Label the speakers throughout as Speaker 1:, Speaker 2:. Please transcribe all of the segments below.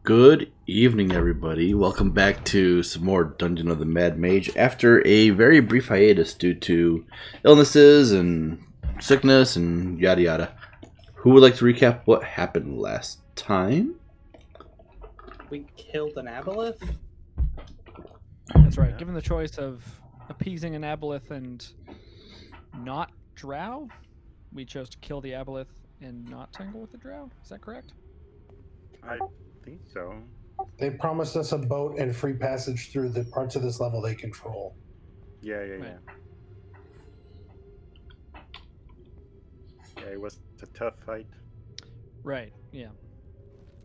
Speaker 1: Good evening, everybody. Welcome back to some more Dungeon of the Mad Mage after a very brief hiatus due to illnesses and sickness and yada yada. Who would like to recap what happened last time?
Speaker 2: We killed an aboleth?
Speaker 3: That's right. Given the choice of appeasing an aboleth and not drow, we chose to kill the aboleth and not tangle with the drow. Is that correct?
Speaker 4: I think so.
Speaker 5: They promised us a boat and free passage through the parts of this level they control.
Speaker 4: Yeah.
Speaker 3: Right.
Speaker 4: Yeah, it was a tough fight.
Speaker 3: Right, yeah.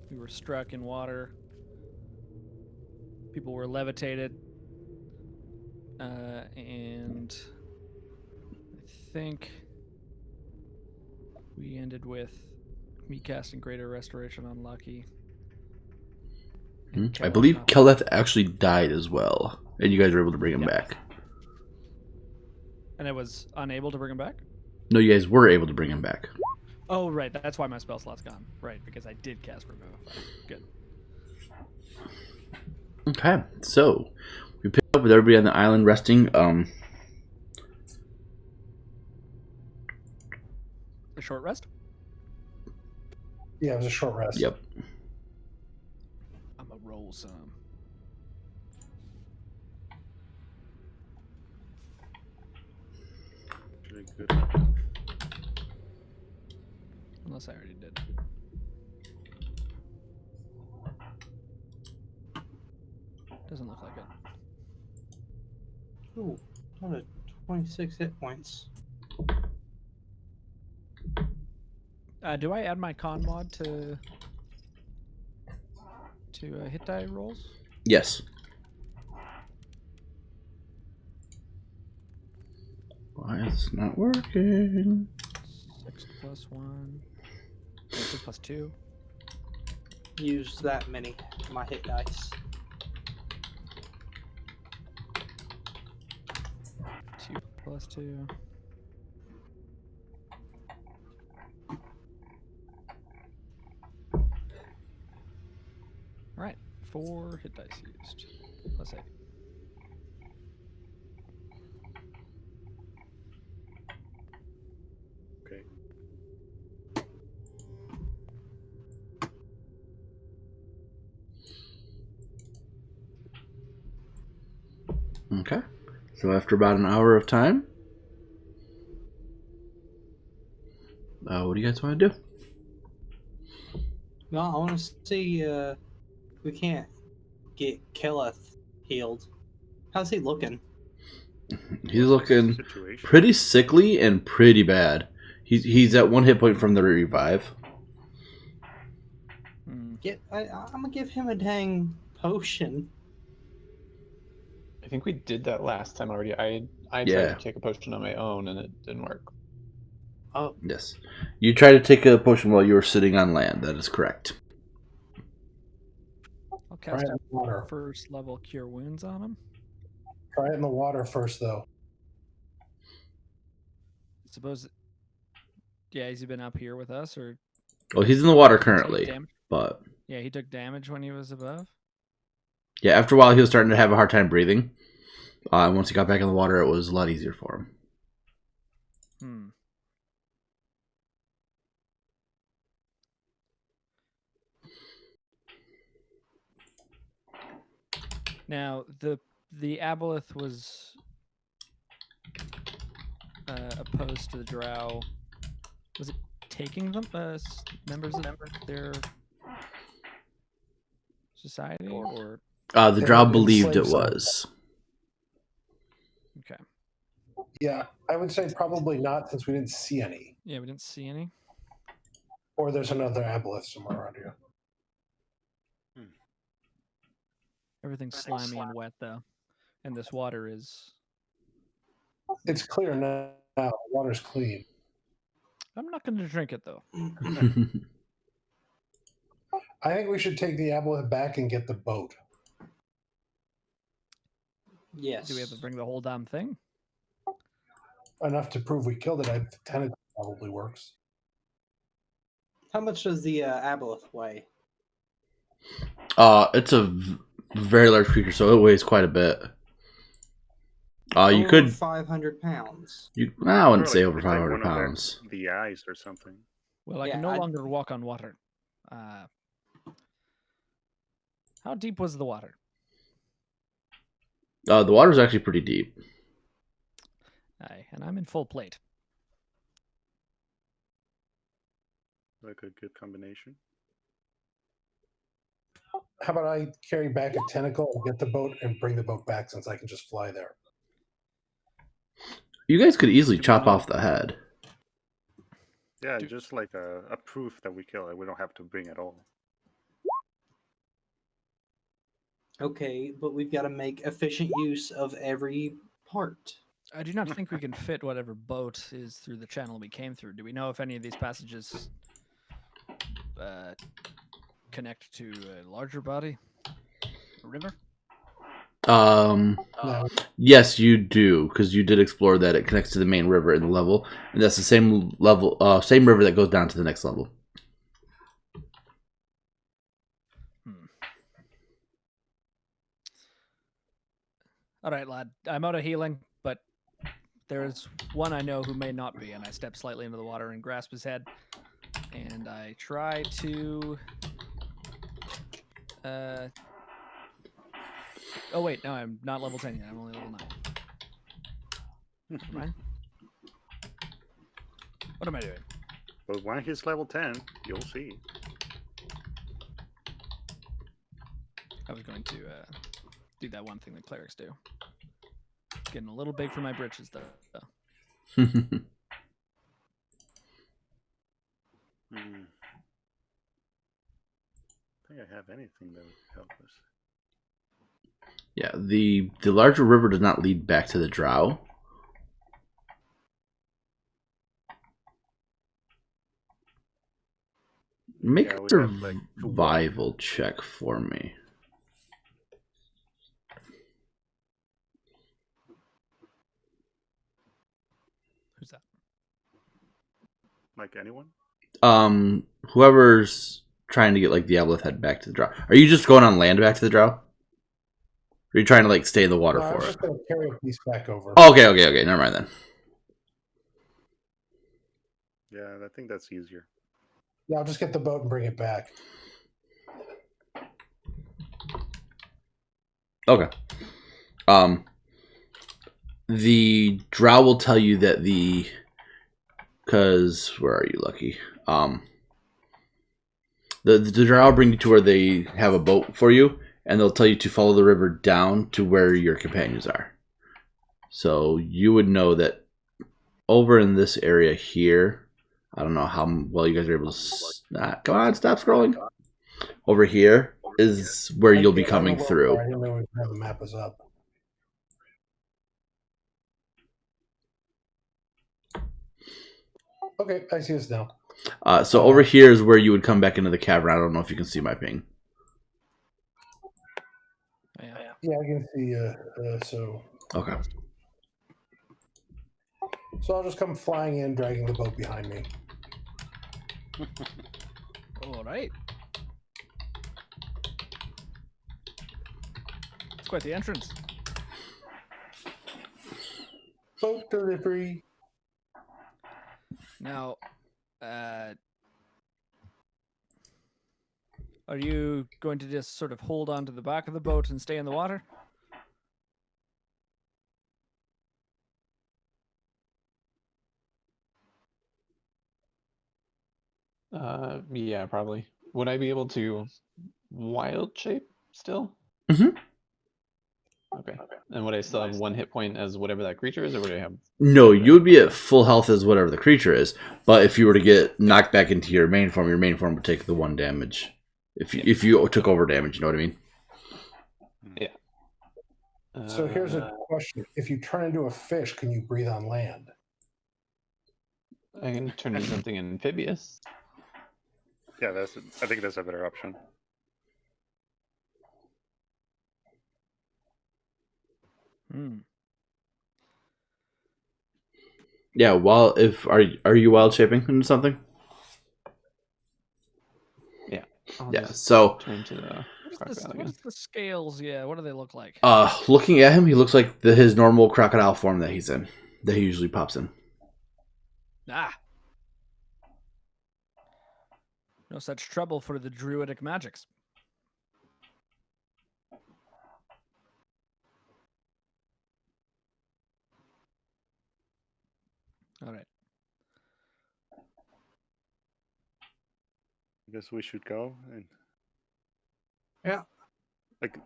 Speaker 3: We were struck in water. People were levitated. And I think we ended with me casting Greater Restoration on Lucky. And
Speaker 1: I
Speaker 3: Keleth
Speaker 1: believe
Speaker 3: not-
Speaker 1: Keleth actually died as well, and you guys were able to bring him back.
Speaker 3: And I was unable to bring him back?
Speaker 1: No, you guys were able to bring him back.
Speaker 3: Oh, right. That's why my spell slot's gone. Right, because I did cast Revivify. Good.
Speaker 1: Okay, so we picked up with everybody on the island resting.
Speaker 3: A short rest?
Speaker 5: Yeah, it was a short rest.
Speaker 1: Yep.
Speaker 3: I'm gonna roll some.
Speaker 4: Really good.
Speaker 3: Unless I already did. Doesn't look like it.
Speaker 2: Ooh, down to 26 hit points.
Speaker 3: Do I add my con mod to hit die rolls?
Speaker 1: Yes. Why is this not working?
Speaker 3: 6 plus 1. 6 plus 2.
Speaker 2: Used that many my hit dice.
Speaker 3: 2 plus 2. Alright, 4 hit dice used. Plus 8.
Speaker 4: Okay.
Speaker 1: Okay. So after about an hour of time, what do you guys want to do?
Speaker 2: No, I want to see we can't get Keleth healed. How's he looking?
Speaker 1: He's looking
Speaker 4: Situation.
Speaker 1: pretty sickly and pretty bad. He's at 1 hit point from the revive.
Speaker 3: Hmm.
Speaker 2: I'm gonna give him a dang potion.
Speaker 6: I think we did that last time already. I tried
Speaker 1: Yeah.
Speaker 6: to take a potion on my own and it didn't work.
Speaker 2: Oh,
Speaker 1: Yes. You tried to take a potion while you were sitting on land. That is correct.
Speaker 3: I'll
Speaker 5: Try
Speaker 3: cast
Speaker 5: it in the water.
Speaker 3: a first level Cure Wounds on him.
Speaker 5: Try it in the water first, though.
Speaker 3: Suppose. Yeah, has he been up here with us, or
Speaker 1: Well, he's in the water
Speaker 3: take
Speaker 1: currently,
Speaker 3: damage?
Speaker 1: but
Speaker 3: Yeah, he took damage when he was above.
Speaker 1: yeah, after a while he was starting to have a hard time breathing. And once he got back in the water, it was a lot easier for him.
Speaker 3: Hmm. Now the aboleth was opposed to the drow. Was it taking them members of their society, or
Speaker 1: The
Speaker 5: They
Speaker 1: drow
Speaker 5: were
Speaker 1: believed it
Speaker 5: enslaved some.
Speaker 1: was.
Speaker 3: okay?
Speaker 5: Yeah, I would say probably not, since we didn't see any.
Speaker 3: Yeah, we didn't see any.
Speaker 5: Or there's another aboleth somewhere around here.
Speaker 3: Everything's slimy and wet though, and this water is.
Speaker 5: It's clear now. The water's clean.
Speaker 3: I'm not going to drink it though.
Speaker 5: I think we should take the aboleth back and get the boat.
Speaker 2: yes.
Speaker 3: Do we have to bring the whole damn thing?
Speaker 5: Enough to prove we killed it. I think it probably works.
Speaker 2: How much does the aboleth weigh?
Speaker 1: It's a very large creature, so it weighs quite a bit. You
Speaker 2: Over
Speaker 1: could
Speaker 2: 500 pounds.
Speaker 1: I wouldn't say
Speaker 4: Really,
Speaker 1: over
Speaker 4: it's like
Speaker 1: 500
Speaker 4: one of
Speaker 1: pounds.
Speaker 4: the eyes or something.
Speaker 3: Well, I
Speaker 2: Yeah,
Speaker 3: can no
Speaker 2: I'd-
Speaker 3: longer walk on water. How deep was the water?
Speaker 1: The water's actually pretty deep.
Speaker 3: Aye, and I'm in full plate.
Speaker 4: Like a good combination.
Speaker 5: How about I carry back a tentacle and get the boat and bring the boat back since I can just fly there?
Speaker 1: You guys could easily
Speaker 3: Do we
Speaker 1: chop
Speaker 3: know-
Speaker 1: off the head.
Speaker 4: Yeah, just like a proof that we kill it. We don't have to bring it all.
Speaker 2: Okay, but we've got to make efficient use of every part.
Speaker 3: I do not think we can fit whatever boat is through the channel we came through. Do we know if any of these passages connect to a larger body? A river?
Speaker 5: No.
Speaker 1: Yes, you do, because you did explore that it connects to the main river in the level, and that's the same level, same river that goes down to the next level.
Speaker 3: All right, lad. I'm out of healing, but there is one I know who may not be, and I step slightly into the water and grasp his head, and I try to. Oh wait, no, I'm not level 10 yet. I'm only level 9. Never mind. What am I doing?
Speaker 4: But when he's level 10, you'll see.
Speaker 3: I was going to do that one thing that clerics do. Getting a little big for my britches, though.
Speaker 4: Hmm. I think I have anything that would help us.
Speaker 1: Yeah, the larger river does not lead back to the drow. Make
Speaker 4: Yeah,
Speaker 1: a
Speaker 4: we'd have, like, to walk.
Speaker 1: survival check for me.
Speaker 3: Who's that?
Speaker 4: Like anyone?
Speaker 1: Whoever's trying to get like the Aboleth head back to the drow. Are you just going on land back to the drow? Or are you trying to like stay in the water
Speaker 5: No, I'm
Speaker 1: for it?
Speaker 5: just going to carry a piece back over.
Speaker 1: Oh, okay. Never mind then.
Speaker 4: Yeah, I think that's easier.
Speaker 5: Yeah, I'll just get the boat and bring it back.
Speaker 1: Okay. The drow will tell you that because where are you, Lucky? The drow will bring you to where they have a boat for you, and they'll tell you to follow the river down to where your companions are. So you would know that over in this area here, I don't know how well you guys are able to. Come on, stop scrolling. Over here is where you'll be coming through.
Speaker 5: I didn't know where the map was up. Okay, I see this now.
Speaker 1: So over here is where you would come back into the cavern. I don't know if you can see my ping.
Speaker 3: Yeah.
Speaker 5: Yeah, I can see. So
Speaker 1: Okay.
Speaker 5: I'll just come flying in, dragging the boat behind me.
Speaker 3: All right. It's quite the entrance.
Speaker 5: Boat delivery.
Speaker 3: Now, are you going to just sort of hold on to the back of the boat and stay in the water?
Speaker 6: Yeah, probably. Would I be able to wild shape still?
Speaker 1: Mhm.
Speaker 6: Okay. And would I still have 1 hit point as whatever that creature is, or would I have?
Speaker 1: No, you would be at full health as whatever the creature is. But if you were to get knocked back into your main form would take the 1 damage. If you took over damage, you know what I mean?
Speaker 6: Yeah.
Speaker 5: So here's a question: if you turn into a fish, can you breathe on land?
Speaker 6: I can turn into something amphibious.
Speaker 4: Yeah, I think that's a better option.
Speaker 1: Yeah. Are you wild shaping into something?
Speaker 6: Yeah. I'll
Speaker 1: Yeah.
Speaker 6: just
Speaker 1: So,
Speaker 6: turn to the crocodile
Speaker 3: What
Speaker 6: again.
Speaker 3: is the scales? Yeah, what do they look like?
Speaker 1: looking at him, he looks like his normal crocodile form that he's in, that he usually pops in.
Speaker 3: Ah. No such trouble for the druidic magics. All right.
Speaker 4: I guess we should go. And
Speaker 2: Yeah.
Speaker 4: like,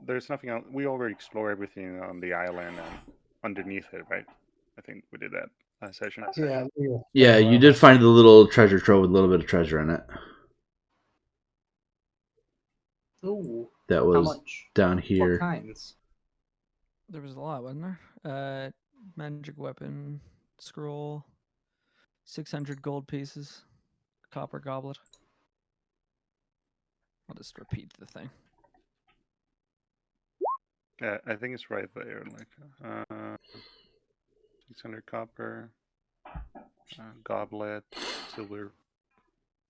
Speaker 4: there's nothing else. We already explored everything on the island and underneath it, right? I think we did that last session.
Speaker 5: Yeah.
Speaker 1: Yeah, you did find the little treasure trove with a little bit of treasure in it.
Speaker 2: Ooh.
Speaker 1: That
Speaker 2: How
Speaker 1: was
Speaker 2: much?
Speaker 1: down
Speaker 2: What
Speaker 1: here.
Speaker 2: kinds?
Speaker 3: There was a lot, wasn't there? Magic weapon, scroll, 600 gold pieces, copper goblet. I'll just repeat the thing.
Speaker 4: Yeah, I think it's right there. Like, 600 copper, goblet, silver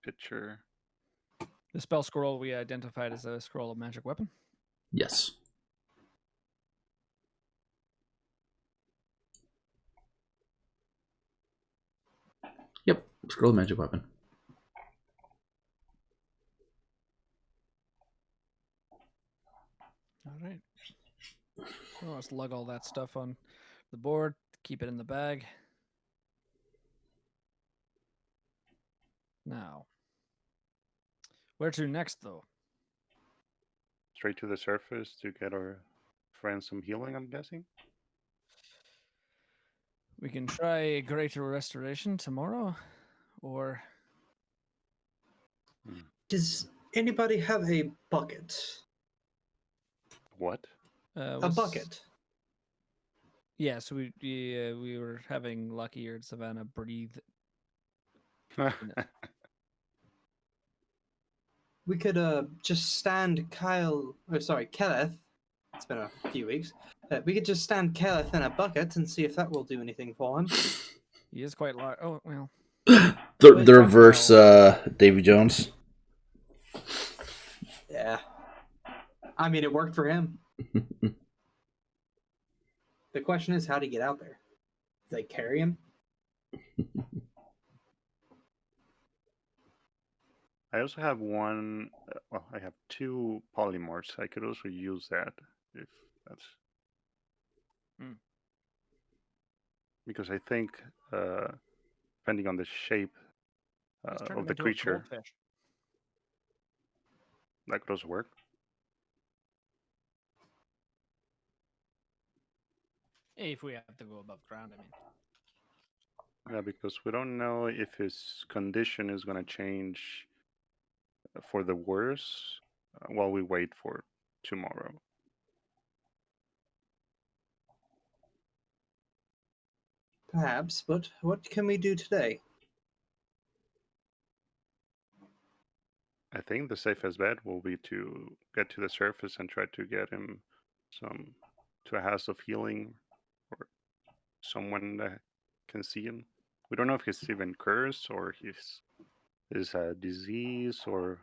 Speaker 4: pitcher.
Speaker 3: The spell scroll we identified as a scroll of magic weapon.
Speaker 1: Yes. Yep. Scroll magic weapon.
Speaker 3: All right. Well, let's lug all that stuff on the board. Keep it in the bag. Now, where to next, though?
Speaker 4: Straight to the surface to get our friends some healing, I'm guessing.
Speaker 3: We can try a greater restoration tomorrow, or
Speaker 2: Does anybody have a bucket?
Speaker 4: What?
Speaker 2: A bucket.
Speaker 3: Yeah, so we were having Lucky or Savannah breathe.
Speaker 2: We could just stand Keleth. It's been a few weeks. We could just stand Keleth in a bucket and see if that will do anything for him.
Speaker 3: He is quite large. Oh well.
Speaker 1: The reverse Davy Jones.
Speaker 2: Yeah. I mean, it worked for him. The question is how to get out there. Do they carry him?
Speaker 4: I also have one. Well, I have 2 polymorphs. I could also use that if that's. Because I think, depending on the shape
Speaker 3: Let's turn
Speaker 4: of
Speaker 3: him
Speaker 4: the
Speaker 3: into a
Speaker 4: creature,
Speaker 3: goldfish.
Speaker 4: that could also work.
Speaker 3: If we have to go above ground, I mean.
Speaker 4: Yeah, because we don't know if his condition is going to change for the worse while we wait for tomorrow.
Speaker 2: Perhaps, but what can we do today?
Speaker 4: I think the safest bet will be to get to the surface and try to get him to a house of healing or someone that can see him. We don't know if he's even cursed or is a disease or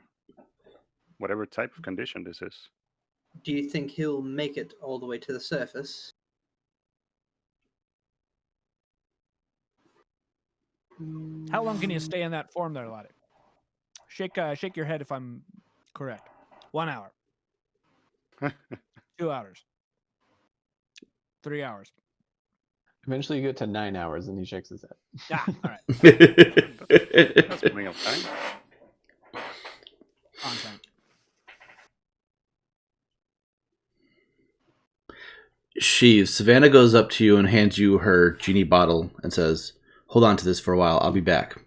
Speaker 4: whatever type of condition this is.
Speaker 2: Do you think he'll make it all the way to the surface?
Speaker 3: How long can you stay in that form there, laddie? Shake your head if I'm correct. 1 hour. 2 hours. 3 hours.
Speaker 6: Eventually, you get to 9 hours, and he shakes his head.
Speaker 3: Ah, all right.
Speaker 4: That's plenty of time.
Speaker 3: On time.
Speaker 1: Savannah goes up to you and hands you her genie bottle and says, "Hold on to this for a while. I'll be back.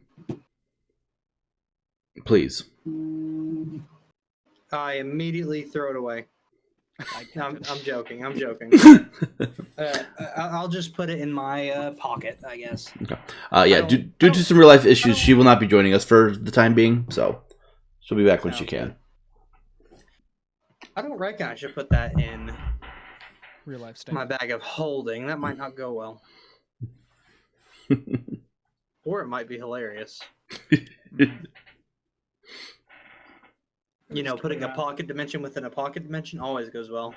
Speaker 1: Please."
Speaker 2: I immediately throw it away. I'm joking. I'm joking. I'll just put it in my pocket, I guess.
Speaker 1: Okay. Yeah. Due to some real life issues, she will not be joining us for the time being. So she'll be back when she can.
Speaker 2: I don't reckon I should put that in
Speaker 3: Real life state.
Speaker 2: my bag of holding. That might not go well. Or it might be hilarious. You know, putting a pocket dimension within a pocket dimension always goes well.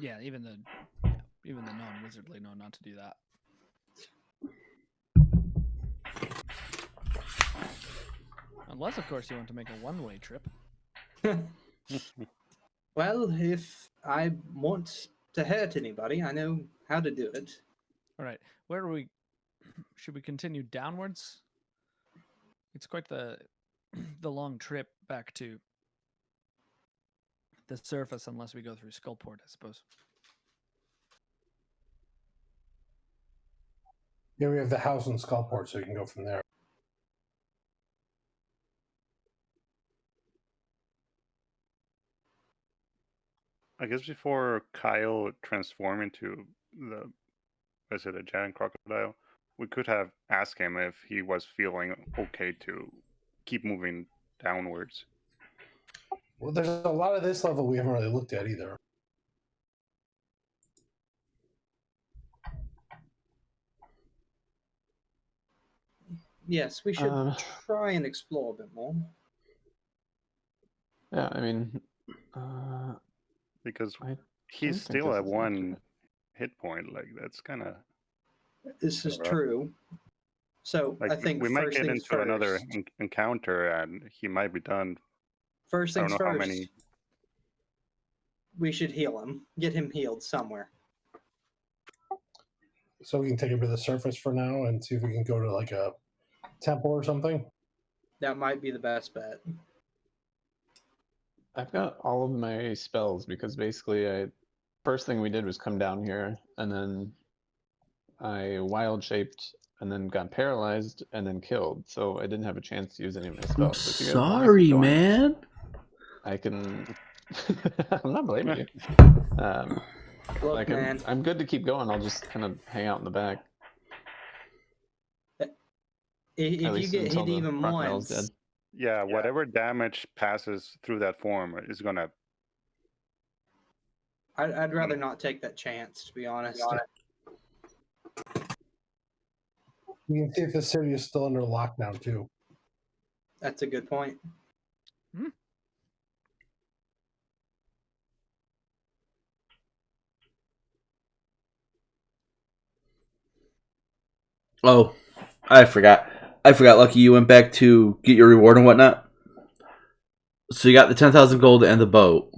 Speaker 3: Yeah, even the non-wizardly know not to do that. Unless, of course, you want to make a one-way trip.
Speaker 2: Well, if I want to hurt anybody, I know how to do it.
Speaker 3: All right, where are we? Should we continue downwards? It's quite the long trip back to the surface, unless we go through Skullport, I suppose.
Speaker 5: Yeah, we have the house in Skullport, so you can go from there.
Speaker 4: I guess before Kyle transformed into a giant crocodile, we could have asked him if he was feeling okay to keep moving downwards.
Speaker 5: Well, there's a lot of this level we haven't really looked at either.
Speaker 2: Yes, we should try and explore a bit more.
Speaker 6: Yeah, I mean,
Speaker 4: Because
Speaker 6: I
Speaker 4: he's
Speaker 6: think
Speaker 4: still
Speaker 6: this
Speaker 4: at
Speaker 6: is
Speaker 4: one
Speaker 6: accurate.
Speaker 4: hit point. Like, that's kind of
Speaker 2: This is
Speaker 4: Alright.
Speaker 2: true. So
Speaker 4: like
Speaker 2: I think
Speaker 4: we might
Speaker 2: first
Speaker 4: get
Speaker 2: things
Speaker 4: into another
Speaker 2: first.
Speaker 4: encounter and he might be done.
Speaker 2: First
Speaker 4: I don't
Speaker 2: things
Speaker 4: know how
Speaker 2: first.
Speaker 4: many.
Speaker 2: We should heal him. Get him healed somewhere.
Speaker 5: So we can take him to the surface for now and see if we can go to like a temple or something.
Speaker 2: That might be the best bet.
Speaker 6: I've got all of my spells because basically first thing we did was come down here and then I wild shaped and then got paralyzed and then killed. So I didn't have a chance to use any of my
Speaker 1: I'm
Speaker 6: spells. So if you guys wanna keep
Speaker 1: sorry,
Speaker 6: going,
Speaker 1: man.
Speaker 6: I can. I'm not blaming you.
Speaker 2: Look,
Speaker 6: Like
Speaker 2: man.
Speaker 6: I'm good to keep going. I'll just kind of hang out in the back.
Speaker 2: If you
Speaker 6: least
Speaker 2: get
Speaker 6: until
Speaker 2: hit
Speaker 6: the
Speaker 2: even
Speaker 6: crocodile's
Speaker 2: once,
Speaker 6: dead.
Speaker 4: Yeah, whatever damage passes through that form is gonna.
Speaker 2: I'd rather not take that chance, to be honest.
Speaker 5: We can see if the city is still under lockdown too.
Speaker 2: That's a good point.
Speaker 1: Oh, I forgot. Lucky, you went back to get your reward and whatnot. So you got the 10,000 gold and the boat.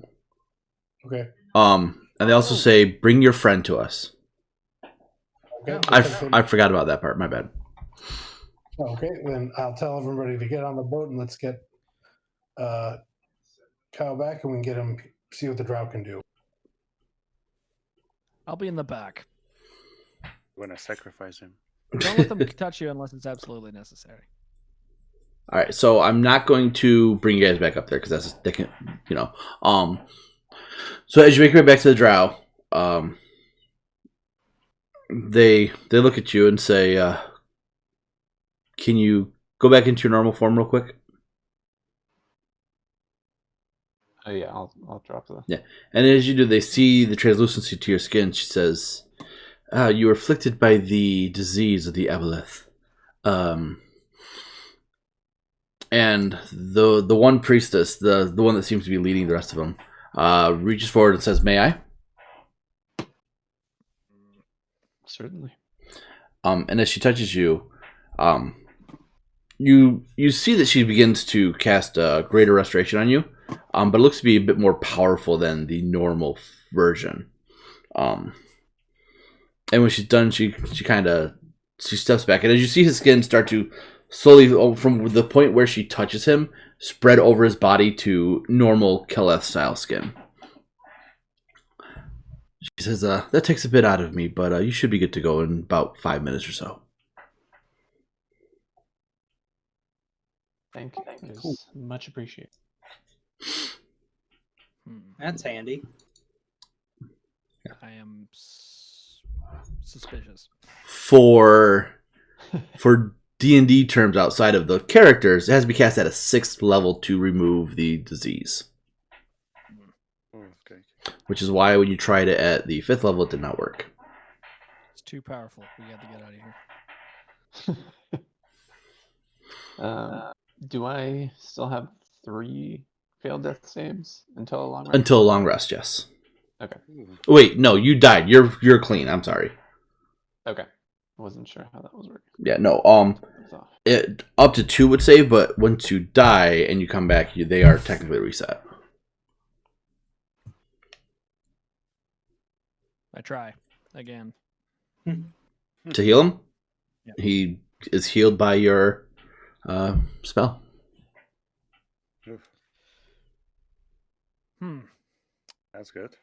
Speaker 5: Okay.
Speaker 1: And they also say bring your friend to us.
Speaker 5: Okay.
Speaker 1: I forgot about that part. My bad.
Speaker 5: Okay, then I'll tell everybody to get on the boat and let's get Kyle back and we can get him, see what the drow can do.
Speaker 3: I'll be in the back.
Speaker 4: We're gonna sacrifice him.
Speaker 3: Don't let them touch you unless it's absolutely necessary.
Speaker 1: All right, so I'm not going to bring you guys back up there because that's they can, you know. So as you make your way back to the drow, they look at you and say, "Can you go back into your normal form real quick?"
Speaker 6: Yeah, I'll drop the.
Speaker 1: Yeah, and as you do, they see the translucency to your skin. She says, "You were afflicted by the disease of the aboleth." And the one priestess, the one that seems to be leading the rest of them, reaches forward and says, "May I?"
Speaker 6: Certainly.
Speaker 1: And as she touches you, you see that she begins to cast a greater restoration on you, but it looks to be a bit more powerful than the normal version. And when she's done, she steps back, and as you see his skin start to slowly, from the point where she touches him, spread over his body to normal Keleth style skin. She says, "That takes a bit out of me, but you should be good to go in about 5 minutes or so."
Speaker 6: Thank you. It's much appreciated.
Speaker 2: That's handy.
Speaker 3: I am suspicious.
Speaker 1: For D&D terms outside of the characters, it has to be cast at a 6th level to remove the disease.
Speaker 4: Okay.
Speaker 1: Which is why when you tried it at the 5th level, it did not work.
Speaker 3: It's too powerful. We got to get out of here.
Speaker 6: Do I still have 3 failed death saves until a long rest?
Speaker 1: Until a long rest, yes.
Speaker 6: Okay.
Speaker 4: Ooh.
Speaker 1: Wait, no, you died. You're clean. I'm sorry.
Speaker 6: Okay. I wasn't sure how that was working.
Speaker 1: Yeah, no.
Speaker 6: So,
Speaker 1: It up to 2 would save, but once you die and you come back, they are technically reset.
Speaker 3: I try again.
Speaker 1: To heal him,
Speaker 3: Yeah.
Speaker 1: he is healed by your spell.
Speaker 4: Oof,
Speaker 3: Hmm.
Speaker 4: that's good.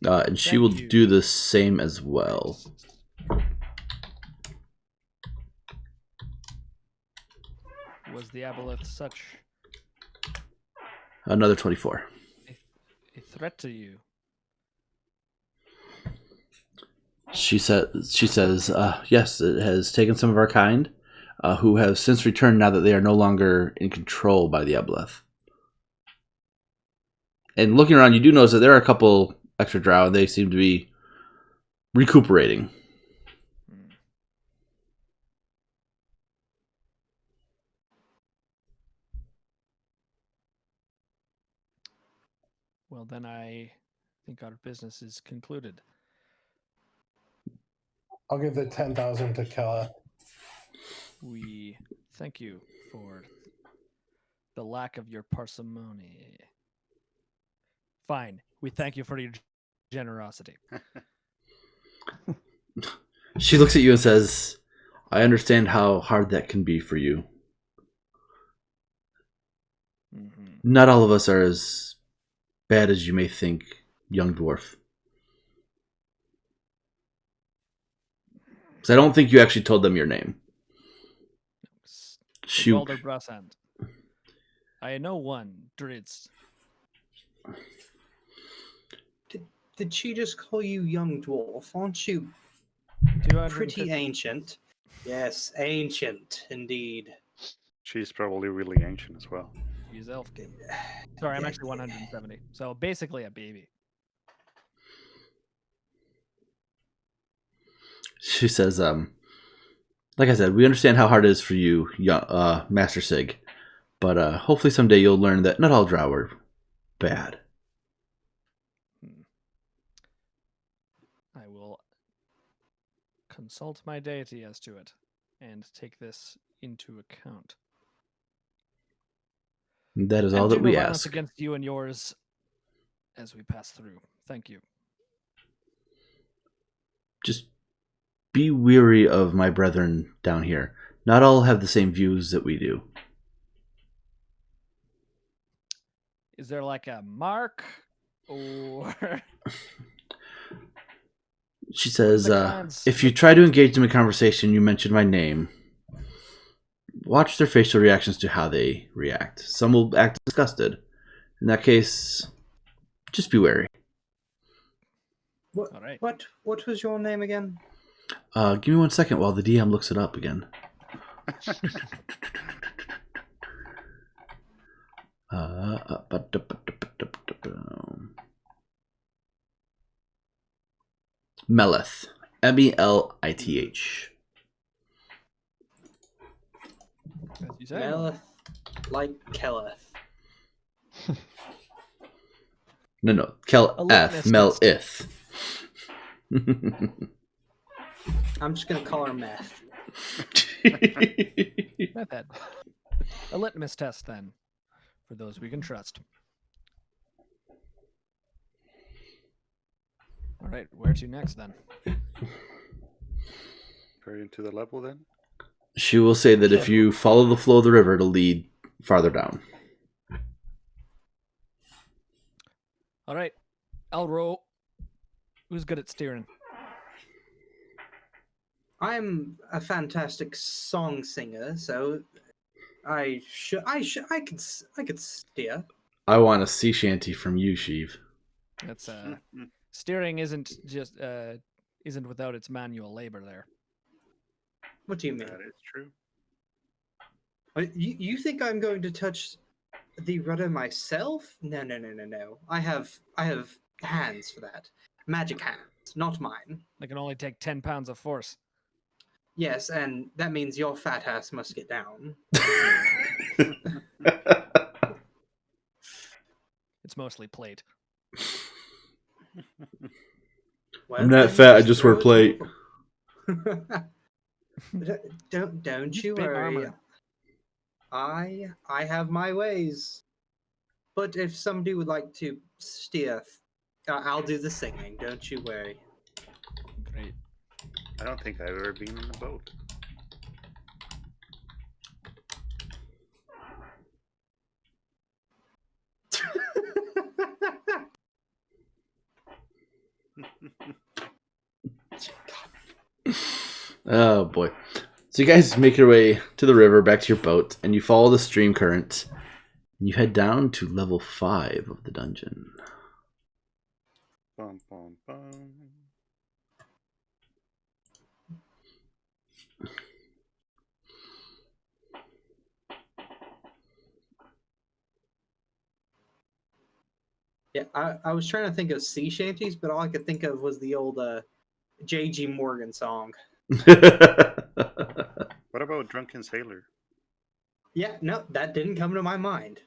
Speaker 1: And she
Speaker 3: Thank
Speaker 1: will
Speaker 3: you.
Speaker 1: do the same as well.
Speaker 3: Was the aboleth such
Speaker 1: Another 24.
Speaker 3: a threat to you?
Speaker 1: She says, yes, it has taken some of our kind, who have since returned now that they are no longer in control by the Aboleth. And looking around, you do notice that there are a couple extra drow, and they seem to be recuperating.
Speaker 3: Hmm. Well, then I think our business is concluded.
Speaker 5: I'll give the 10,000 to Kella.
Speaker 3: We thank you for the lack of your parsimony. Fine. We thank you for your generosity.
Speaker 1: She looks at you and says, I understand how hard that can be for you.
Speaker 3: Mhm.
Speaker 1: Not all of us are as bad as you may think, young dwarf. Because I don't think you actually told them your name. She,
Speaker 3: Balder Brassand. I know one, Dritz.
Speaker 2: Did she just call you young dwarf? Aren't you
Speaker 3: 250.
Speaker 2: pretty ancient? Yes, ancient indeed.
Speaker 4: She's probably really ancient as well.
Speaker 3: She's elfkin. Sorry, I'm actually 170. So basically a baby.
Speaker 1: she says, like I said, we understand how hard it is for you, Master Sig. But hopefully someday you'll learn that not all drow are bad.
Speaker 3: I will consult my deity as to it and take this into account.
Speaker 1: That is
Speaker 3: And
Speaker 1: all
Speaker 3: do
Speaker 1: that
Speaker 3: no
Speaker 1: we
Speaker 3: violence
Speaker 1: ask.
Speaker 3: against you and yours as we pass through. Thank you.
Speaker 1: Just be weary of my brethren down here. Not all have the same views that we do.
Speaker 3: Is there like a mark or
Speaker 1: She says,
Speaker 3: the clans
Speaker 1: if you
Speaker 3: look-
Speaker 1: try to engage them in conversation, you mention my name. Watch their facial reactions to how they react. Some will act disgusted. In that case, just be wary.
Speaker 2: What?
Speaker 3: All right.
Speaker 2: What was your name again?
Speaker 1: Give me 1 second while the DM looks it up again. Melith. Melith.
Speaker 3: As you say.
Speaker 2: Melith, like Kelleth.
Speaker 1: No.
Speaker 3: A
Speaker 1: Keleth.
Speaker 3: litmus test.
Speaker 1: Melith.
Speaker 2: I'm just gonna call her Meth.
Speaker 3: Method. A litmus test then, for those we can trust. All right, where to next then?
Speaker 4: Very into the level then.
Speaker 1: She will say that if you follow the flow of the river, it'll lead farther down.
Speaker 3: All right, Elro, who's good at steering?
Speaker 2: I'm a fantastic song singer, so I could steer.
Speaker 1: I want a sea shanty from you, Sheev.
Speaker 3: That's steering isn't without its manual labor there.
Speaker 2: What do you mean?
Speaker 4: That is true.
Speaker 2: You think I'm going to touch the rudder myself? No. I have hands for that. Magic hands, not mine.
Speaker 3: They can only take 10 pounds of force.
Speaker 2: Yes, and that means your fat ass must get down.
Speaker 3: It's mostly plate.
Speaker 2: Well,
Speaker 1: I'm not
Speaker 2: then
Speaker 1: fat, I just wear
Speaker 2: throw it
Speaker 1: plate.
Speaker 2: over. Don't
Speaker 3: It's
Speaker 2: you
Speaker 3: big
Speaker 2: worry.
Speaker 3: armor.
Speaker 2: I have my ways. But if somebody would like to steer, I'll do the singing. Don't you worry.
Speaker 3: Great.
Speaker 4: I don't think I've ever been in a boat.
Speaker 1: Oh boy. So you guys make your way to the river, back to your boat, and you follow the stream current. And you head down to level 5 of the dungeon.
Speaker 4: Bum, bum, bum.
Speaker 2: Yeah, I was trying to think of sea shanties, but all I could think of was the old J.G. Morgan song.
Speaker 4: What about Drunken Sailor?
Speaker 2: Yeah, no, that didn't come to my mind.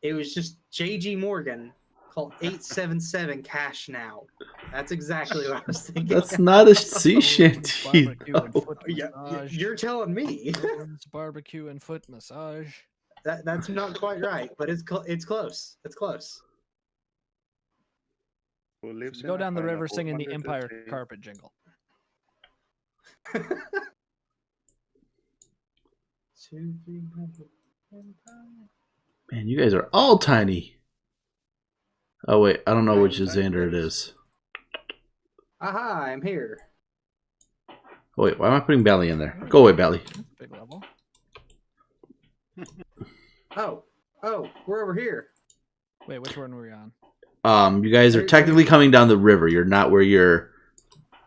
Speaker 2: It was just J.G. Morgan called 877 Cash Now. That's exactly what I was thinking.
Speaker 1: That's not a sea shanty.
Speaker 3: Barbecue and
Speaker 1: though.
Speaker 3: foot
Speaker 2: Yeah,
Speaker 3: massage.
Speaker 2: you're telling me.
Speaker 3: Gordon's barbecue and foot massage.
Speaker 2: That's not quite right, but it's close. It's close.
Speaker 4: Who lives
Speaker 3: Go
Speaker 4: in a
Speaker 3: down the river
Speaker 4: pineapple
Speaker 3: singing the
Speaker 4: under
Speaker 3: Empire
Speaker 4: sea?
Speaker 3: carpet jingle.
Speaker 2: 2, 300.
Speaker 1: Man, you guys are all tiny. Oh wait, I don't know which
Speaker 2: Tiny
Speaker 1: Xander it
Speaker 2: face.
Speaker 1: is.
Speaker 2: Aha, I'm here.
Speaker 1: Oh wait, why am I putting Bally in there? Go away, Bally.
Speaker 3: That's a big level.
Speaker 2: Oh, we're over here.
Speaker 3: Wait, which one were we on?
Speaker 1: You guys are technically coming down the river. You're not where your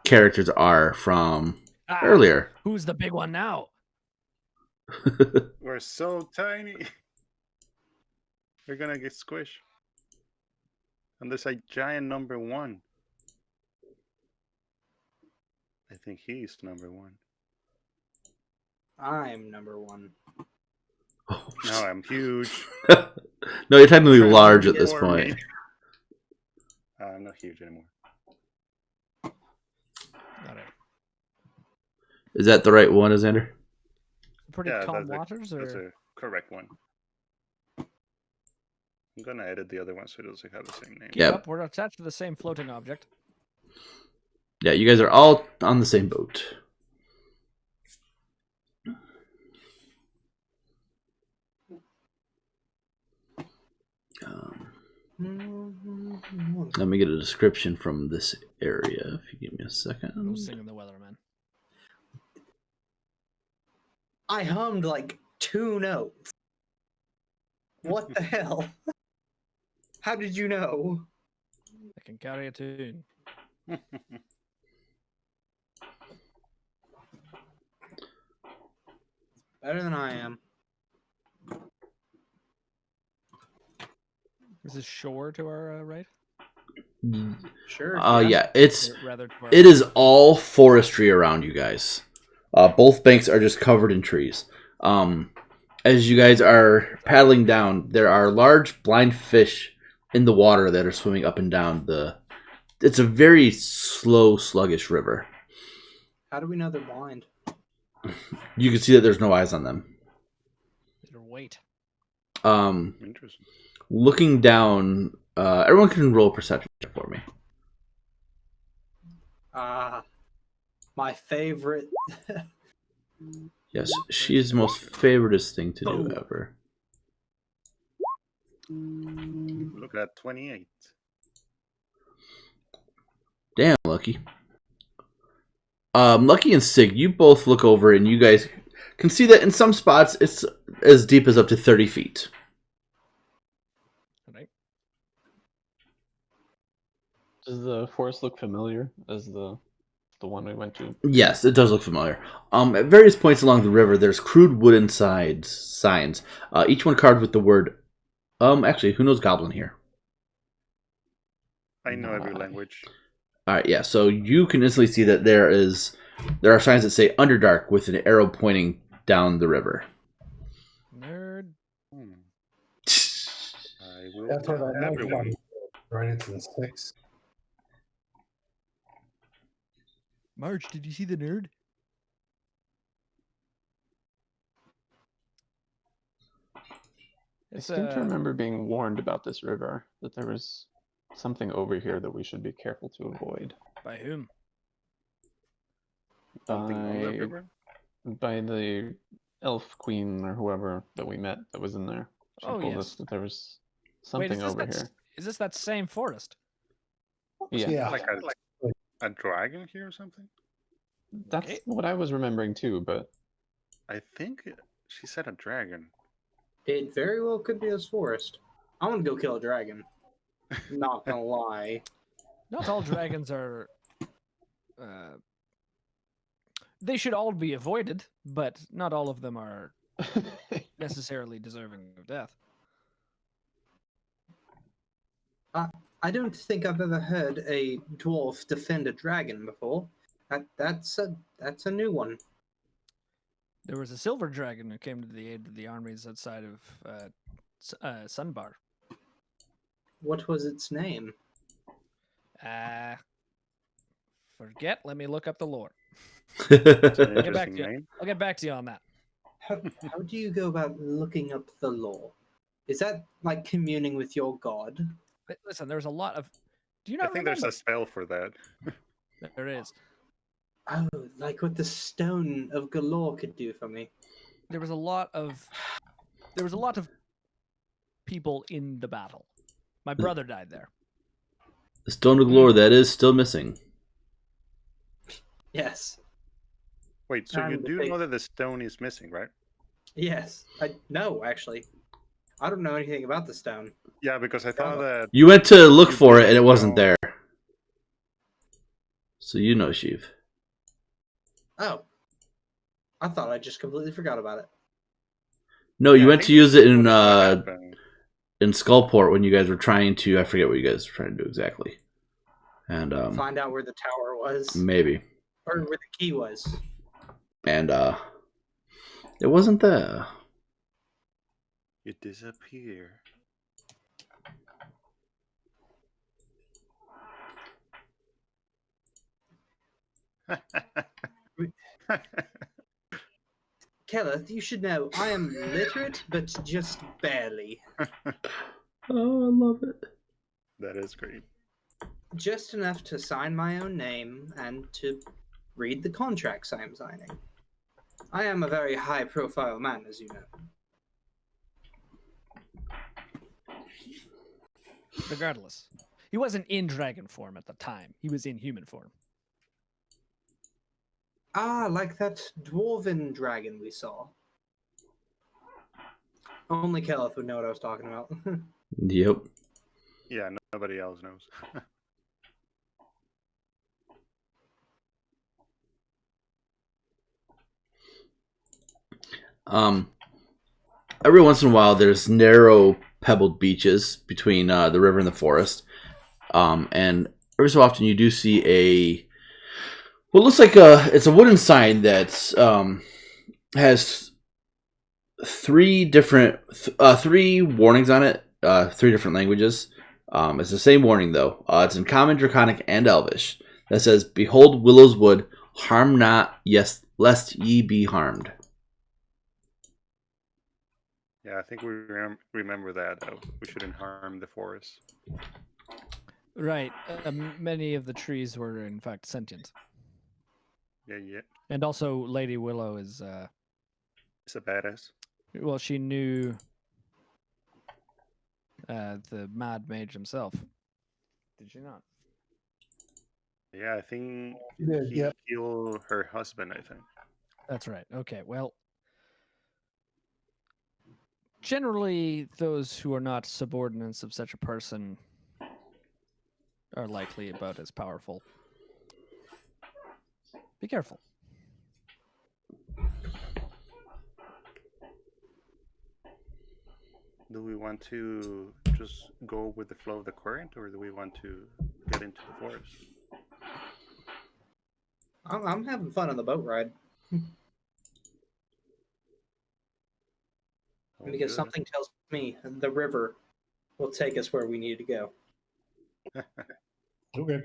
Speaker 1: characters are from earlier.
Speaker 3: Who's the big one now?
Speaker 4: We're so tiny. We're gonna get squished. And there's a giant number 1. I think he's number 1.
Speaker 2: I'm number 1.
Speaker 4: No, I'm huge.
Speaker 1: No, you're technically
Speaker 4: Trying to
Speaker 1: large at this
Speaker 4: ignore
Speaker 1: point.
Speaker 4: me. I'm not huge anymore.
Speaker 3: Got it.
Speaker 1: Is that the right one, Xander?
Speaker 3: Pretty
Speaker 4: Yeah,
Speaker 3: calm
Speaker 4: that's
Speaker 3: waters,
Speaker 4: That's
Speaker 3: or
Speaker 4: a correct one. I'm gonna edit the other one so it doesn't have the same name.
Speaker 1: Yeah.
Speaker 3: Yep, we're attached to the same floating object.
Speaker 1: Yeah, you guys are all on the same boat. Let me get a description from this area, if you give me a
Speaker 3: No
Speaker 1: second.
Speaker 3: singing the weatherman.
Speaker 2: I hummed like 2 notes. What the hell? How did you know?
Speaker 3: I can carry a tune.
Speaker 2: Better than I am.
Speaker 3: Is this shore to our right?
Speaker 2: Sure.
Speaker 1: Yeah, it's
Speaker 3: Or rather to our
Speaker 1: it is all forestry around you guys. Both banks are just covered in trees. As you guys are paddling down, there are large blind fish in the water that are swimming up and down the. It's a very slow, sluggish river.
Speaker 2: How do we know they're blind?
Speaker 1: You can see that there's no eyes on them.
Speaker 3: Their weight.
Speaker 4: Interesting.
Speaker 1: Looking down, everyone can roll a perception check for me.
Speaker 2: My favorite.
Speaker 1: Yes, she is the most favoritist thing to do ever.
Speaker 4: Look at 28.
Speaker 1: Damn, Lucky. Lucky and Sig, you both look over and you guys can see that in some spots it's as deep as up to 30 feet.
Speaker 3: Right.
Speaker 6: Does the forest look familiar as the one we went to?
Speaker 1: Yes, it does look familiar. At various points along the river, there's crude wooden signs, each one carved with the word. Actually, who knows Goblin here?
Speaker 4: I know every language.
Speaker 1: All right, yeah. So you can instantly see that there are signs that say Underdark with an arrow pointing down the river.
Speaker 3: Nerd.
Speaker 4: I will
Speaker 5: That's where
Speaker 4: tell
Speaker 5: that knife
Speaker 4: everyone.
Speaker 5: Right, it's in 6.
Speaker 3: Marge, did you see the nerd?
Speaker 6: I
Speaker 3: It's
Speaker 6: seem to remember being warned about this river, that there was something over here that we should be careful to avoid.
Speaker 3: by whom?
Speaker 4: Something on the
Speaker 6: By,
Speaker 4: river?
Speaker 6: by the elf queen or whoever that we met that was in there. She
Speaker 3: Oh,
Speaker 6: told
Speaker 3: yes.
Speaker 6: us that there was
Speaker 3: Wait,
Speaker 6: something over here.
Speaker 3: Is this that same forest?
Speaker 6: Yeah,
Speaker 5: Yeah.
Speaker 4: Like a dragon here or something?
Speaker 6: that's
Speaker 3: Okay.
Speaker 6: what I was remembering too, but
Speaker 4: I think she said a dragon.
Speaker 2: It very well could be this forest. I want to go kill a dragon. Not gonna lie.
Speaker 3: Not all dragons are. They should all be avoided, but not all of them are necessarily deserving of death.
Speaker 2: I don't think I've ever heard a dwarf defend a dragon before. That's a new one.
Speaker 3: There was a silver dragon who came to the aid of the armies outside of Sunbar.
Speaker 2: What was its name?
Speaker 3: Forget. Let me look up the lore.
Speaker 4: It's an
Speaker 3: I'll get back
Speaker 4: interesting
Speaker 3: to you.
Speaker 4: name.
Speaker 3: I'll get back to you on that.
Speaker 2: How do you go about looking up the lore? Is that like communing with your god?
Speaker 3: But listen, there's a lot of. Do you
Speaker 4: I
Speaker 3: not
Speaker 4: think
Speaker 3: remember?
Speaker 4: there's a spell for that.
Speaker 3: There is.
Speaker 2: Oh, like what the stone of galore could do for me.
Speaker 3: There was a lot of people in the battle. My brother died there.
Speaker 1: The Stone of Glory that is still missing.
Speaker 2: Yes.
Speaker 4: Wait, so you
Speaker 2: And
Speaker 4: do
Speaker 2: they-
Speaker 4: know that the stone is missing, right?
Speaker 2: Yes. No, actually. I don't know anything about the stone.
Speaker 4: Yeah, because I thought that
Speaker 1: You went to look
Speaker 4: You
Speaker 1: for it
Speaker 4: did
Speaker 1: and it wasn't
Speaker 4: know.
Speaker 1: there. So you know, Sheev.
Speaker 2: Oh. I thought I just completely forgot about it.
Speaker 1: No, you
Speaker 4: Yeah, I
Speaker 1: went
Speaker 4: think
Speaker 1: to use it in
Speaker 4: what happened.
Speaker 1: Skullport when you guys were trying to. I forget what you guys were trying to do exactly. And
Speaker 2: Find out where the tower was.
Speaker 1: maybe.
Speaker 2: Or where the key was.
Speaker 1: And it wasn't there.
Speaker 4: You disappear.
Speaker 2: Kenneth, you should know I am literate, but just barely.
Speaker 1: Oh, I love it.
Speaker 4: That is great.
Speaker 2: Just enough to sign my own name and to read the contracts I am signing. I am a very high profile man, as you know.
Speaker 3: Regardless, he wasn't in dragon form at the time. He was in human form.
Speaker 2: Ah, like that dwarven dragon we saw. Only Kelleth would know what I was talking about.
Speaker 1: Yep.
Speaker 4: Yeah, nobody else knows.
Speaker 1: Every once in a while, there's narrow pebbled beaches between the river and the forest, and every so often you do see a what looks like it's a wooden sign that has three warnings on it, 3 different languages. It's the same warning though. It's in Common, Draconic, and Elvish. That says, "Behold, Willow's Wood, harm not, yes, lest ye be harmed."
Speaker 4: Yeah, I think we remember that. We shouldn't harm the forest.
Speaker 3: Right. Many of the trees were in fact sentient,
Speaker 4: Yeah.
Speaker 3: and also Lady Willow is.
Speaker 4: It's a badass.
Speaker 3: Well, she knew the Mad Mage himself. Did she not?
Speaker 4: Yeah, I think
Speaker 5: She did,
Speaker 4: he
Speaker 5: yep.
Speaker 4: killed her husband, I think.
Speaker 3: That's right. Okay. Well, generally, those who are not subordinates of such a person are likely about as powerful. Be careful.
Speaker 4: Do we want to just go with the flow of the current, or do we want to get into the forest?
Speaker 2: I'm having fun on the boat ride.
Speaker 4: Oh,
Speaker 2: Because
Speaker 4: good.
Speaker 2: something tells me the river will take us where we need to go.
Speaker 5: Okay.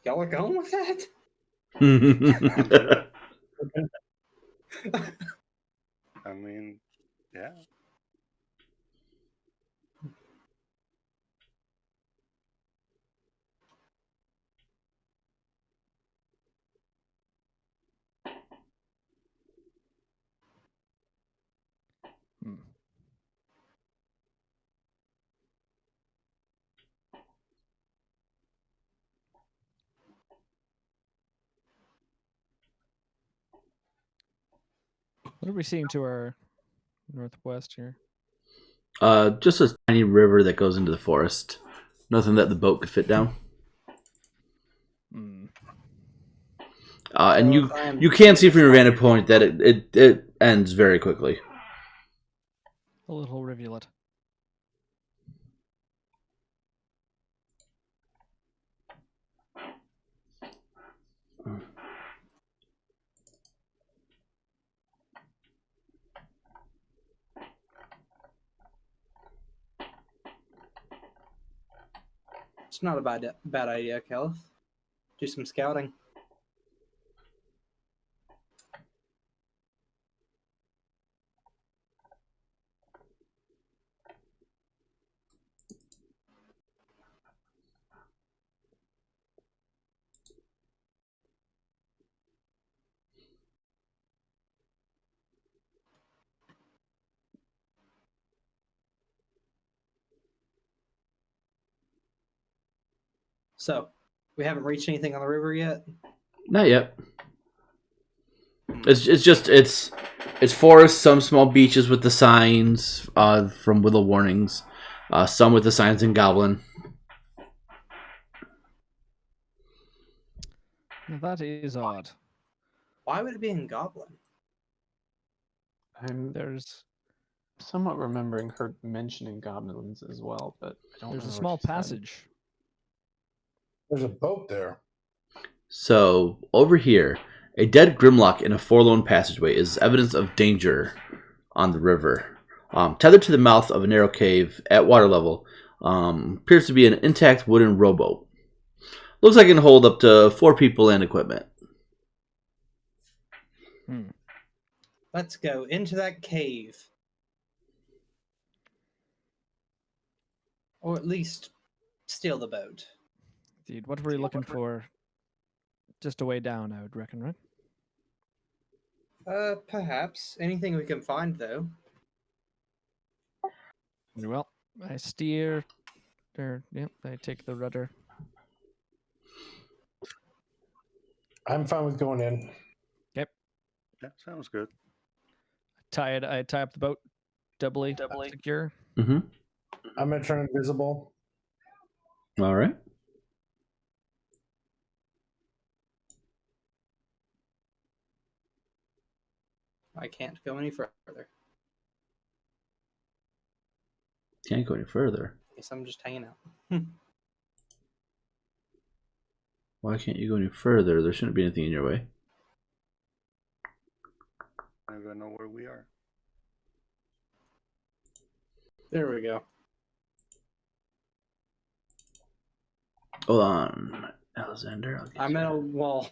Speaker 2: Y'all are going with that?
Speaker 4: I mean, yeah.
Speaker 3: Hmm. What are we seeing to our northwest here?
Speaker 1: Just a tiny river that goes into the forest. Nothing that the boat could fit down.
Speaker 3: Hmm.
Speaker 1: And
Speaker 2: So
Speaker 1: you
Speaker 2: if I am
Speaker 1: you can see from your
Speaker 2: spotted-
Speaker 1: vantage point that it ends very quickly.
Speaker 3: A little rivulet.
Speaker 2: It's not a bad idea, Keleth. Do some scouting. So, we haven't reached anything on the river yet.
Speaker 1: Not yet. It's forest. Some small beaches with the signs from Willow Warnings. Some with the signs in Goblin.
Speaker 3: Now that is odd.
Speaker 2: Why would it be in Goblin?
Speaker 6: I'm
Speaker 3: There's
Speaker 6: somewhat remembering her mentioning goblins as well, but I don't
Speaker 3: there's a
Speaker 6: remember
Speaker 3: small
Speaker 6: what she said.
Speaker 3: passage.
Speaker 5: There's a boat there.
Speaker 1: So over here, a dead Grimlock in a forlorn passageway is evidence of danger on the river. Tethered to the mouth of a narrow cave at water level, appears to be an intact wooden rowboat. Looks like it can hold up to 4 people and equipment.
Speaker 3: Hmm.
Speaker 2: Let's go into that cave. Or at least steal the boat.
Speaker 3: Indeed. What were we looking for? Just a way down, I would reckon, right?
Speaker 2: Perhaps. Anything we can find, though.
Speaker 3: Very well. I steer. Yep, I take the rudder.
Speaker 5: I'm fine with going in.
Speaker 3: Yep.
Speaker 4: Yeah, sounds good.
Speaker 3: I tie up the boat doubly secure.
Speaker 1: Mm-hmm.
Speaker 5: I'm gonna turn invisible.
Speaker 1: All right.
Speaker 2: I can't go any further.
Speaker 1: Can't go any further.
Speaker 2: Guess I'm just hanging out.
Speaker 1: Why can't you go any further? There shouldn't be anything in your way.
Speaker 4: I don't even know where we are.
Speaker 2: There we go.
Speaker 1: Hold on, Alexander. I'll get
Speaker 2: I'm
Speaker 1: you.
Speaker 2: at a wall.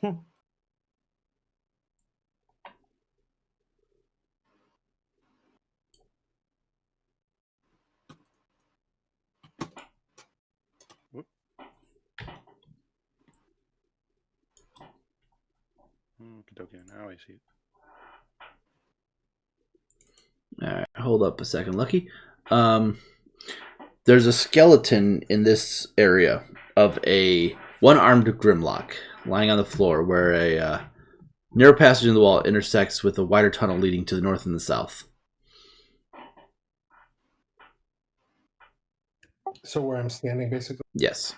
Speaker 4: Okay, now I see it.
Speaker 1: All right, hold up a second, Lucky. There's a skeleton in this area of a one-armed Grimlock lying on the floor, where a narrow passage in the wall intersects with a wider tunnel leading to the north and the south.
Speaker 5: So where I'm standing, basically.
Speaker 1: Yes.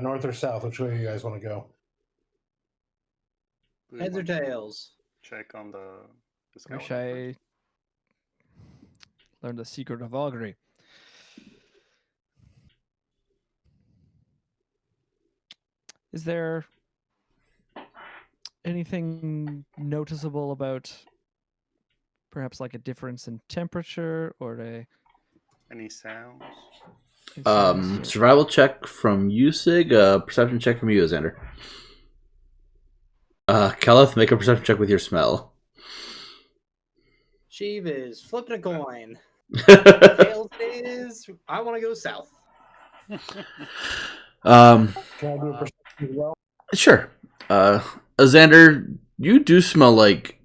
Speaker 5: North or south? Which way you guys want to go?
Speaker 4: Do we
Speaker 2: Heads or
Speaker 4: want to
Speaker 2: tails?
Speaker 4: check on the
Speaker 3: Wish
Speaker 4: skeleton
Speaker 3: I learned the secret of Augury. Is there anything noticeable about perhaps like a difference in temperature or
Speaker 4: Any sounds?
Speaker 3: a sounds or-
Speaker 1: Survival check from you, Sig. Perception check from you, Xander. Keleth, make a perception check with your smell.
Speaker 2: Sheev is flipping a coin. Tails is I want to go south.
Speaker 1: um,
Speaker 5: Can I do a perception as well?
Speaker 1: sure. Xander, you do smell like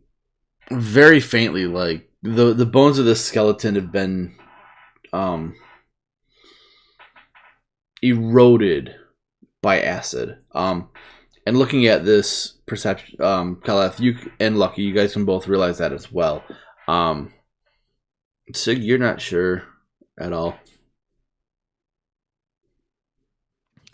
Speaker 1: very faintly, like the bones of this skeleton have been eroded by acid. And looking at this perception, Kaleth, you and Lucky, you guys can both realize that as well. Sig, you're not sure at all.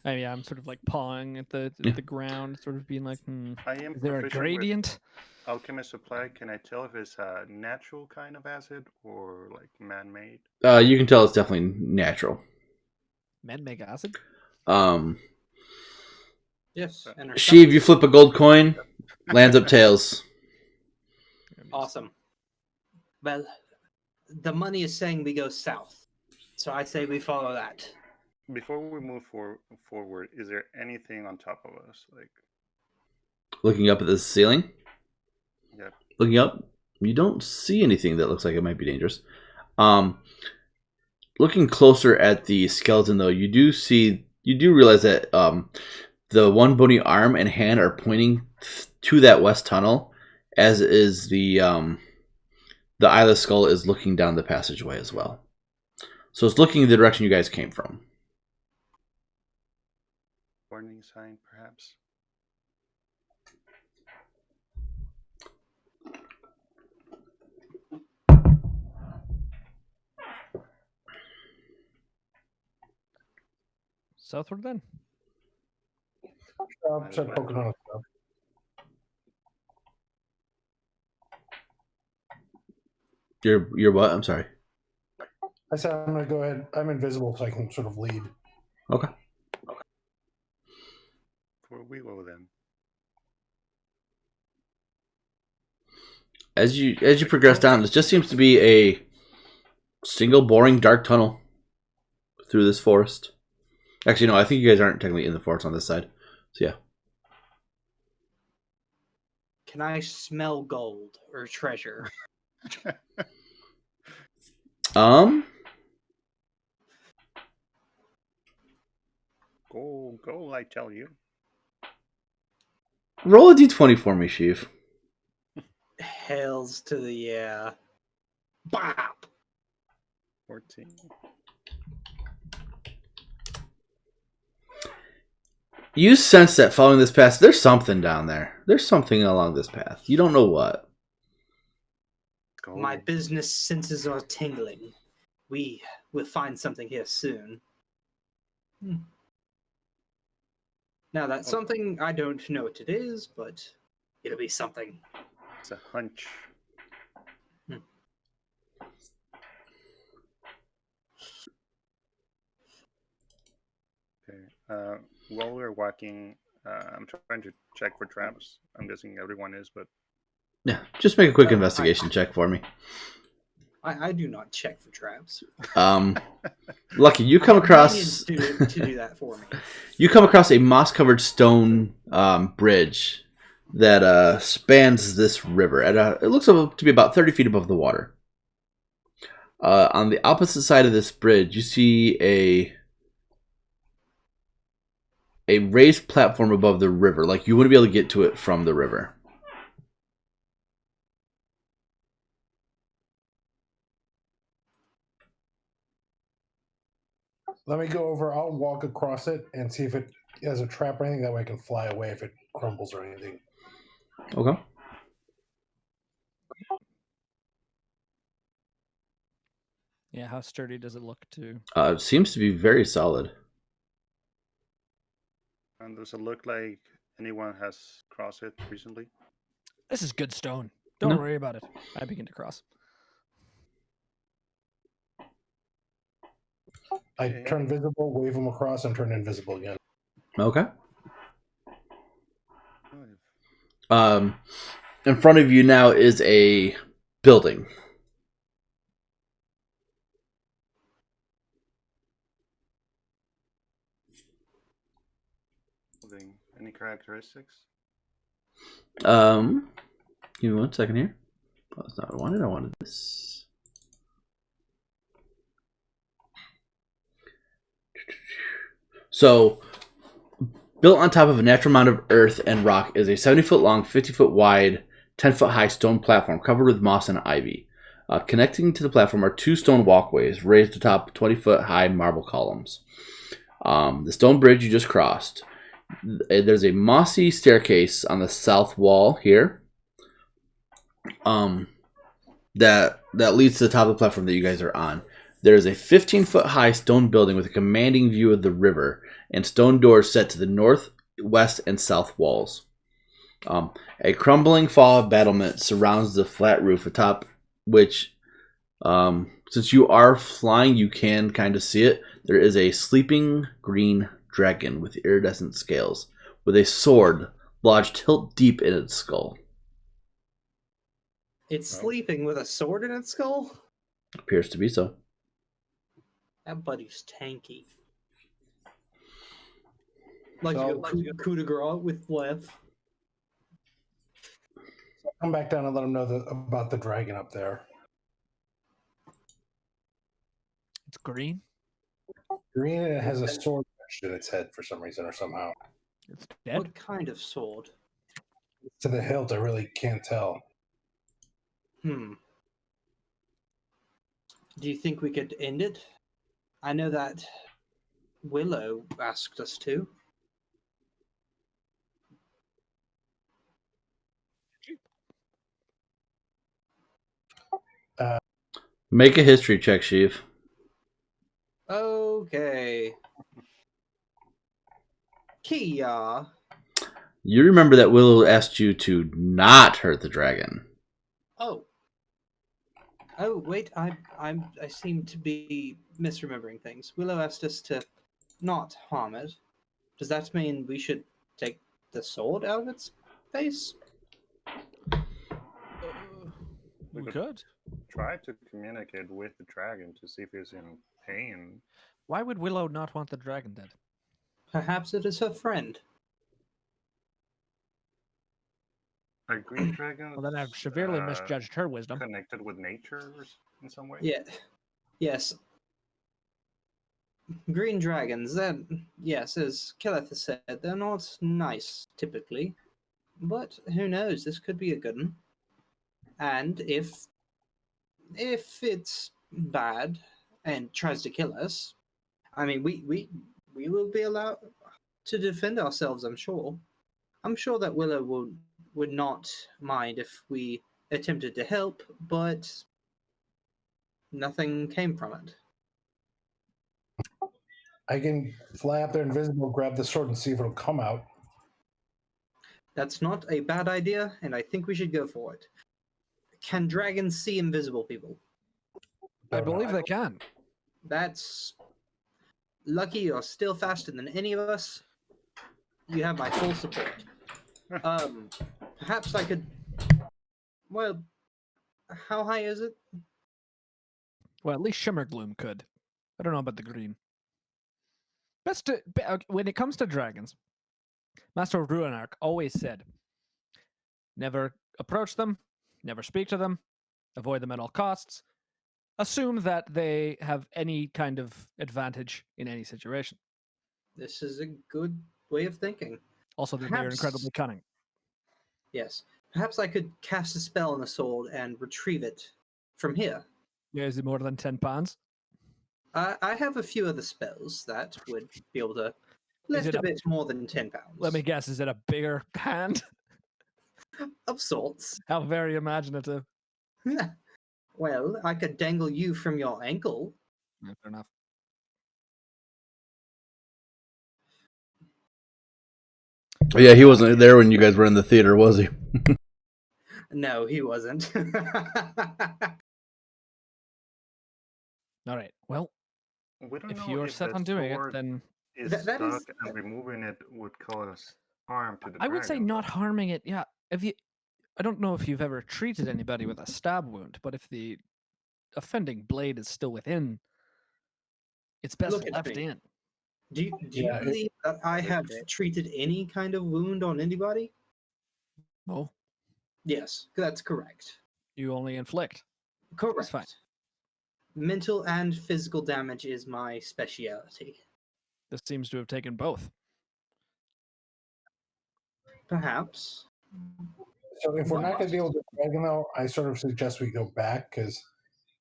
Speaker 3: yeah, I'm sort of like pawing at the
Speaker 1: Yeah.
Speaker 3: the ground, sort of being like,
Speaker 4: I am
Speaker 3: is there a
Speaker 4: proficient with
Speaker 3: gradient?
Speaker 4: Alchemist supply. Can I tell if it's a natural kind of acid or like man-made?
Speaker 1: You can tell it's definitely natural.
Speaker 3: Man-made acid?
Speaker 2: Yes. And her
Speaker 1: Sheev, you flip a gold coin, lands up tails.
Speaker 2: Awesome. Well, the money is saying we go south, so I say we follow that.
Speaker 4: Before we move forward, is there anything on top of us? Like,
Speaker 1: Looking up at the ceiling.
Speaker 4: Yep.
Speaker 1: Looking up, you don't see anything that looks like it might be dangerous. Looking closer at the skeleton, though, you do realize that the one bony arm and hand are pointing to that west tunnel, as is the eyeless skull is looking down the passageway as well. So it's looking in the direction you guys came from.
Speaker 4: warning sign, perhaps?
Speaker 3: Southward then?
Speaker 5: Start poking on stuff.
Speaker 1: You're what? I'm sorry.
Speaker 5: I said I'm going to go ahead. I'm invisible, so I can sort of lead.
Speaker 1: Okay.
Speaker 4: For we will then.
Speaker 1: As you progress down, it just seems to be a single boring dark tunnel through this forest. Actually, no, I think you guys aren't technically in the forest on this side. So yeah.
Speaker 2: Can I smell gold or treasure?
Speaker 4: Go, I tell you.
Speaker 1: Roll a d20 for me, Sheev.
Speaker 2: Hells to the yeah. Bop!
Speaker 4: 14.
Speaker 1: You sense that following this path, there's something down there. There's something along this path. You don't know what.
Speaker 4: Go.
Speaker 2: My business senses are tingling. We will find something here soon. Now, that's something I don't know what it is, but it'll be something.
Speaker 4: It's a hunch. Okay. While we're walking, I'm trying to check for traps. I'm guessing everyone is, but
Speaker 1: Yeah, just make a quick investigation check for me.
Speaker 2: I do not check for traps.
Speaker 1: Lucky, you come across
Speaker 2: to do that for me.
Speaker 1: you come across a moss-covered stone bridge that spans this river. It looks to be about 30 feet above the water. On the opposite side of this bridge, you see a raised platform above the river. Like you wouldn't be able to get to it from the river.
Speaker 5: Let me go over. I'll walk across it and see if it has a trap or anything. That way I can fly away if it crumbles or anything.
Speaker 1: Okay.
Speaker 3: Yeah, how sturdy does it look to?
Speaker 1: It seems to be very solid.
Speaker 4: and does it look like anyone has crossed it recently?
Speaker 3: This is good stone. Don't
Speaker 1: No.
Speaker 3: worry about it. I begin to cross.
Speaker 5: I turn visible, wave them across, and turn invisible again.
Speaker 1: Okay. In front of you now is a building.
Speaker 4: Any characteristics?
Speaker 1: Give me 1 second here. Oh, that's not what I wanted. I wanted this. So, built on top of a natural mound of earth and rock is a 70-foot long, 50-foot wide, 10-foot high stone platform covered with moss and ivy. Connecting to the platform are 2 stone walkways raised atop 20-foot high marble columns. The stone bridge you just crossed. There's a mossy staircase on the south wall here. That leads to the top of the platform that you guys are on. There's a 15-foot high stone building with a commanding view of the river and stone doors set to the north, west, and south walls. A crumbling fall battlement surrounds the flat roof atop which, since you are flying, you can kind of see it. There is a sleeping green dragon with iridescent scales, with a sword lodged hilt deep in its skull.
Speaker 2: It's sleeping with a sword in its skull?
Speaker 1: Appears to be so.
Speaker 2: That buddy's tanky. Like you coup de grace with left.
Speaker 5: Come back down and let them know about the dragon up there.
Speaker 3: It's green.
Speaker 5: Green, and it has a sword in its head for some reason or somehow.
Speaker 3: It's dead.
Speaker 2: What kind of sword?
Speaker 5: To the hilt, I really can't tell.
Speaker 2: Do you think we could end it? I know that Willow asked us to.
Speaker 1: Make a history check, Sheev.
Speaker 2: Okay. Kia.
Speaker 1: You remember that Willow asked you to not hurt the dragon.
Speaker 2: Oh, wait, I seem to be misremembering things. Willow asked us to not harm it. Does that mean we should take the sword out of its face?
Speaker 3: We could.
Speaker 4: Try to communicate with the dragon to see if he's in pain.
Speaker 3: Why would Willow not want the dragon dead?
Speaker 2: Perhaps it is her friend.
Speaker 4: Are green dragons?
Speaker 3: Well, then I've severely misjudged her wisdom.
Speaker 4: Connected with nature in some way?
Speaker 2: Yeah. Yes. Green dragons, then, yes, as Keleth has said, they're not nice, typically. But who knows, this could be a good one. And if it's bad and tries to kill us, I mean, we will be allowed to defend ourselves, I'm sure. I'm sure that Willow would not mind if we attempted to help, but nothing came from it.
Speaker 5: I can fly up there invisible, grab the sword, and see if it'll come out.
Speaker 2: That's not a bad idea, and I think we should go for it. Can dragons see invisible people?
Speaker 3: I believe they can.
Speaker 2: That's lucky. You're still faster than any of us. You have my full support. Perhaps I could. Well, how high is it?
Speaker 3: Well, at least Shimmergloom could. I don't know about the green. When it comes to dragons, Master of Ruinark always said, never approach them, never speak to them, avoid them at all costs, assume that they have any kind of advantage in any situation.
Speaker 2: This is a good way of thinking.
Speaker 3: Also, that they are incredibly cunning.
Speaker 2: Yes. Perhaps I could cast a spell on the sword and retrieve it from here.
Speaker 3: Yeah, is it more than 10 pounds?
Speaker 2: I have a few other spells that would be able to lift a bit more than 10 pounds.
Speaker 3: Let me guess, is it a bigger hand?
Speaker 2: Of sorts.
Speaker 3: How very imaginative.
Speaker 2: Well, I could dangle you from your ankle.
Speaker 3: Yeah, fair enough.
Speaker 1: Yeah, he wasn't there when you guys were in the theater, was he?
Speaker 2: No, he wasn't.
Speaker 3: All right. Well,
Speaker 4: we don't
Speaker 3: if
Speaker 4: know
Speaker 3: you're
Speaker 4: if
Speaker 3: set
Speaker 4: the
Speaker 3: on doing it,
Speaker 4: sword
Speaker 3: then
Speaker 4: is
Speaker 2: that
Speaker 4: stuck
Speaker 2: is-
Speaker 4: and removing it would cause harm to the
Speaker 3: I would say
Speaker 4: dragon,
Speaker 3: not
Speaker 4: though.
Speaker 3: harming it. Yeah, I don't know if you've ever treated anybody with a stab wound, but if the offending blade is still within, it's best
Speaker 2: Look at
Speaker 3: left
Speaker 2: me.
Speaker 3: in.
Speaker 2: Do you
Speaker 5: Yeah,
Speaker 2: believe that I have treated any kind of wound on anybody?
Speaker 3: No,
Speaker 2: Yes, that's correct.
Speaker 3: you only inflict.
Speaker 2: Correct.
Speaker 3: fine.
Speaker 2: Mental and physical damage is my specialty.
Speaker 3: This seems to have taken both.
Speaker 2: Perhaps.
Speaker 5: So if we're not going to deal with the dragon, though, I sort of suggest we go back, because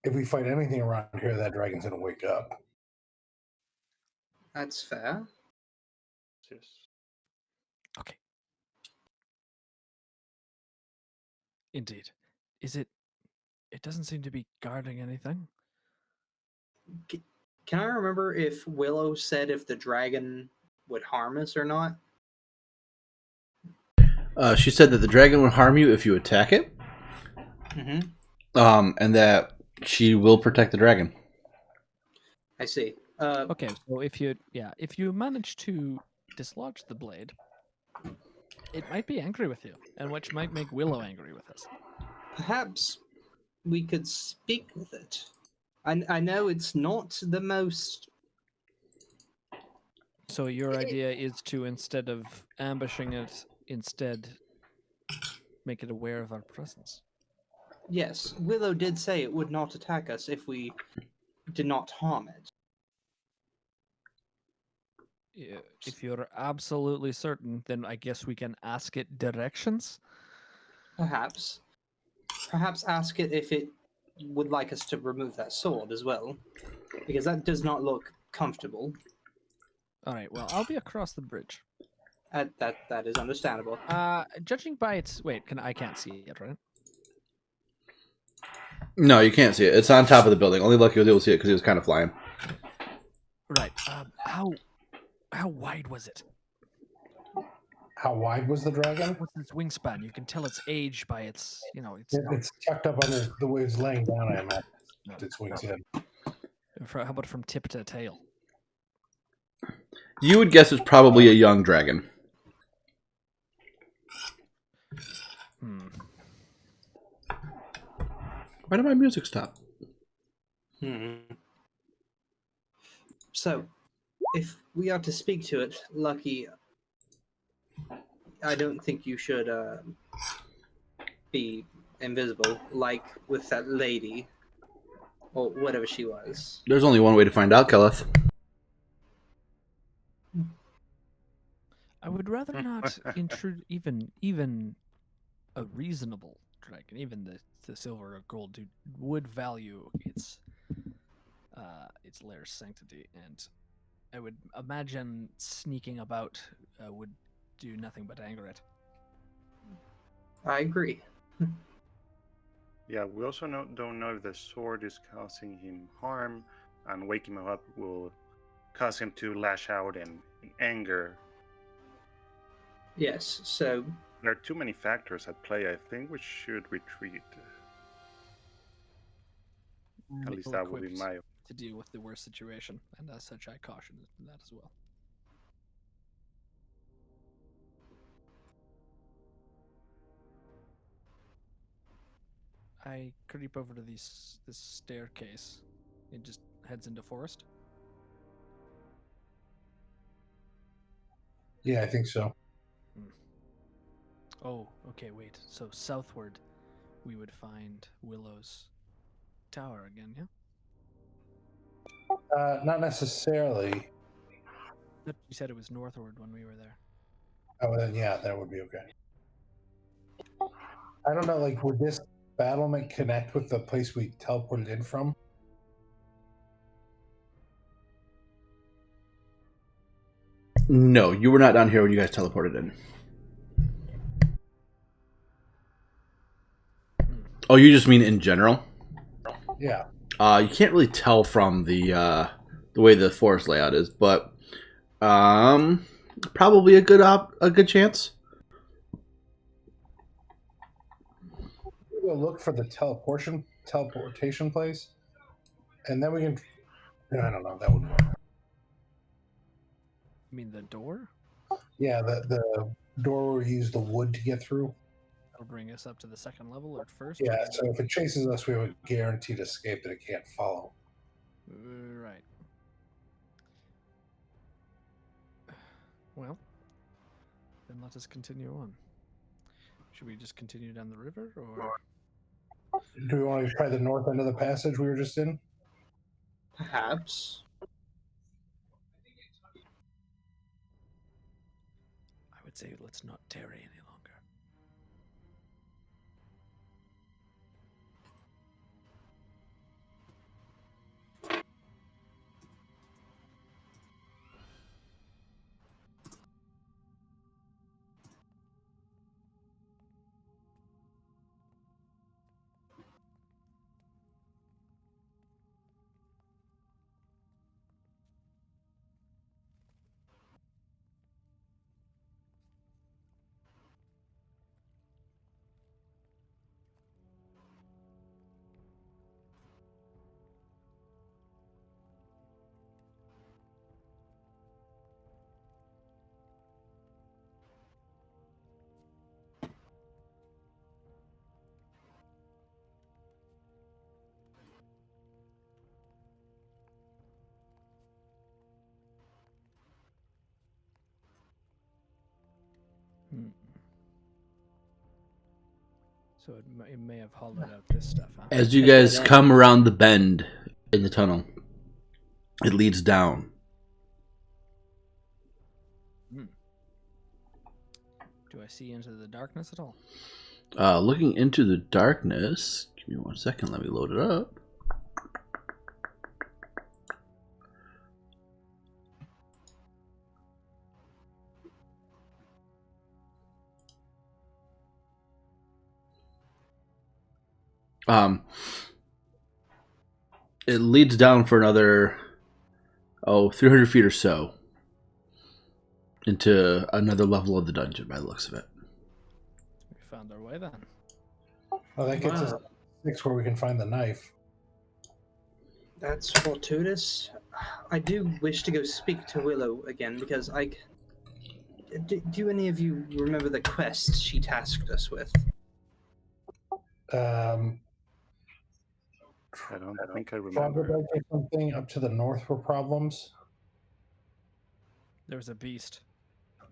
Speaker 5: if we fight anything around here, that dragon's going to wake up.
Speaker 2: That's fair.
Speaker 4: Yes.
Speaker 3: Okay. Indeed. Is it? It doesn't seem to be guarding anything.
Speaker 2: Can I remember if Willow said if the dragon would harm us or not?
Speaker 1: She said that the dragon would harm you if you attack it,
Speaker 2: Mm-hmm.
Speaker 1: and that she will protect the dragon.
Speaker 2: I see.
Speaker 3: Okay, so if you manage to dislodge the blade, it might be angry with you, and which might make Willow angry with us.
Speaker 2: Perhaps we could speak with it. I know it's not the most.
Speaker 3: So your idea is to, instead of ambushing it, instead make it aware of our presence.
Speaker 2: Yes, Willow did say it would not attack us if we did not harm it.
Speaker 3: If you're absolutely certain, then I guess we can ask it directions.
Speaker 2: Perhaps. Perhaps ask it if it would like us to remove that sword as well. Because that does not look comfortable.
Speaker 3: All right. Well, I'll be across the bridge.
Speaker 2: That is understandable.
Speaker 3: Judging by its I can't see it, right?
Speaker 1: No, you can't see it. It's on top of the building. Only Lucky was able to see it because he was kind of flying.
Speaker 3: Right. How wide was it?
Speaker 5: How wide was the dragon?
Speaker 3: What's its wingspan? You can tell its age by its,
Speaker 5: It's tucked up under the way it's laying down, I imagine. Its wings in.
Speaker 3: How about from tip to tail?
Speaker 1: You would guess it's probably a young dragon. Why did my music stop?
Speaker 2: So, if we are to speak to it, Lucky, I don't think you should be invisible, like with that lady, or whatever she was.
Speaker 1: There's only one way to find out, Kelleth.
Speaker 3: I would rather not intrude even a reasonable dragon, even the silver or gold, would value its lair's sanctity, and I would imagine sneaking about would do nothing but anger it.
Speaker 2: I agree.
Speaker 4: Yeah, we also don't know if the sword is causing him harm, and waking him up will cause him to lash out in anger.
Speaker 2: Yes, so
Speaker 4: There are too many factors at play. I think we should retreat. At least that would be my.
Speaker 3: To deal with the worst situation, and as such, I caution that as well. I creep over to this staircase. It just heads into forest.
Speaker 5: Yeah, I think so.
Speaker 3: Oh, okay, wait. So southward, we would find Willow's tower again, yeah?
Speaker 5: Not necessarily.
Speaker 3: You said it was northward when we were there.
Speaker 5: Oh, then yeah, that would be okay. I don't know, like, would this battlement connect with the place we teleported in from?
Speaker 1: No, you were not down here when you guys teleported in. Oh, you just mean in general?
Speaker 5: Yeah.
Speaker 1: You can't really tell from the way the forest layout is, but probably a good chance.
Speaker 5: We'll look for the teleportation place, and then we can. I don't know. That wouldn't work.
Speaker 3: You mean the door?
Speaker 5: Yeah, the door where we use the wood to get through.
Speaker 3: That'll bring us up to the second level at first.
Speaker 5: Yeah, so if it chases us, we have a guaranteed escape that it can't follow.
Speaker 3: Right. Well, then let us continue on. Should we just continue down the river, or
Speaker 5: Do we want to try the north end of the passage we were just in?
Speaker 2: Perhaps.
Speaker 3: I would say let's not tarry any longer. So it may have hollowed out this stuff, huh?
Speaker 1: As you guys come around the bend in the tunnel, it leads down.
Speaker 3: Do I see into the darkness at all?
Speaker 1: Looking into the darkness. Give me 1 second. Let me load it up. It leads down for another 300 feet or so into another level of the dungeon by the looks of it.
Speaker 3: We found our way then.
Speaker 5: Well, that gets us
Speaker 2: Wow.
Speaker 5: 6 where we can find the knife.
Speaker 2: That's fortuitous. I do wish to go speak to Willow again because do any of you remember the quest she tasked us with?
Speaker 4: I don't think I
Speaker 5: Frogger
Speaker 4: remember.
Speaker 5: or something up to the north were problems.
Speaker 3: There was a beast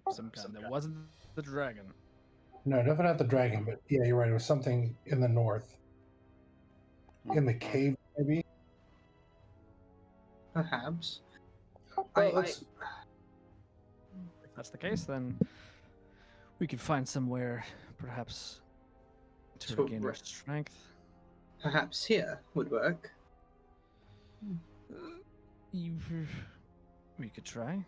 Speaker 3: of some kind. That wasn't the dragon.
Speaker 5: No, definitely not the dragon, but yeah, you're right. It was something in the north. In the cave, maybe?
Speaker 2: Perhaps.
Speaker 5: Well,
Speaker 3: If that's the case, then we could find somewhere, perhaps, to
Speaker 2: To
Speaker 3: regain our
Speaker 2: rest.
Speaker 3: strength.
Speaker 2: Perhaps here would work.
Speaker 3: We could try.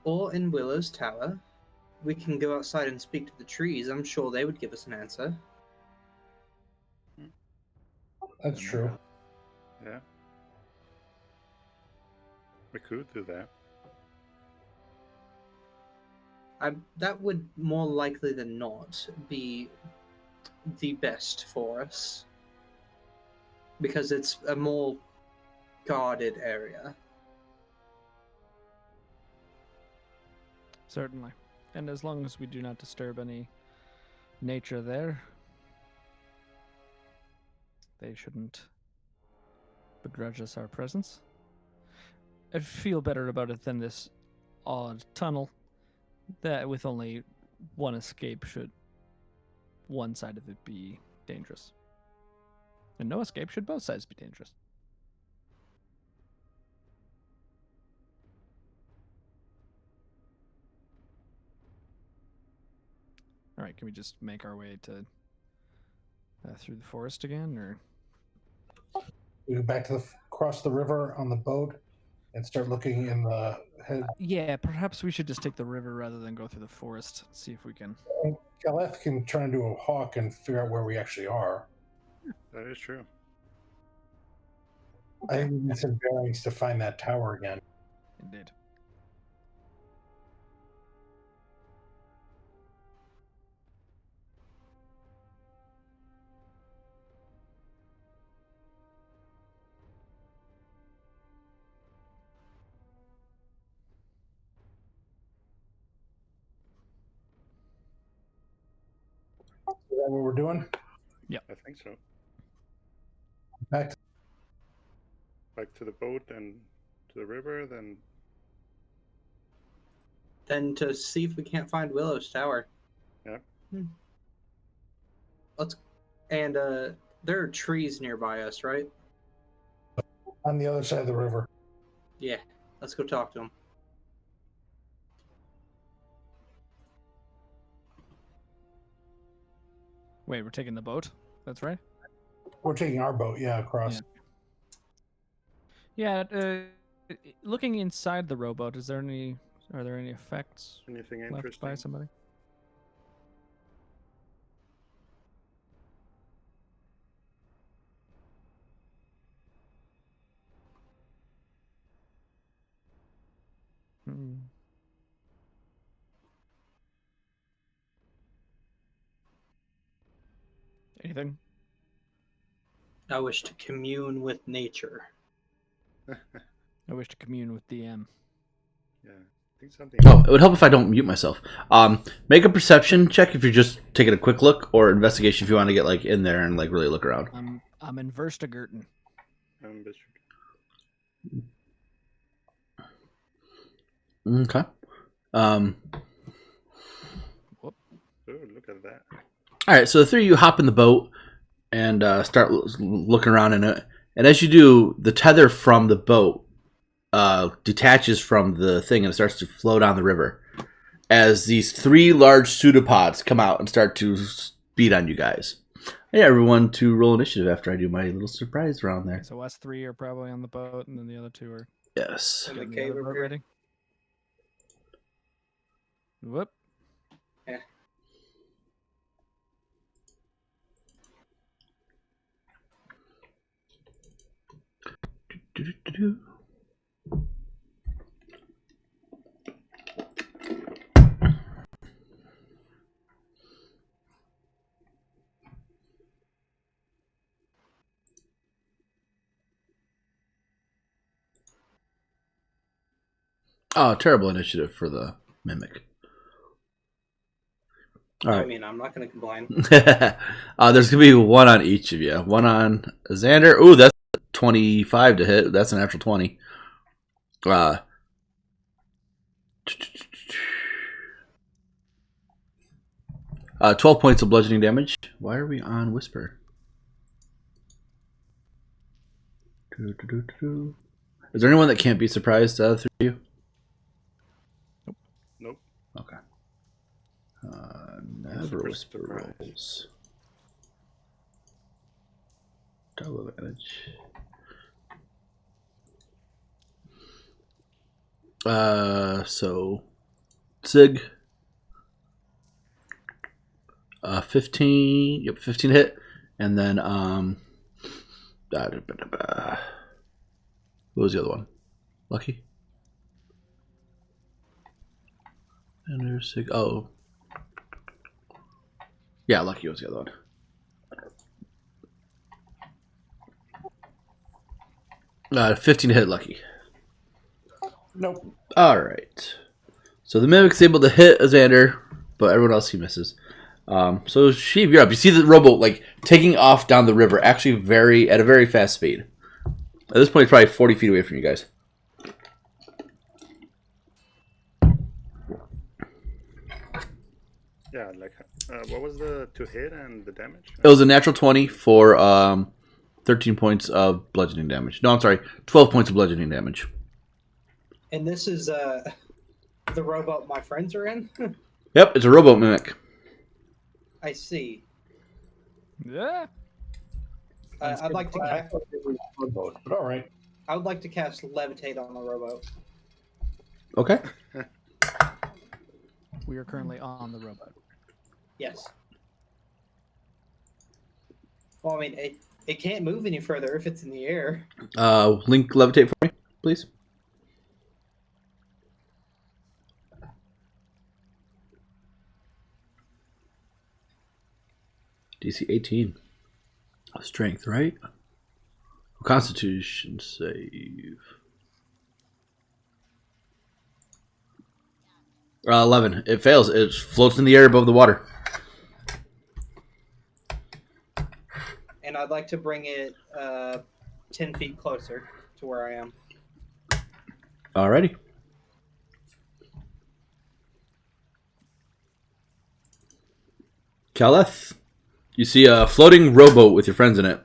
Speaker 2: Or in Willow's tower. We can go outside and speak to the trees. I'm sure they would give us an answer.
Speaker 5: that's true.
Speaker 4: Yeah. We could do that.
Speaker 2: That would more likely than not be the best for us. Because it's a more guarded area.
Speaker 3: Certainly. And as long as we do not disturb any nature there, they shouldn't begrudge us our presence. I feel better about it than this odd tunnel that with only one escape should one side of it be dangerous. And no escape should both sides be dangerous. All right, can we just make our way to through the forest again, or
Speaker 5: We go back to cross the river on the boat and start looking in the head.
Speaker 3: yeah, perhaps we should just take the river rather than go through the forest. See if we can.
Speaker 5: Galeth can try and do a hawk and figure out where we actually are.
Speaker 4: That is true.
Speaker 5: I think we need some bearings to find that tower again.
Speaker 3: Indeed.
Speaker 5: that what we're doing?
Speaker 4: I think so.
Speaker 5: Back to
Speaker 4: Back to the boat and to the river,
Speaker 2: Then to see if we can't find Willow's tower.
Speaker 4: Yeah.
Speaker 2: Let's. And there are trees nearby us, right?
Speaker 5: on the other side of the river.
Speaker 2: Yeah. Let's go talk to them.
Speaker 3: Wait, we're taking the boat? That's right?
Speaker 5: We're taking our boat, across.
Speaker 3: Yeah, looking inside the rowboat, are there any effects
Speaker 4: anything
Speaker 3: left
Speaker 4: interesting?
Speaker 3: by somebody? Hmm. Anything?
Speaker 2: I wish to commune with nature.
Speaker 3: I wish to commune with DM.
Speaker 4: Yeah, I think something.
Speaker 1: Oh, it would help if I don't mute myself. Make a perception check if you're just taking a quick look, or investigation if you want to get like in there and like really look around.
Speaker 3: I'm in Verstigerten.
Speaker 1: Okay.
Speaker 3: Whoop.
Speaker 4: Oh, look at that.
Speaker 1: All right, so the three of you hop in the boat and start looking around in it. And as you do, the tether from the boat detaches from the thing and it starts to flow down the river. As these three large pseudopods come out and start to beat on you guys. I need everyone to roll initiative after I do my little surprise round there.
Speaker 3: So us three are probably on the boat, and then the other two are
Speaker 1: Yes.
Speaker 2: In the
Speaker 3: getting
Speaker 2: cave
Speaker 3: other
Speaker 2: over
Speaker 3: boat
Speaker 2: here.
Speaker 3: ready. Whoop.
Speaker 2: Yeah.
Speaker 1: Do-do-do-do. Oh, terrible initiative for the mimic. All
Speaker 2: I
Speaker 1: right.
Speaker 2: mean, I'm not going to complain.
Speaker 1: There's gonna be one on each of you. One on Xander. Ooh, that's 25 to hit. That's an actual 20. 12 points of bludgeoning damage. Why are we on Whisper? Is there anyone that can't be surprised out of the three of you?
Speaker 4: Nope.
Speaker 1: Okay. Never Whisper rolls. Double advantage. So Sig. 15. Yep, 15 hit. And then what was the other one? Lucky? And there's Sig. Oh. Yeah, Lucky was the other one. 15 to hit Lucky.
Speaker 5: Nope.
Speaker 1: All right. So the mimic's able to hit Xander, but everyone else he misses. So Sheev, you're up. You see the rowboat like taking off down the river, actually at a very fast speed. At this point, it's probably 40 feet away from you guys.
Speaker 4: Yeah, like what was the to hit and the damage?
Speaker 1: It was a natural 20 for 13 points of bludgeoning damage. No, I'm sorry, 12 points of bludgeoning damage.
Speaker 2: And this is the rowboat my friends are in?
Speaker 1: Yep, it's a rowboat mimic.
Speaker 2: I see.
Speaker 3: Yeah.
Speaker 2: I'd like to
Speaker 5: I thought it was a boat, but all right.
Speaker 2: I would like to cast Levitate on the rowboat.
Speaker 1: Okay.
Speaker 3: We are currently on the rowboat.
Speaker 2: Yes. Well, I mean, it can't move any further if it's in the air.
Speaker 1: Link levitate for me, please. DC 18. Strength, right? Constitution save. 11. It fails. It floats in the air above the water.
Speaker 2: and I'd like to bring it 10 feet closer to where I am.
Speaker 1: Alrighty. Caleth, you see a floating rowboat with your friends in it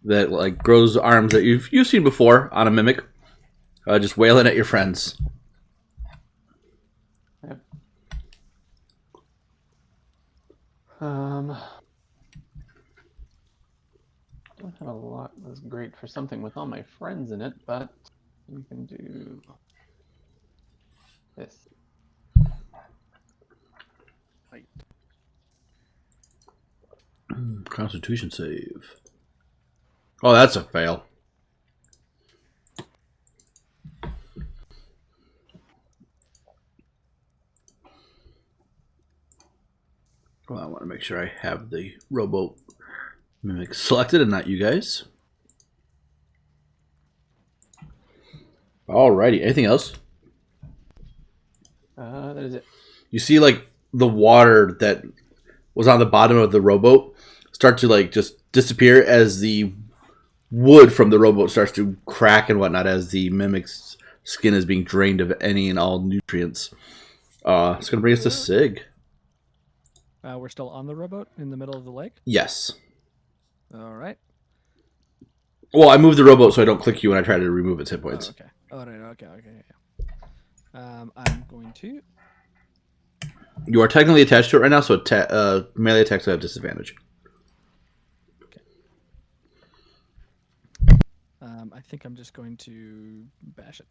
Speaker 1: that like grows arms that you've seen before on a mimic, just wailing at your friends.
Speaker 6: Yep. Don't have a lot that's great for something with all my friends in it, but we can do this.
Speaker 1: Constitution save. Oh, that's a fail. Well, I want to make sure I have the rowboat mimic selected and not you guys. Alrighty. Anything else?
Speaker 6: That is it.
Speaker 1: You see, like, the water that was on the bottom of the rowboat start to, like, just disappear as the wood from the rowboat starts to crack and whatnot as the mimic's skin is being drained of any and all nutrients. It's going to bring us to Sig.
Speaker 3: We're still on the rowboat in the middle of the lake.
Speaker 1: Yes.
Speaker 3: All right.
Speaker 1: Well, I moved the rowboat so I don't click you when I try to remove its hit points.
Speaker 3: Oh, okay. Oh, right. Okay. Yeah. I'm going to.
Speaker 1: You are technically attached to it right now, so melee attacks have disadvantage.
Speaker 3: I think I'm just going to bash it.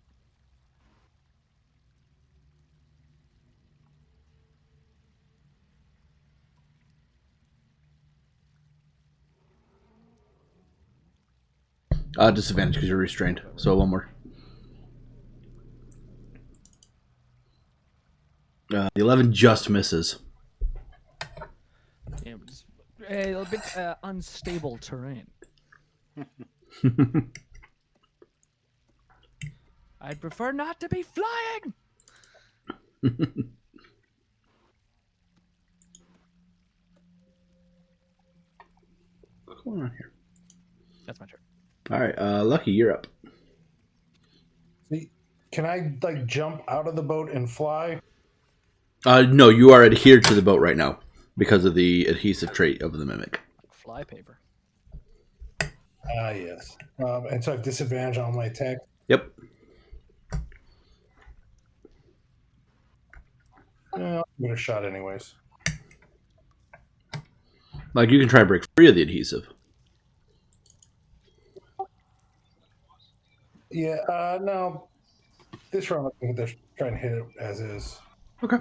Speaker 1: Disadvantage because you're restrained. So one more. The 11 just misses.
Speaker 3: Yeah, just a bit unstable terrain. I'd prefer not to be flying.
Speaker 1: What's going on here?
Speaker 3: That's my turn.
Speaker 1: All right, Lucky, you're up.
Speaker 5: See, can I like jump out of the boat and fly?
Speaker 1: No, you are adhered to the boat right now because of the adhesive trait of the mimic.
Speaker 3: Fly paper.
Speaker 5: Yes. And so I have disadvantage on my attack.
Speaker 1: Yep.
Speaker 5: I'll give it a shot anyways.
Speaker 1: Like you can try to break free of the adhesive.
Speaker 5: Yeah, no. This round, I think they're trying to hit it as is.
Speaker 1: Okay.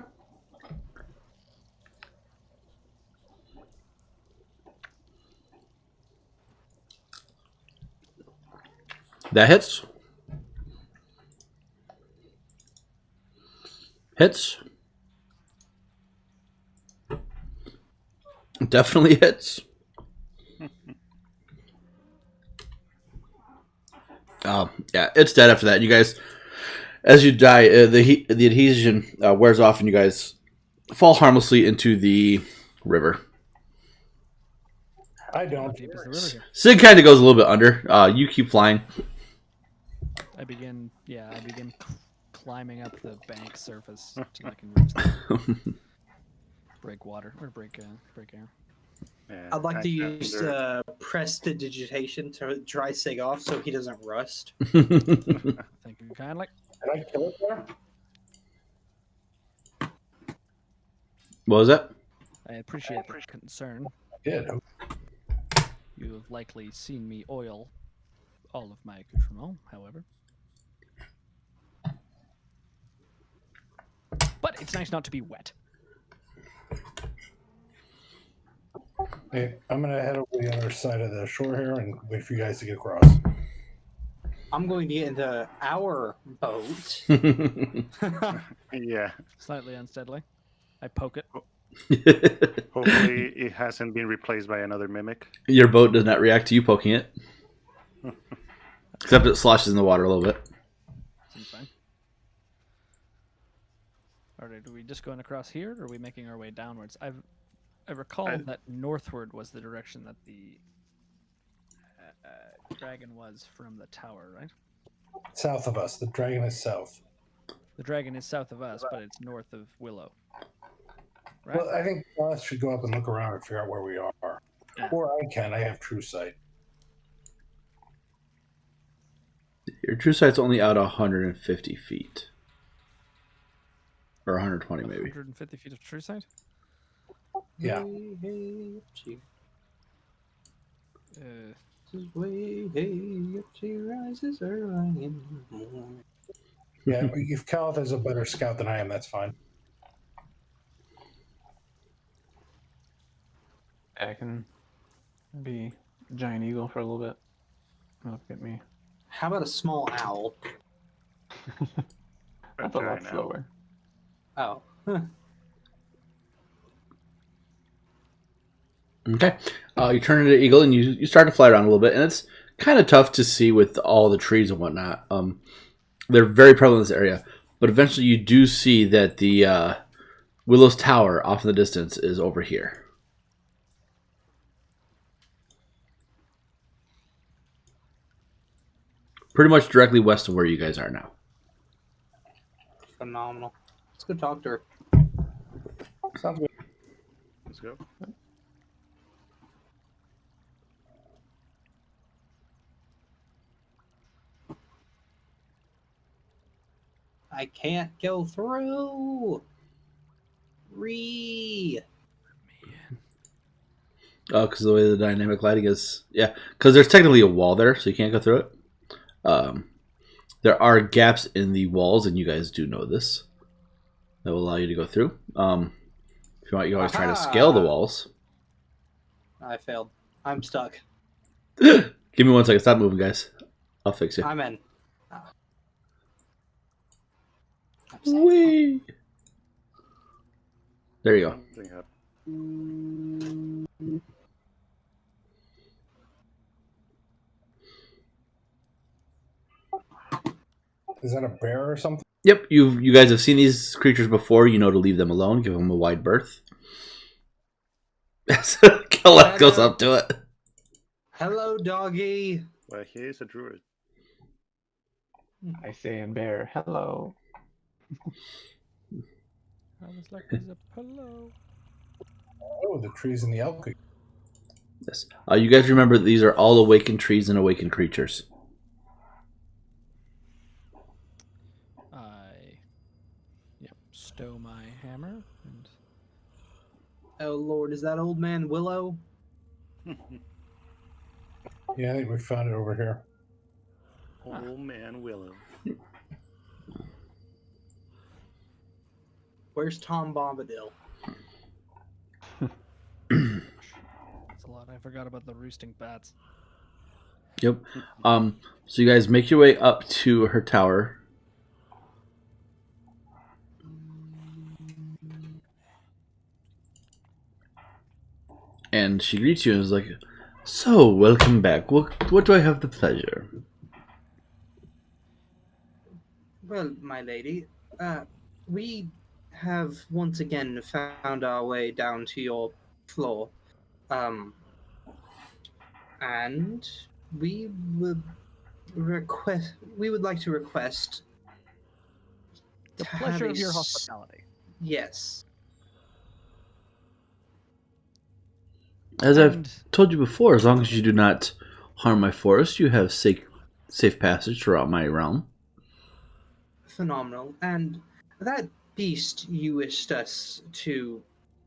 Speaker 1: That hits. Hits. Definitely hits. Yeah, it's dead after that. You guys, as you die, the adhesion wears off, and you guys fall harmlessly into the river.
Speaker 5: I
Speaker 3: How
Speaker 5: don't.
Speaker 3: deep is the river here?
Speaker 1: Sig kind of goes a little bit under. You keep flying.
Speaker 3: I begin climbing up the bank surface till I can reach the break water or break air.
Speaker 4: Yeah,
Speaker 2: I'd like to use
Speaker 4: Xander-
Speaker 2: prestidigitation to dry Sig off so he doesn't rust.
Speaker 3: Thank you kindly.
Speaker 5: Can I kill it there?
Speaker 1: What was that?
Speaker 3: I appreciate the concern.
Speaker 5: I did.
Speaker 3: You have likely seen me oil all of my accoutrements, however. But it's nice not to be wet.
Speaker 5: Hey, I'm going to head over to the other side of the shore here and wait for you guys to get across.
Speaker 2: I'm going to get into our boat.
Speaker 4: Yeah.
Speaker 3: Slightly unsteadily. I poke it.
Speaker 4: Hopefully, it hasn't been replaced by another mimic.
Speaker 1: Your boat does not react to you poking it. Except it sloshes in the water a little bit.
Speaker 3: Seems fine. Alright, are we just going across here, or are we making our way downwards? I recall that northward was the direction that the dragon was from the tower, right?
Speaker 5: South of us. The dragon is south.
Speaker 3: The dragon is south of us, but it's north of Willow. Right?
Speaker 5: Well, I think us should go up and look around and figure out where we are.
Speaker 3: Yeah.
Speaker 5: Or I can. I have true sight.
Speaker 1: Your true sight's only out 150 feet. Or 120 maybe.
Speaker 3: 150 feet of true sight?
Speaker 5: Yeah.
Speaker 2: Hey, she
Speaker 3: Uh,
Speaker 2: she rises early in the morning.
Speaker 5: Yeah, if Calith is a better scout than I am, that's fine.
Speaker 6: I can be a giant eagle for a little bit. Look at me.
Speaker 2: How about a small owl?
Speaker 6: That's a lot
Speaker 4: giant owl.
Speaker 6: slower.
Speaker 2: Oh.
Speaker 1: Okay. You turn into an eagle and you start to fly around a little bit, and it's kind of tough to see with all the trees and whatnot. They're very prevalent in this area, but eventually you do see that the Willow's Tower off in the distance is over here. Pretty much directly west of where you guys are now.
Speaker 2: Phenomenal. Let's go talk to her.
Speaker 5: Sounds good.
Speaker 4: Let's go.
Speaker 2: I can't go through.
Speaker 1: Oh, because the way the dynamic lighting is... Yeah, because there's technically a wall there, so you can't go through it. There are gaps in the walls, and you guys do know this. That will allow you to go through. If you want, you always try to scale the walls.
Speaker 2: I failed. I'm stuck.
Speaker 1: Give me 1 second. Stop moving, guys. I'll fix you.
Speaker 2: I'm in. I'm safe.
Speaker 1: Whee! There you go.
Speaker 4: Something happened.
Speaker 5: Is that a bear or something?
Speaker 1: Yep, you guys have seen these creatures before. You know to leave them alone. Give them a wide berth. Caleb goes up to it.
Speaker 2: Hello, doggy.
Speaker 4: Well, he is a druid.
Speaker 6: I say in bear, hello.
Speaker 3: I was like, there's a pillow.
Speaker 5: Oh, the trees in the elk.
Speaker 1: Yes. You guys remember these are all awakened trees and awakened creatures.
Speaker 3: I stow my hammer and
Speaker 2: Oh, Lord, is that old man Willow?
Speaker 5: Yeah, I think we found it over here.
Speaker 4: Old man Willow.
Speaker 2: Where's Tom Bombadil?
Speaker 3: that's a lot. I forgot about the roosting bats.
Speaker 1: Yep. So you guys make your way up to her tower. And she greets you and is like, "So, welcome back. What do I have the pleasure?"
Speaker 2: Well, my lady, we have once again found our way down to your floor. And we would like to request
Speaker 3: The
Speaker 2: to have
Speaker 3: pleasure
Speaker 2: a
Speaker 3: of your
Speaker 2: s-
Speaker 3: hospitality.
Speaker 2: Yes.
Speaker 1: As I've
Speaker 3: And
Speaker 1: told you before, as long as you do not harm my forest, you have safe passage throughout my realm.
Speaker 2: Phenomenal. And that beast you wished us to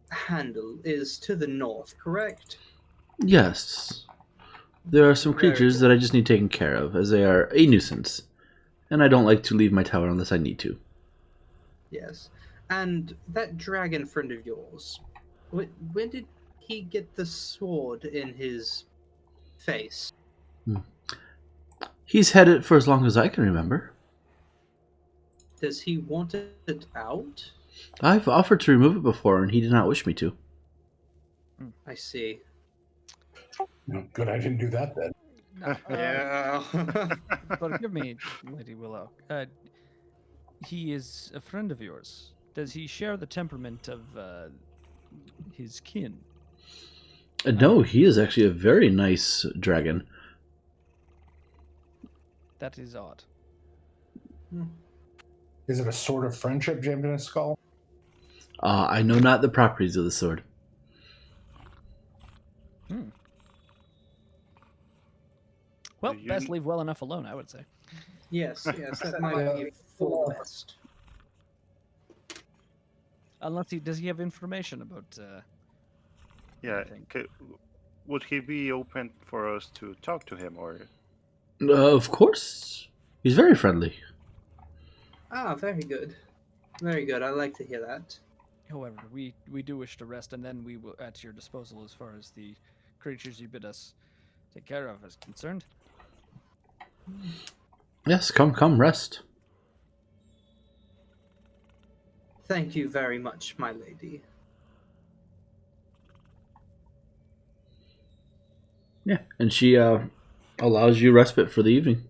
Speaker 2: handle is to the north, correct?
Speaker 1: Yes. There are some
Speaker 2: Very
Speaker 1: creatures
Speaker 2: good.
Speaker 1: that I just need taken care of, as they are a nuisance. And I don't like to leave my tower unless I need to.
Speaker 2: Yes. And that dragon friend of yours, when did he get the sword in his face?
Speaker 1: He's had it for as long as I can remember.
Speaker 2: Does he want it out?
Speaker 1: I've offered to remove it before, and he did not wish me to.
Speaker 2: I see.
Speaker 5: Good, I didn't do that then.
Speaker 3: no,
Speaker 2: Yeah.
Speaker 3: but give me, Lady Willow. He is a friend of yours. Does he share the temperament of his kin?
Speaker 1: No, he is actually a very nice dragon.
Speaker 3: That is odd.
Speaker 5: Is it a sword of friendship jammed in his skull?
Speaker 1: I know not the properties of the sword.
Speaker 3: Well,
Speaker 4: You-
Speaker 3: best leave well enough alone, I would say.
Speaker 2: Yes, that might be full list.
Speaker 3: Unless does he have information about?
Speaker 4: Yeah.
Speaker 3: anything?
Speaker 4: Would he be open for us to talk to him, or
Speaker 1: Of course. He's very friendly.
Speaker 2: Ah, very good. Very good. I like to hear that.
Speaker 3: However, we do wish to rest, and then we will at your disposal as far as the creatures you bid us take care of is concerned.
Speaker 1: Yes, come, rest.
Speaker 2: Thank you very much, my lady.
Speaker 1: Yeah, and she allows you respite for the evening.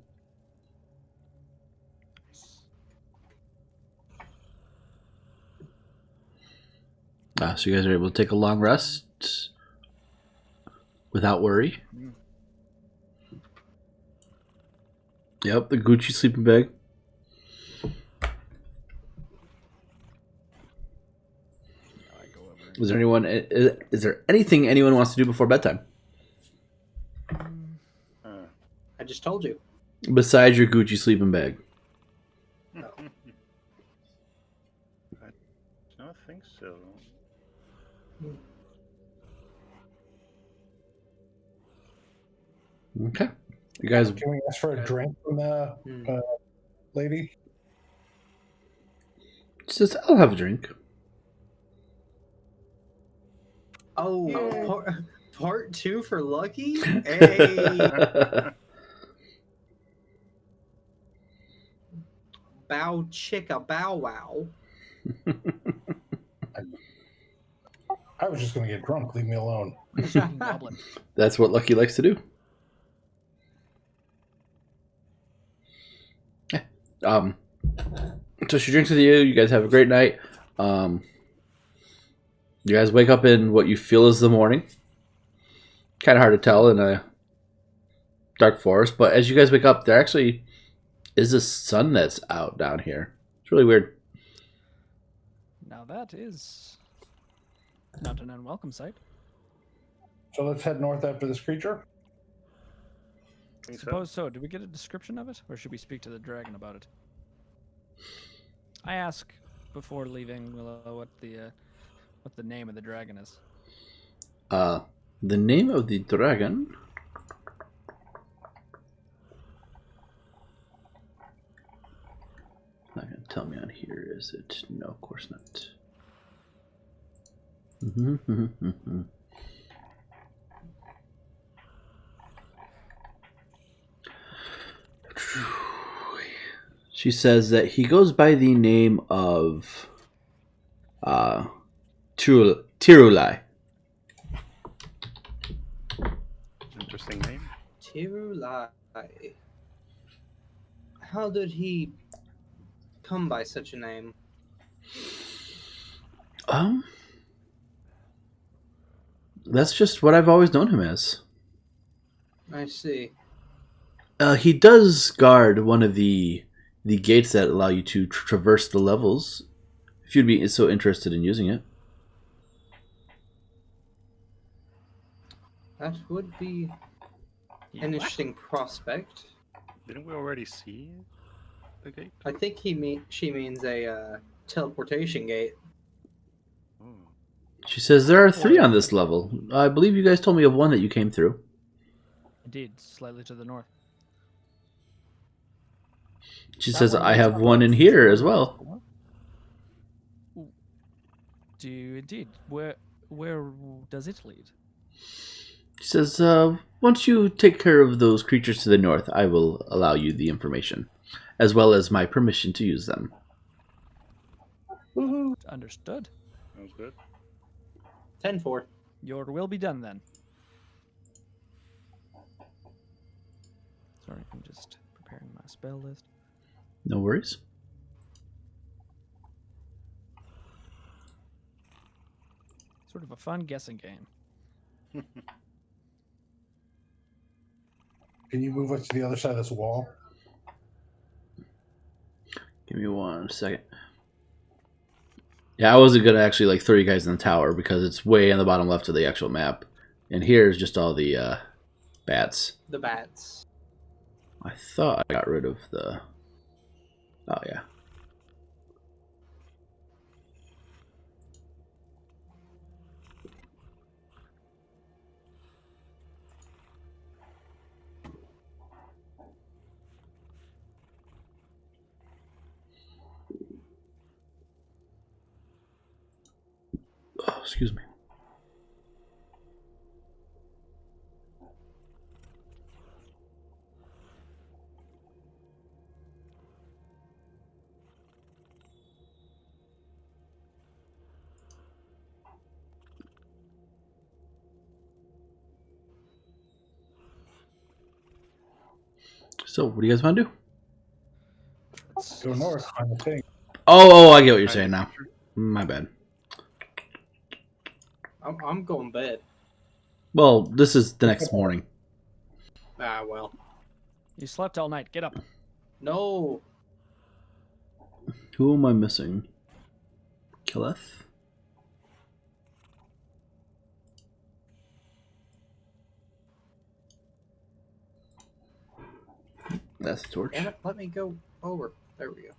Speaker 1: So you guys are able to take a long rest without worry. Yep, the Gucci sleeping bag.
Speaker 3: I go over.
Speaker 1: Is there anything anyone wants to do before bedtime
Speaker 2: I just told you.
Speaker 1: besides your Gucci sleeping bag?
Speaker 4: I don't think so.
Speaker 1: Okay, you guys.
Speaker 5: Can we ask for a drink from the lady?
Speaker 1: Says I'll have a drink.
Speaker 2: Oh, part 2 for Lucky? Hey! Bow chicka bow wow.
Speaker 5: I was just going to get drunk. Leave me alone.
Speaker 3: Goblin.
Speaker 1: That's what Lucky likes to do. So she drinks with you. You guys have a great night. You guys wake up in what you feel is the morning. Kind of hard to tell in a dark forest, but as you guys wake up, there actually is a sun that's out down here. It's really weird.
Speaker 3: Now that is not an unwelcome sight.
Speaker 5: So let's head north after this creature.
Speaker 4: Think so?
Speaker 3: Suppose so. Did we get a description of it, or should we speak to the dragon about it? I ask before leaving Willow what the name of the dragon is.
Speaker 1: The name of the dragon. Not gonna tell me on here, is it? No, of course not. She says that he goes by the name of Tirulai.
Speaker 4: Interesting name.
Speaker 2: Tirulai. How did he come by such a name?
Speaker 1: That's just what I've always known him as.
Speaker 2: I see.
Speaker 1: He does guard one of the gates that allow you to traverse the levels, if you'd be so interested in using it.
Speaker 2: That would be an interesting prospect.
Speaker 4: Didn't we already see the gate?
Speaker 2: I think she means a teleportation gate.
Speaker 4: Oh.
Speaker 1: She says there are 3 on this level. I believe you guys told me of one that you came through.
Speaker 3: Indeed, slightly to the north.
Speaker 1: She
Speaker 3: That
Speaker 1: says
Speaker 3: one
Speaker 1: I
Speaker 3: leads
Speaker 1: have
Speaker 3: up
Speaker 1: one in
Speaker 3: north.
Speaker 1: here as well.
Speaker 3: Do you indeed? Where does it lead?
Speaker 1: She says once you take care of those creatures to the north, I will allow you the information, as well as my permission to use them.
Speaker 3: Understood.
Speaker 4: Sounds good.
Speaker 2: 10-4.
Speaker 3: Your will be done then. Sorry, I'm just preparing my spell list.
Speaker 1: No worries.
Speaker 3: Sort of a fun guessing game.
Speaker 5: Can you move us to the other side of this wall?
Speaker 1: Give me 1 second. Yeah, I wasn't gonna actually like throw you guys in the tower because it's way on the bottom left of the actual map, and here's just all the bats.
Speaker 2: The bats.
Speaker 1: I thought I got rid of the. Oh yeah. Oh, excuse me. So, what do you guys want to do?
Speaker 5: Go north on the thing.
Speaker 1: Oh, I get what you're saying now. My bad.
Speaker 2: I'm going bed.
Speaker 1: Well, this is the next morning.
Speaker 2: Ah, well.
Speaker 3: You slept all night. Get up.
Speaker 2: No.
Speaker 1: Who am I missing? Killeth? That's the torch.
Speaker 2: Damn it, let me go over. There we go.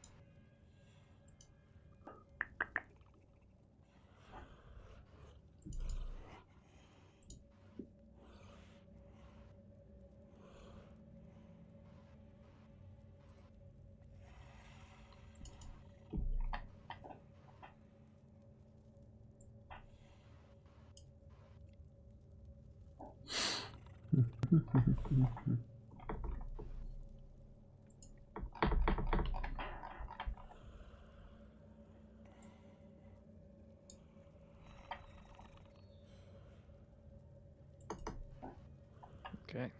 Speaker 3: Okay.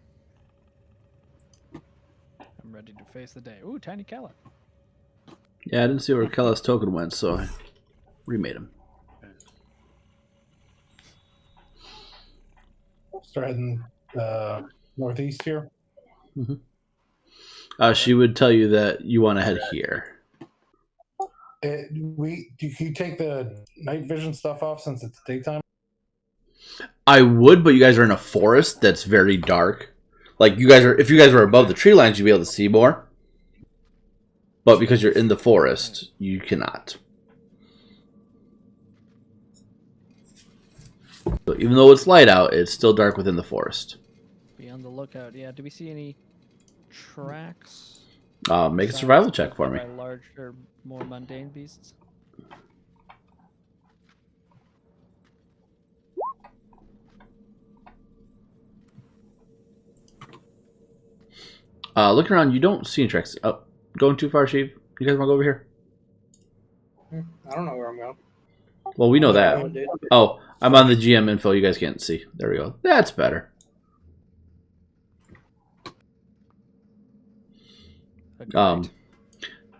Speaker 3: I'm ready to face the day. Ooh, tiny Calla.
Speaker 1: Yeah, I didn't see where Kelleth's token went, so I remade him.
Speaker 5: Start heading northeast here.
Speaker 1: She would tell you that you want to head here.
Speaker 5: Can you take the night vision stuff off since it's daytime?
Speaker 1: I would, but you guys are in a forest that's very dark. Like if you guys were above the tree lines, you'd be able to see more. But because you're in the forest, you cannot. So even though it's light out, it's still dark within the forest.
Speaker 3: Be on the lookout. Yeah. Do we see any tracks?
Speaker 1: Make a survival check for me.
Speaker 3: By larger, more mundane beasts.
Speaker 1: Looking around, you don't see any tracks. Oh, going too far, Sheep. You guys want to go over here?
Speaker 2: I don't know where I'm going.
Speaker 1: Well, we know that.
Speaker 2: Going, dude.
Speaker 1: Oh, I'm on the GM info. You guys can't see. There we go. That's better.
Speaker 3: Agreed.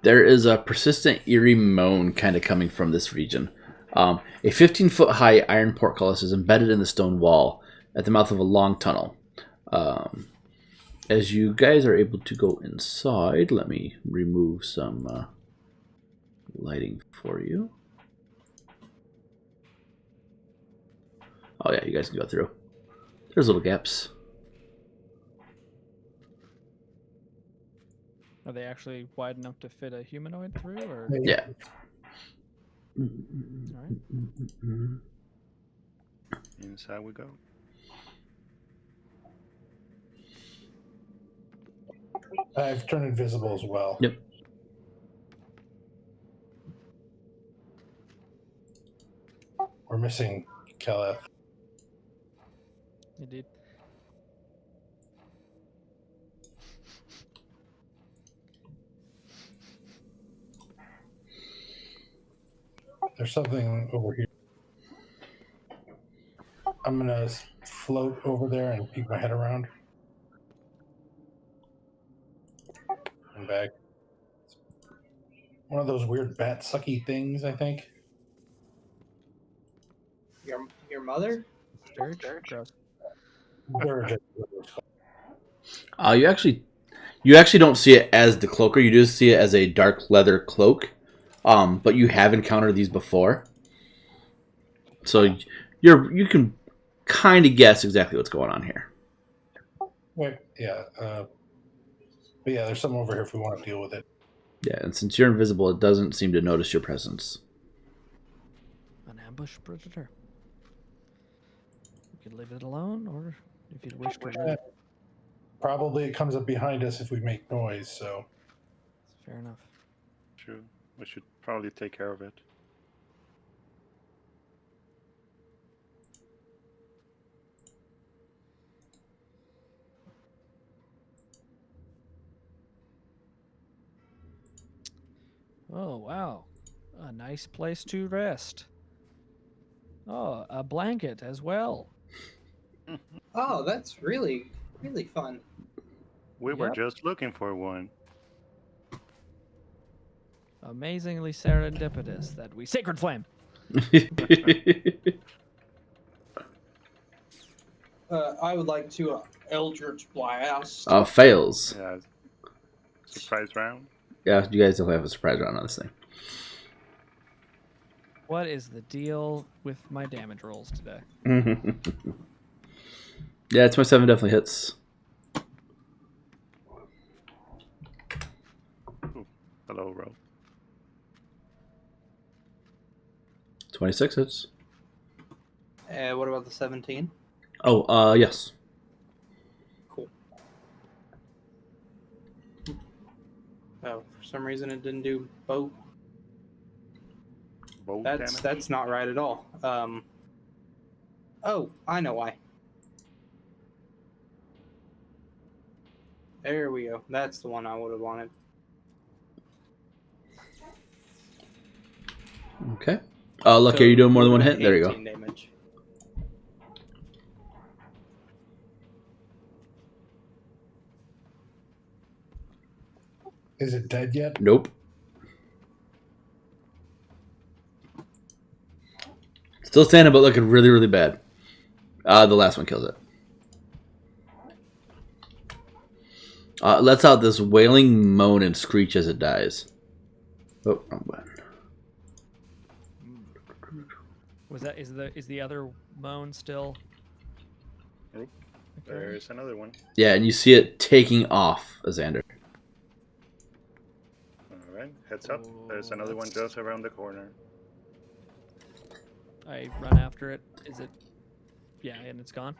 Speaker 1: There is a persistent eerie moan kind of coming from this region. A 15-foot high iron portcullis is embedded in the stone wall at the mouth of a long tunnel. As you guys are able to go inside, let me remove some lighting for you. Oh yeah, you guys can go through. There's little gaps.
Speaker 3: Are they actually wide enough to fit a humanoid through, or?
Speaker 1: Yeah.
Speaker 3: All right.
Speaker 4: Inside we go.
Speaker 5: I've turned invisible as well.
Speaker 1: Yep.
Speaker 5: We're missing Kelleth.
Speaker 3: Indeed.
Speaker 5: There's something over here. I'm gonna float over there and peek my head around. And back. One of those weird bat sucky things, I think.
Speaker 2: Your mother?
Speaker 3: Dirge? Gross.
Speaker 5: Dirge.
Speaker 1: You actually, You actually don't see it as the cloaker. You just see it as a dark leather cloak. But you have encountered these before, so you can kind of guess exactly what's going on here.
Speaker 5: Wait, yeah. But yeah, there's some over here if we want to deal with it.
Speaker 1: Yeah, and since you're invisible, it doesn't seem to notice your presence.
Speaker 3: An ambush predator. You could leave it alone, or if you'd wish to.
Speaker 5: Probably it comes up behind us if we make noise. So
Speaker 3: Fair enough.
Speaker 4: True. We should probably take care of it.
Speaker 3: Oh, wow. A nice place to rest. Oh, a blanket as well.
Speaker 2: Oh, that's really, really fun.
Speaker 4: We were
Speaker 3: Yep.
Speaker 4: just looking for one.
Speaker 3: Amazingly serendipitous that we sacred flame.
Speaker 2: I would like to Eldritch Blast.
Speaker 1: Fails.
Speaker 4: Yeah. Surprise round.
Speaker 1: Yeah, you guys don't have a surprise round on this thing.
Speaker 3: What is the deal with my damage rolls today?
Speaker 1: Yeah, 27 definitely hits.
Speaker 4: Ooh, hello, Ro.
Speaker 1: 26 hits.
Speaker 2: What about the 17?
Speaker 1: Oh, yes.
Speaker 2: Cool. Oh, for some reason it didn't do both.
Speaker 4: Bolt
Speaker 2: That's
Speaker 4: damage.
Speaker 2: not right at all. Oh, I know why. There we go. That's the one I would have wanted.
Speaker 1: Okay. Lucky, are you doing more than one hit? There you go.
Speaker 2: 18 damage.
Speaker 5: is it dead yet?
Speaker 1: Nope. Still standing, but looking really, really bad. The last one kills it. It lets out this wailing moan and screech as it dies. Oh, wrong button.
Speaker 3: Was that is the other moan still?
Speaker 4: Nope.
Speaker 3: Okay.
Speaker 4: There's another one.
Speaker 1: Yeah, and you see it taking off, Xander.
Speaker 4: Alright, heads up. There's another one just around the corner.
Speaker 3: I run after it. Is it? Yeah, and it's gone.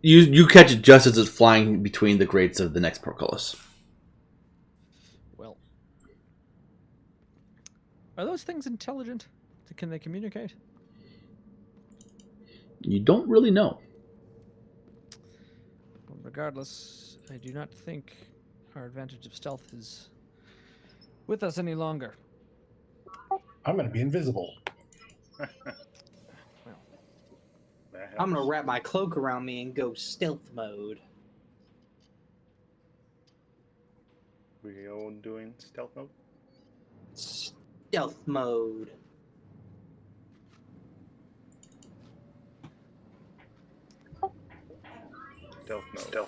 Speaker 1: You catch it just as it's flying between the grates of the next portcullis.
Speaker 3: Well, are those things intelligent? Can they communicate?
Speaker 1: You don't really know.
Speaker 3: Well, regardless, I do not think our advantage of stealth is with us any longer.
Speaker 5: I'm going to be invisible.
Speaker 2: I'm gonna wrap my cloak around me and go stealth mode.
Speaker 4: We all doing stealth mode?
Speaker 2: Stealth mode.
Speaker 4: Stealth mode.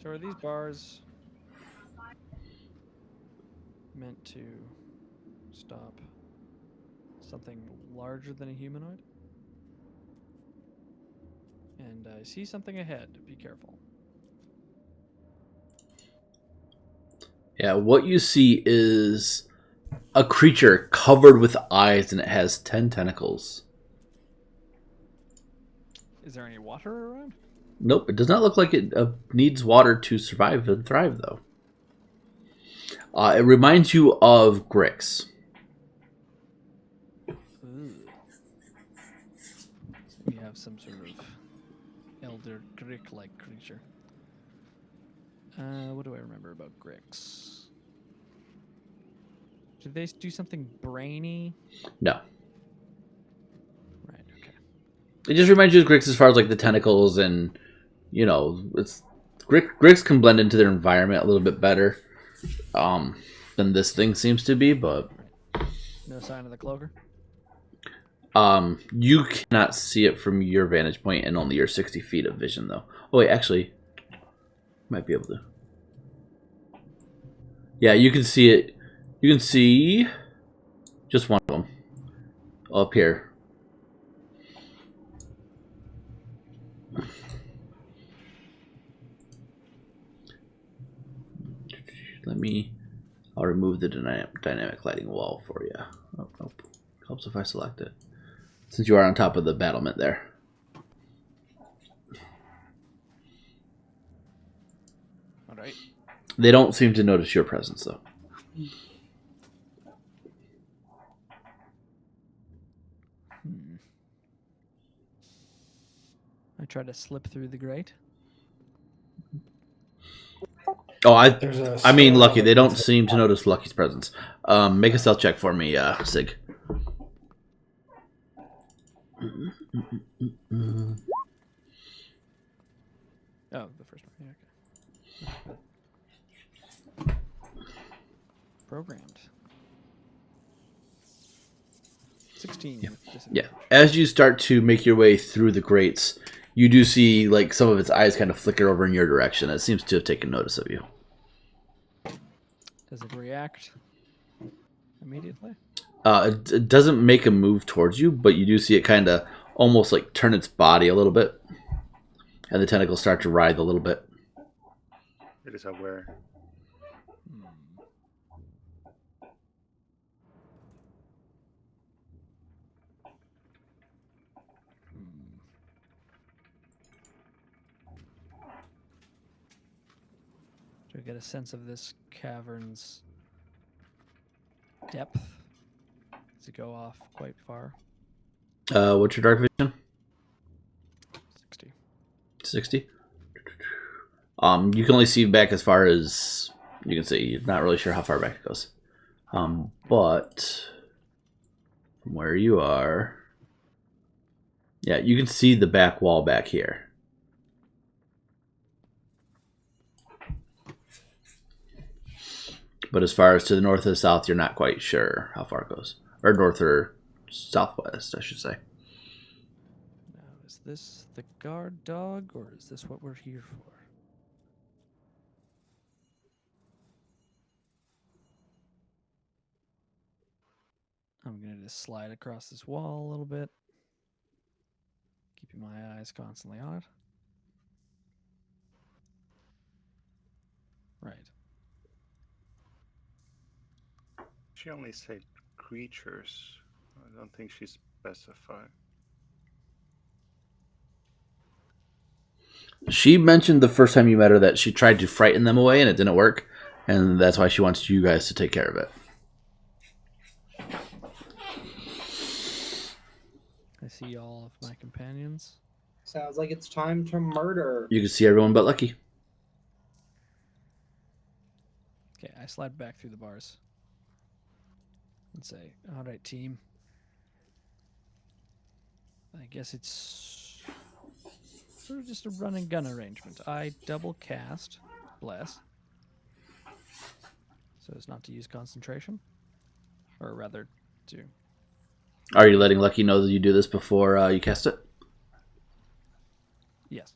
Speaker 3: So are these bars meant to stop something larger than a humanoid? And I see something ahead. Be careful.
Speaker 1: Yeah, what you see is a creature covered with eyes, and it has 10 tentacles.
Speaker 3: Is there any water around?
Speaker 1: Nope, it does not look like it needs water to survive and thrive, though. It reminds you of Grix.
Speaker 3: Ooh. We have some sort of elder Grick-like creature. What do I remember about Grix? Did they do something brainy?
Speaker 1: No.
Speaker 3: Right, okay.
Speaker 1: It just reminds you of Grix as far as like the tentacles and, you know, it's Grix can blend into their environment a little bit better than this thing seems to be, but
Speaker 3: No sign of the cloaker?
Speaker 1: you cannot see it from your vantage point and only your 60 feet of vision, though. Oh wait, actually, might be able to. Yeah, you can see it. You can see just one of them up here. I'll remove the dynamic lighting wall for you. Oh, nope. Helps if I select it. Since you are on top of the battlement there.
Speaker 3: All right.
Speaker 1: They don't seem to notice your presence, though.
Speaker 3: I try to slip through the grate.
Speaker 1: Oh, I mean,
Speaker 5: stairwell
Speaker 1: Lucky.
Speaker 5: that
Speaker 1: They don't
Speaker 5: leads
Speaker 1: seem to notice Lucky's presence. Make a stealth check for me, Sig.
Speaker 3: Oh, the first one. Yeah, okay. Programmed. 16.
Speaker 1: Yeah.
Speaker 3: with disadvantage.
Speaker 1: Yeah. As you start to make your way through the grates, you do see like some of its eyes kind of flicker over in your direction. It seems to have taken notice of you.
Speaker 3: Does it react immediately?
Speaker 1: It doesn't make a move towards you, but you do see it kind of almost like turn its body a little bit, and the tentacles start to writhe a little bit.
Speaker 4: It is aware.
Speaker 3: Do I get a sense of this cavern's depth? Does it go off quite far?
Speaker 1: What's your dark vision?
Speaker 3: 60.
Speaker 1: 60. You can only see back as far as you can see. You're not really sure how far back it goes. But from where you are, yeah, you can see the back wall back here. But as far as to the north or the south, you're not quite sure how far it goes. Or north or southwest, I should say.
Speaker 3: Now, is this the guard dog, or is this what we're here for? I'm going to just slide across this wall a little bit, keeping my eyes constantly on it. Right.
Speaker 4: She only said creatures. I don't think she specified.
Speaker 1: She mentioned the first time you met her that she tried to frighten them away and it didn't work. And that's why she wants you guys to take care of it.
Speaker 3: I see all of my companions.
Speaker 2: Sounds like it's time to murder.
Speaker 1: You can see everyone but Lucky.
Speaker 3: Okay, I slide back through the bars and say, all right, team. I guess it's sort of just a run and gun arrangement. I double cast Bless so as not to use concentration. Or rather, to...
Speaker 1: Are you letting Lucky know that you do this before you cast it?
Speaker 3: Yes.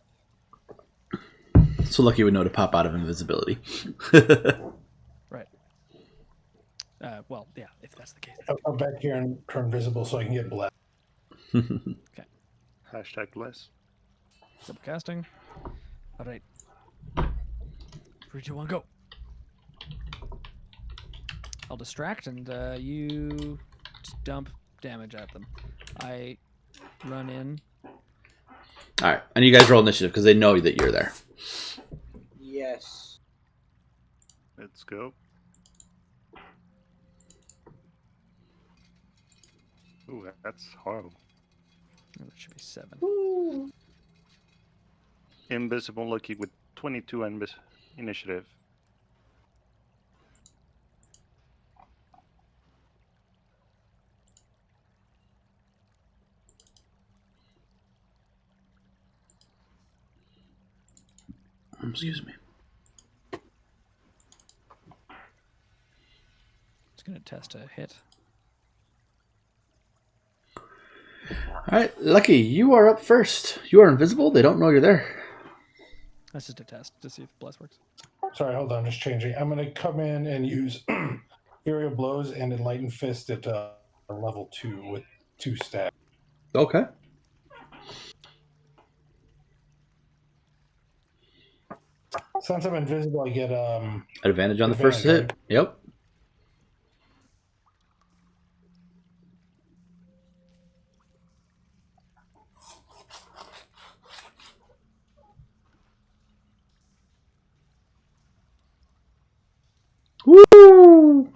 Speaker 1: So Lucky would know to pop out of invisibility.
Speaker 3: Right. Well, yeah, if that's the case.
Speaker 5: I'll come back here and turn visible so I can get blessed.
Speaker 3: Okay.
Speaker 4: Hashtag bless.
Speaker 3: Double casting. All right. 3, 2, 1, go. I'll distract and you just dump damage at them. I run in.
Speaker 1: All right, and you guys roll initiative because they know that you're there.
Speaker 2: Yes.
Speaker 4: Let's go. Ooh, that's horrible.
Speaker 3: Oh, it should be 7.
Speaker 2: Woo.
Speaker 4: Invisible Lucky with 22 initiative.
Speaker 1: Excuse me.
Speaker 3: It's going to test a hit.
Speaker 1: All right, Lucky, you are up first. You are invisible. They don't know you're there.
Speaker 3: That's just a test to see if Bless works.
Speaker 5: Sorry, hold on, just changing. I'm going to come in and use Fury of Blows and Enlightened Fist at level 2 with 2 stats.
Speaker 1: Okay.
Speaker 5: Since I'm invisible, I get
Speaker 1: Advantage on the first hit.
Speaker 5: right?
Speaker 1: Yep. Woo!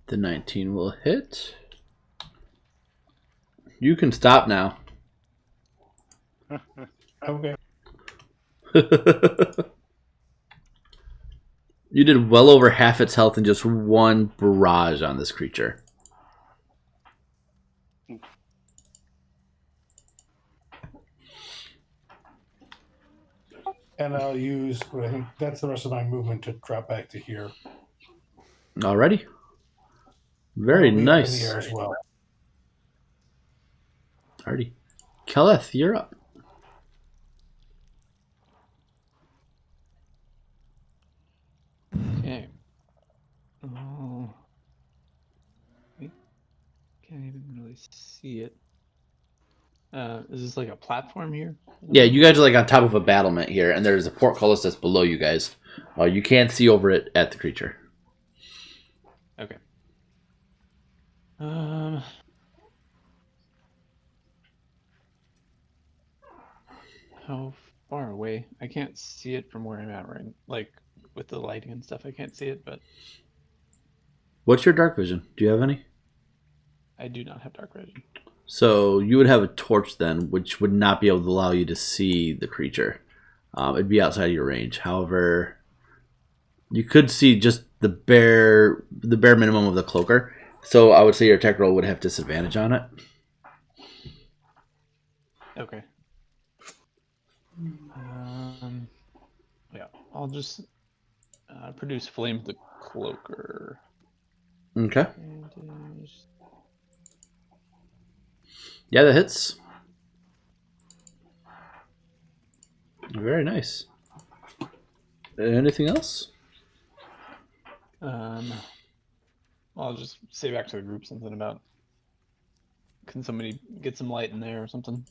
Speaker 1: The 19 will hit. You can stop now.
Speaker 5: Okay.
Speaker 1: You did well over half its health in just one barrage on this creature.
Speaker 5: And I'll use, I think that's the rest of my movement to drop back to here.
Speaker 1: Alrighty. Very
Speaker 5: I'll be up in
Speaker 1: nice.
Speaker 5: the air as well.
Speaker 1: Alrighty. Keleth, you're up.
Speaker 6: Okay. Oh. Wait. Can't even really see it. Is this like a platform here?
Speaker 1: Yeah, you guys are like on top of a battlement here, and there's a portcullis that's below you guys. You can't see over it at the creature.
Speaker 6: Okay. How far away? I can't see it from where I'm at right. Like with the lighting and stuff, I can't see it, but
Speaker 1: What's your dark vision? Do you have any?
Speaker 6: I do not have dark vision.
Speaker 1: So you would have a torch then, which would not be able to allow you to see the creature. It'd be outside of your range. However, you could see just the bare minimum of the cloaker. So I would say your attack roll would have disadvantage on it.
Speaker 6: Okay. Yeah, I'll just produce flame of the cloaker.
Speaker 1: Okay.
Speaker 6: And,
Speaker 1: Yeah, that hits. Very nice. Anything else?
Speaker 6: I'll just say back to the group something about, can somebody get some light in there or something?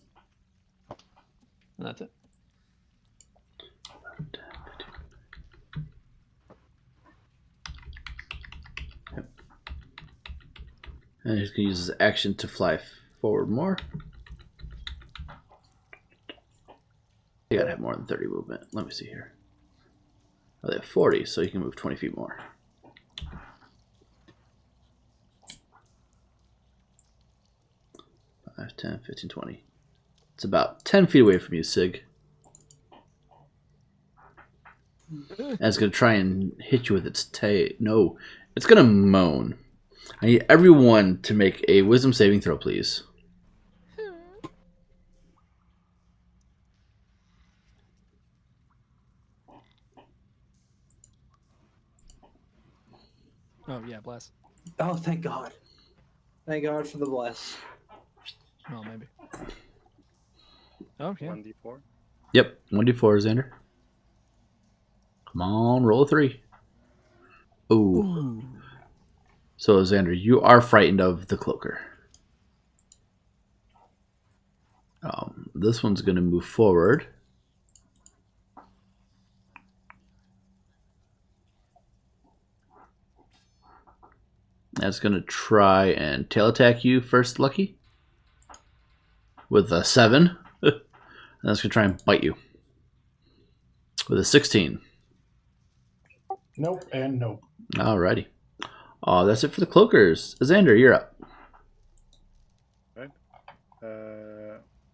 Speaker 6: And that's it.
Speaker 1: And he's going to use his action to fly forward more. You gotta have more than 30 movement. Let me see here. Oh, they have 40, so you can move 20 feet more. Five, 10, 15, 20. It's about 10 feet away from you, Sig. And it's going to try and hit you with its tail. No, it's going to moan. I need everyone to make a wisdom saving throw, please.
Speaker 3: Oh yeah, bless.
Speaker 2: Oh, thank God. Thank God for the bless.
Speaker 3: Oh, maybe. Oh yeah.
Speaker 4: 1d4.
Speaker 1: Yep, 1d4, Xander. Come on, roll a 3. Ooh. So, Xander, you are frightened of the cloaker. This one's going to move forward. That's going to try and tail attack you first, Lucky. With a 7. And that's going to try and bite you. With a 16.
Speaker 5: Nope and nope.
Speaker 1: Alrighty. That's it for the cloakers. Xander, you're up.
Speaker 4: Right.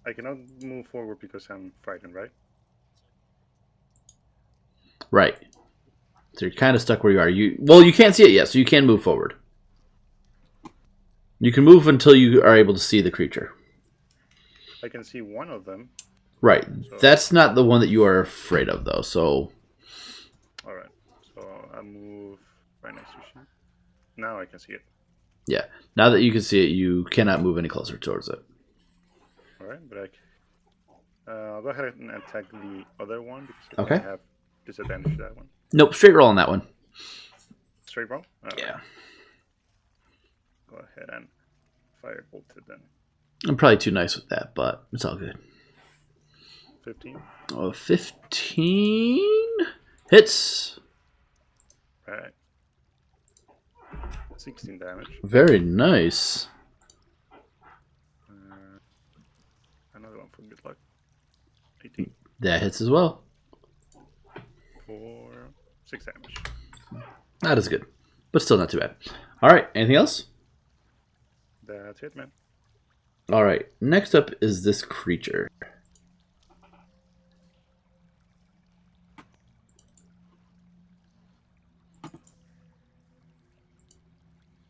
Speaker 4: I cannot move forward because I'm frightened, right?
Speaker 1: Right. So you're kind of stuck where you are. You can't see it yet, so you can move forward. You can move until you are able to see the creature.
Speaker 4: I can see one of them.
Speaker 1: Right.
Speaker 4: So,
Speaker 1: That's not the one that you are afraid of, though. So.
Speaker 4: all right. So I move right next to she. Now I can see it.
Speaker 1: Yeah. Now that you can see it, you cannot move any closer towards it.
Speaker 4: All right, but I'll go ahead and attack the other one because
Speaker 1: Okay.
Speaker 4: I have disadvantage to that one.
Speaker 1: Nope, straight roll on that one.
Speaker 4: Straight roll? All
Speaker 1: Yeah.
Speaker 4: right. Go ahead and firebolt it then.
Speaker 1: I'm probably too nice with that, but it's all good.
Speaker 4: 15.
Speaker 1: Oh, 15 hits.
Speaker 4: Right. 16 damage.
Speaker 1: Very nice.
Speaker 4: Another one for good luck. 18
Speaker 1: That hits as well.
Speaker 4: for 6 damage.
Speaker 1: Not as good, but still not too bad. All right, anything else?
Speaker 4: That's it, man.
Speaker 1: All right, next up is this creature.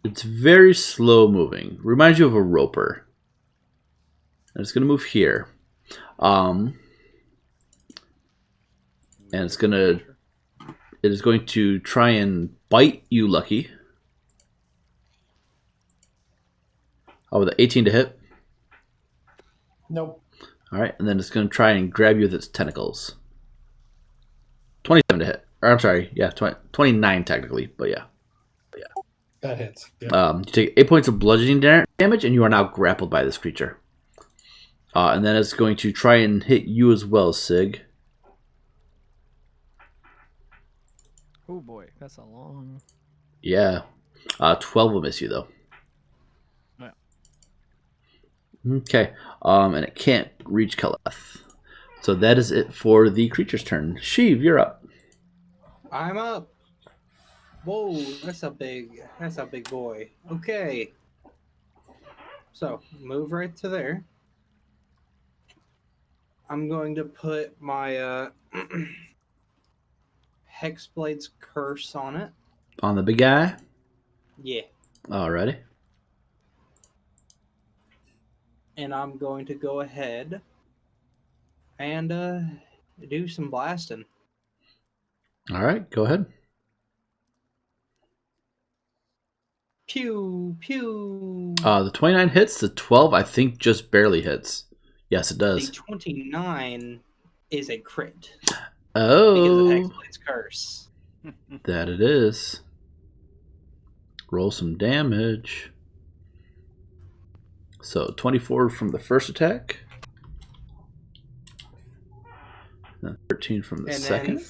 Speaker 1: It's very slow moving. Reminds you of a roper. And it's going to move here. And it is going to try and bite you, Lucky. Oh, with the 18 to hit.
Speaker 5: Nope.
Speaker 1: All right, and then it's going to try and grab you with its tentacles. 27 to hit. Or I'm sorry, yeah, 29 technically, but yeah.
Speaker 5: That hits. Yeah.
Speaker 1: You take 8 points of bludgeoning damage, and you are now grappled by this creature. And then it's going to try and hit you as well, Sig.
Speaker 3: Oh boy, that's a long.
Speaker 1: Yeah. 12 will miss you, though.
Speaker 3: Yeah.
Speaker 1: Okay. And it can't reach Keleth. So that is it for the creature's turn. Sheev, you're up.
Speaker 2: I'm up. Whoa, that's a big boy. Okay. So move right to there. I'm going to put my Hexblade's Curse on it.
Speaker 1: On the big guy.
Speaker 2: Yeah.
Speaker 1: Alrighty.
Speaker 2: And I'm going to go ahead and do some blasting.
Speaker 1: Alright, go ahead.
Speaker 2: Pew, pew.
Speaker 1: The 29 hits. The 12, I think, just barely hits. Yes, it does.
Speaker 2: The 29 is a crit.
Speaker 1: Oh.
Speaker 2: Because of Hexblade's Curse.
Speaker 1: That it is. Roll some damage. So 24 from the first attack. Then 13 from the
Speaker 2: And
Speaker 1: second.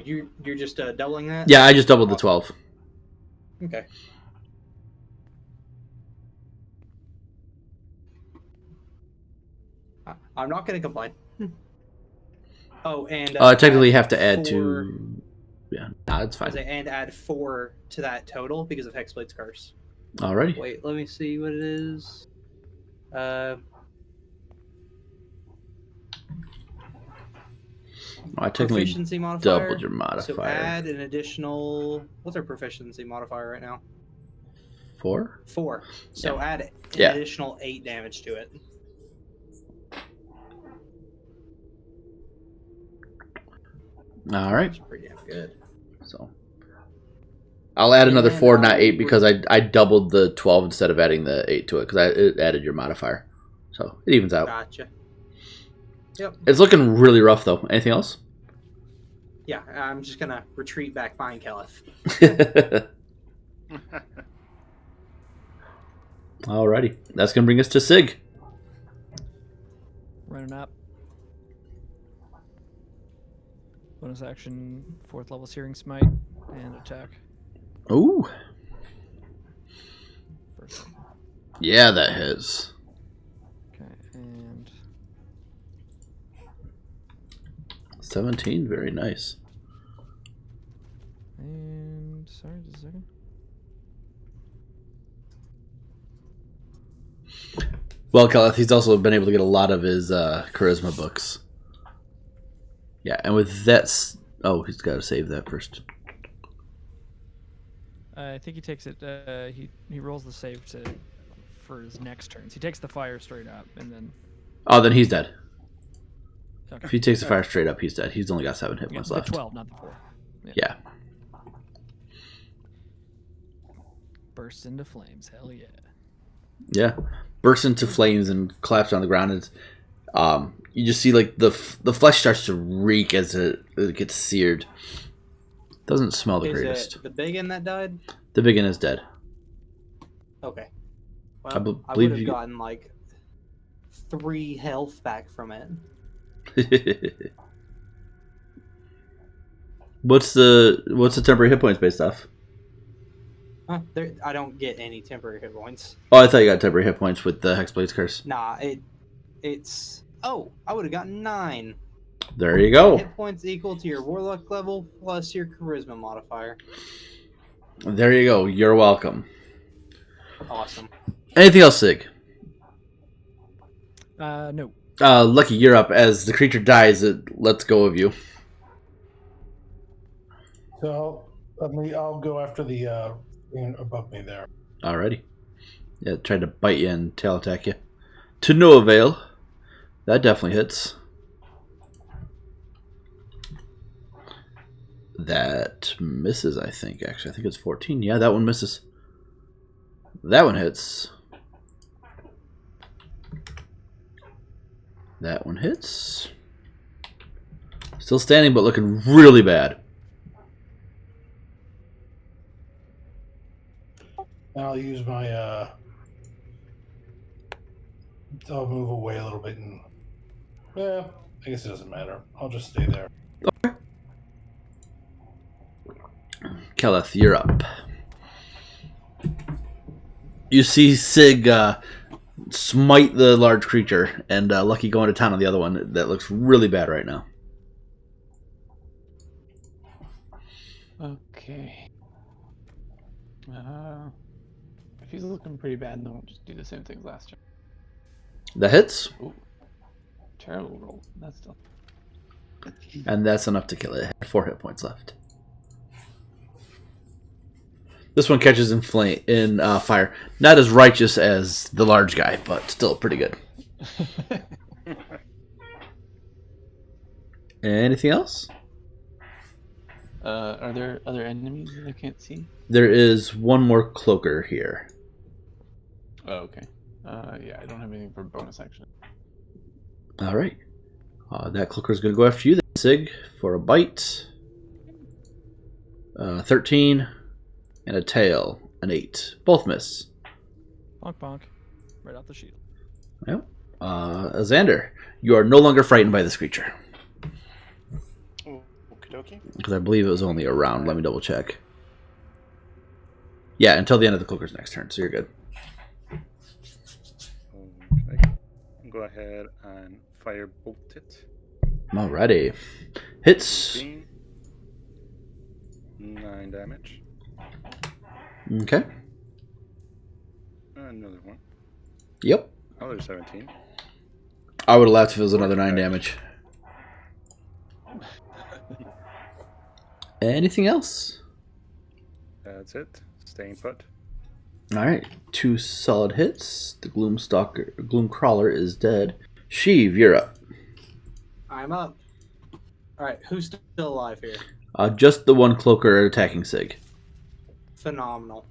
Speaker 2: You're just doubling that?
Speaker 1: Yeah, I just doubled the 12.
Speaker 2: Okay. I'm not going to complain. Oh, and
Speaker 1: I technically have to add
Speaker 2: 4,
Speaker 1: to. Yeah, nah, it's fine.
Speaker 2: and add 4 to that total because of Hexblade's Curse.
Speaker 1: Alrighty.
Speaker 2: Wait, let me see what it is.
Speaker 1: I technically
Speaker 2: Proficiency modifier.
Speaker 1: doubled your modifier.
Speaker 2: So add an additional. What's our proficiency modifier right now?
Speaker 1: 4?
Speaker 2: 4. So add an
Speaker 1: Yeah.
Speaker 2: additional 8 damage to it.
Speaker 1: Alright.
Speaker 2: That's pretty damn good.
Speaker 1: So I'll add another
Speaker 2: And
Speaker 1: 4, not
Speaker 2: I'll
Speaker 1: 8, because I doubled the 12 instead of adding the 8 to it, because it added your modifier. So it evens out.
Speaker 2: Gotcha. Yep.
Speaker 1: It's looking really rough, though. Anything else?
Speaker 2: Yeah, I'm just gonna retreat back behind Keleth.
Speaker 1: Alrighty. That's going to bring us to Sig.
Speaker 3: Running up. Bonus action, 4th level Searing Smite, and attack.
Speaker 1: Ooh.
Speaker 3: First.
Speaker 1: Yeah, that hits.
Speaker 3: Okay, and
Speaker 1: 17, very nice.
Speaker 3: And sorry, just a second.
Speaker 1: Well, Keleth, he's also been able to get a lot of his charisma books. Yeah, and with that... Oh, he's got to save that first.
Speaker 3: I think he takes it. He rolls the save for his next turns. He takes the fire straight up, and then.
Speaker 1: Oh, then he's dead.
Speaker 3: Okay.
Speaker 1: If he takes the fire straight up, he's dead. He's only got 7 hit
Speaker 3: Yeah,
Speaker 1: points
Speaker 3: the
Speaker 1: left.
Speaker 3: 12, not the 4.
Speaker 1: Yeah.
Speaker 3: Bursts into flames. Hell yeah.
Speaker 1: Yeah, bursts into flames and collapses on the ground. And you just see like the flesh starts to reek as it gets seared. Doesn't smell the
Speaker 2: Is
Speaker 1: greatest.
Speaker 2: it the big one that died?
Speaker 1: The big one is dead.
Speaker 2: Okay. Well,
Speaker 1: I
Speaker 2: I would
Speaker 1: believe
Speaker 2: have
Speaker 1: you-
Speaker 2: gotten like 3 health back from it.
Speaker 1: What's the temporary hit points based off?
Speaker 2: Huh, I don't get any temporary hit points.
Speaker 1: Oh, I thought you got temporary hit points with the Hexblade's Curse.
Speaker 2: Nah, it's. Oh, I would have gotten 9.
Speaker 1: There you go.
Speaker 2: Hit points equal to your Warlock level plus your Charisma modifier.
Speaker 1: There you go. You're welcome.
Speaker 2: Awesome.
Speaker 1: Anything else, Sig?
Speaker 3: No.
Speaker 1: Lucky, you're up. As the creature dies, it lets go of you.
Speaker 5: So I'll go after the thing above me there.
Speaker 1: Alrighty. Yeah, it tried to bite you and tail attack you. To no avail. That definitely hits. That misses, I think, actually. I think it's 14. Yeah, that one misses. That one hits. That one hits. Still standing, but looking really bad.
Speaker 5: I'll use my I'll move away a little bit and I guess it doesn't matter. I'll just stay there.
Speaker 1: Keleth, you're up. You see Sig smite the large creature, and Lucky going to town on the other one. That looks really bad right now.
Speaker 6: Okay. If he's looking pretty bad, then we'll just do the same thing as last turn.
Speaker 1: That hits,
Speaker 6: Ooh. Terrible roll. That's still.
Speaker 1: and that's enough to kill it. It had 4 hit points left. This one catches in fire. Not as righteous as the large guy, but still pretty good. Anything else?
Speaker 6: Are there other enemies that I can't see?
Speaker 1: There is one more cloaker here.
Speaker 6: Oh, okay. Yeah, I don't have anything for bonus action.
Speaker 1: All right. That cloaker is going to go after you, then, Sig, for a bite. 13 and a tail, an 8. Both miss.
Speaker 3: Bonk bonk. Right off the shield.
Speaker 1: Yep. Xander, you are no longer frightened by this creature.
Speaker 4: Okie dokie.
Speaker 1: Because I believe it was only a round. Let me double check. Yeah, until the end of the cloaker's next turn, so you're good.
Speaker 4: Okay. Go ahead and firebolt it.
Speaker 1: Alrighty. Hits.
Speaker 4: 16. 9 damage.
Speaker 1: Okay.
Speaker 4: Another one.
Speaker 1: Yep.
Speaker 4: Another 17.
Speaker 1: I would have laughed if it was another 9 damage. Anything else?
Speaker 4: That's it. Staying put.
Speaker 1: Alright. 2 solid hits. The Gloom Crawler is dead. Sheev, you're up.
Speaker 2: I'm up. Alright, who's still alive here?
Speaker 1: Just the one cloaker attacking Sig.
Speaker 2: Phenomenal.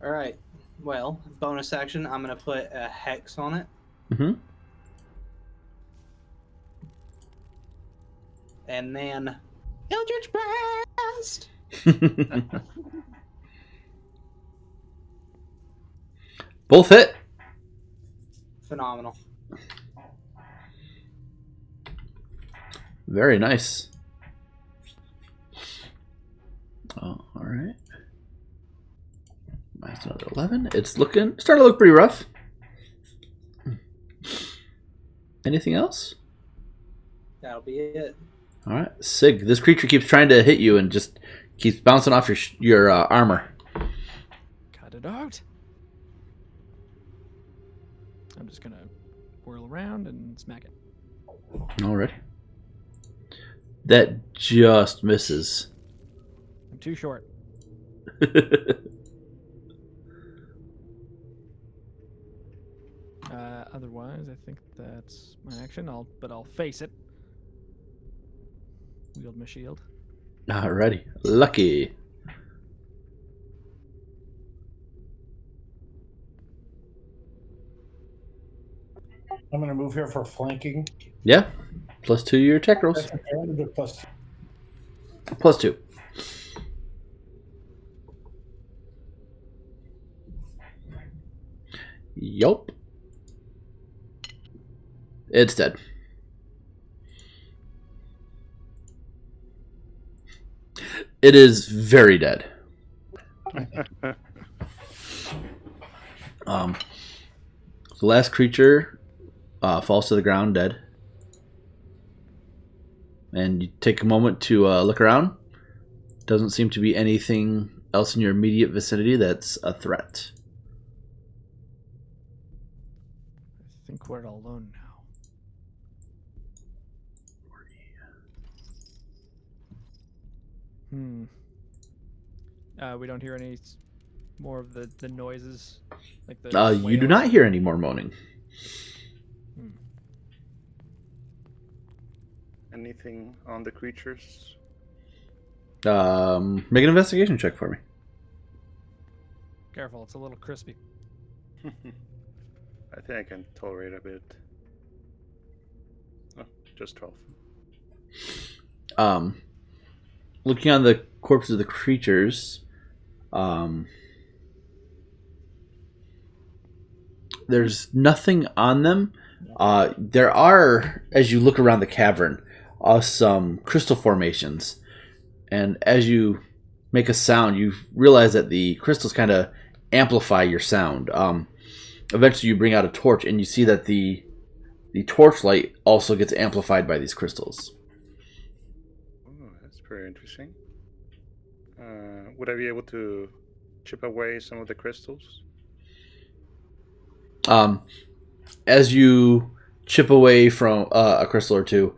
Speaker 2: Alright, well, bonus action, I'm going to put a hex on it.
Speaker 1: Mm-hmm.
Speaker 2: And then Eldritch Blast!
Speaker 1: Both hit.
Speaker 2: Phenomenal.
Speaker 1: Very nice. Oh, alright. Minus another 11. It's starting to look pretty rough. Anything else?
Speaker 2: That'll be it.
Speaker 1: Alright. Sig, this creature keeps trying to hit you and just keeps bouncing off your armor.
Speaker 3: Cut it out. I'm just gonna whirl around and smack it.
Speaker 1: Alright. That just misses.
Speaker 3: I'm too short. Otherwise, I think that's my action. I'll face it. Wield my shield.
Speaker 1: Alrighty. Lucky.
Speaker 5: I'm going to move here for flanking.
Speaker 1: Yeah. +2 your attack rolls.
Speaker 5: That's advantage of plus 2.
Speaker 1: +2. Yup. It's dead. It is very dead. The last creature falls to the ground dead. And you take a moment to look around. Doesn't seem to be anything else in your immediate vicinity that's a threat.
Speaker 3: I think we're alone now. We don't hear any more of the noises, like the.
Speaker 1: You do not hear any more moaning.
Speaker 4: Anything on the creatures?
Speaker 1: Make an investigation check for me.
Speaker 3: Careful, it's a little crispy.
Speaker 4: I think I can tolerate a bit. Oh, just 12.
Speaker 1: Looking on the corpses of the creatures, there's nothing on them. There are, as you look around the cavern, some crystal formations. And as you make a sound, you realize that the crystals kind of amplify your sound. Eventually you bring out a torch and you see that the torchlight also gets amplified by these crystals.
Speaker 4: Oh, that's very interesting. Would I be able to chip away some of the crystals?
Speaker 1: As you chip away from a crystal or two,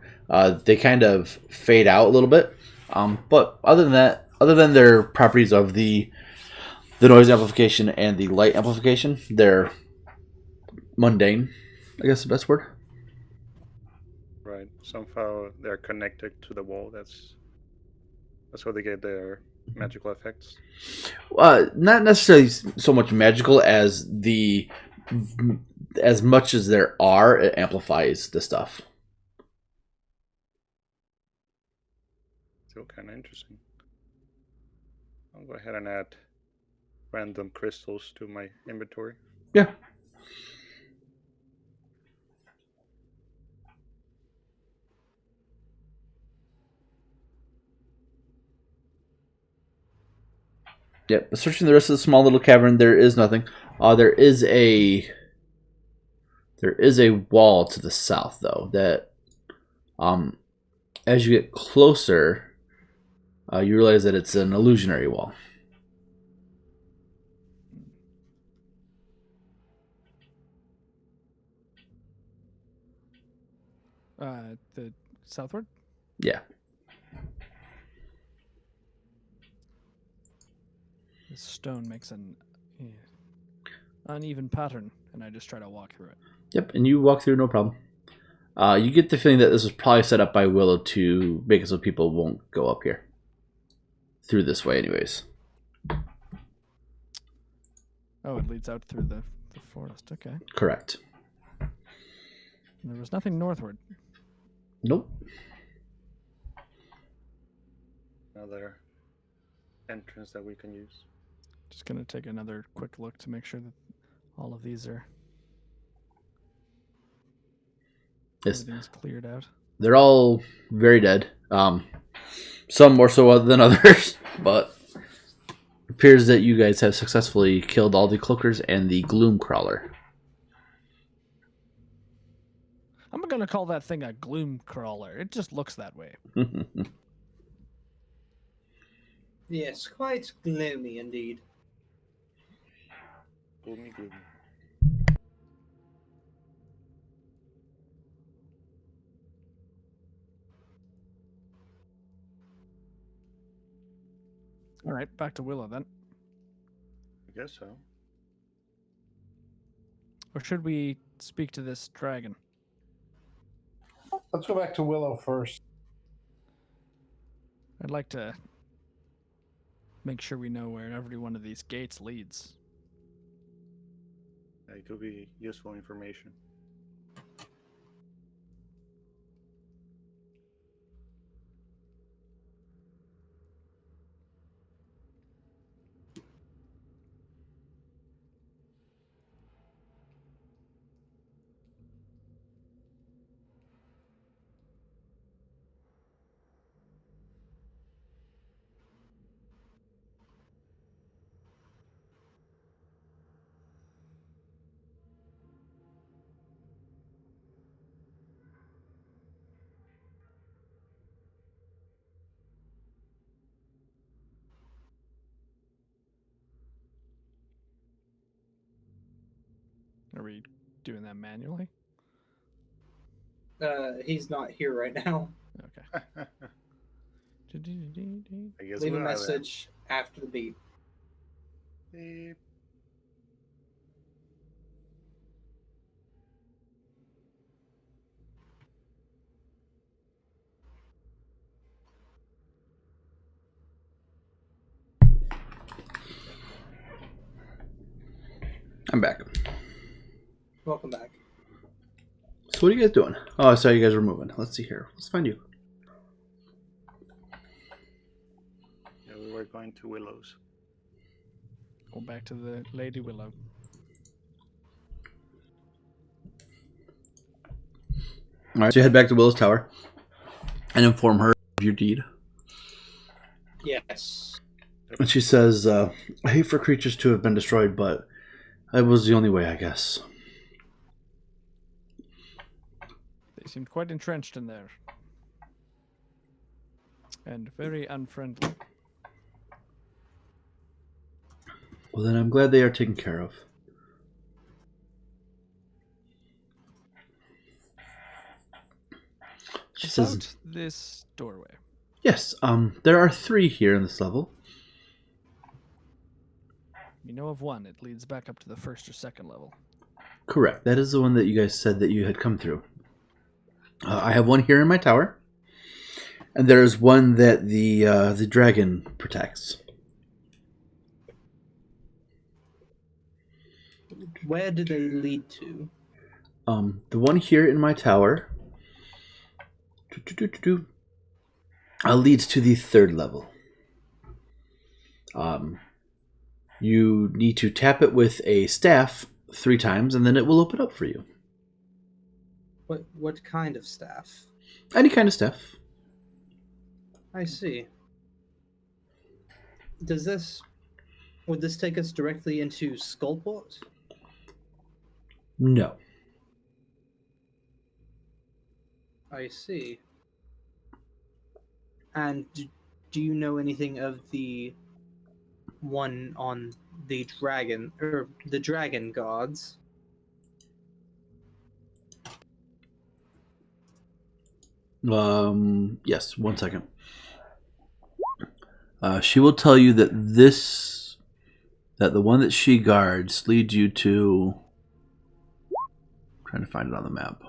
Speaker 1: they kind of fade out a little bit. But other than that, other than their properties of the noise amplification and the light amplification, they're mundane, I guess the best word.
Speaker 4: Right. Somehow they're connected to the wall. That's how they get their magical effects.
Speaker 1: Not necessarily so much magical as as much as there are, it amplifies the stuff.
Speaker 4: Still kind of interesting. I'll go ahead and add random crystals to my inventory.
Speaker 1: Yeah. Yep. Searching the rest of the small little cavern, there is nothing. There is a wall to the south, though, that as you get closer, you realize that it's an illusionary wall.
Speaker 3: The southward?
Speaker 1: Yeah.
Speaker 3: The stone makes an uneven pattern, and I just try to walk through it.
Speaker 1: Yep, and you walk through no problem. You get the feeling that this was probably set up by Willow to make it so people won't go up here. Through this way, anyways.
Speaker 3: Oh, it leads out through the forest. Okay.
Speaker 1: Correct.
Speaker 3: There was nothing northward.
Speaker 1: Nope.
Speaker 4: Another entrance that we can use.
Speaker 3: Just gonna take another quick look to make sure that all of these are
Speaker 1: Yes.
Speaker 3: everything's cleared out.
Speaker 1: They're all very dead. Some more so than others, but it appears that you guys have successfully killed all the cloakers and the gloom crawler.
Speaker 3: I'm gonna call that thing a gloom crawler. It just looks that way.
Speaker 2: Yes, quite gloomy indeed.
Speaker 4: Gloomy.
Speaker 3: All right, back to Willow then.
Speaker 4: I guess so.
Speaker 3: Or should we speak to this dragon?
Speaker 5: Let's go back to Willow first.
Speaker 3: I'd like to make sure we know where every one of these gates leads.
Speaker 4: It could be useful information.
Speaker 3: Are we doing that manually?
Speaker 2: He's not here right now.
Speaker 3: Okay.
Speaker 4: I guess
Speaker 2: Leave
Speaker 4: we
Speaker 2: a
Speaker 4: are
Speaker 2: message after the beep.
Speaker 4: then.
Speaker 1: I'm back.
Speaker 2: Welcome back.
Speaker 1: So what are you guys doing? Oh, I saw you guys were moving. Let's see here. Let's find you.
Speaker 4: Yeah, we were going to Willows.
Speaker 3: Go back to the Lady Willow.
Speaker 1: All right, so you head back to Willow's Tower and inform her of your deed.
Speaker 2: Yes.
Speaker 1: And she says, I hate for creatures to have been destroyed, but it was the only way, I guess.
Speaker 3: They seemed quite entrenched in there. And very unfriendly.
Speaker 1: Well, then I'm glad they are taken care of. She says,
Speaker 3: About this doorway.
Speaker 1: yes, there are 3 here in this level.
Speaker 3: You know of one. It leads back up to the first or second level.
Speaker 1: Correct. That is the one that you guys said that you had come through. I have one here in my tower. And there is one that the dragon protects.
Speaker 2: Where do they lead to?
Speaker 1: The one here in my tower leads to the 3rd level. You need to tap it with a staff 3 times, and then it will open up for you.
Speaker 2: What kind of staff?
Speaker 1: Any kind of staff.
Speaker 2: I see. Would this take us directly into Skullport?
Speaker 1: No.
Speaker 2: I see. And do you know anything of the one on the dragon, or the dragon gods?
Speaker 1: Yes, 1 second. She will tell you that that the one that she guards leads you to... I'm trying to find it on the map.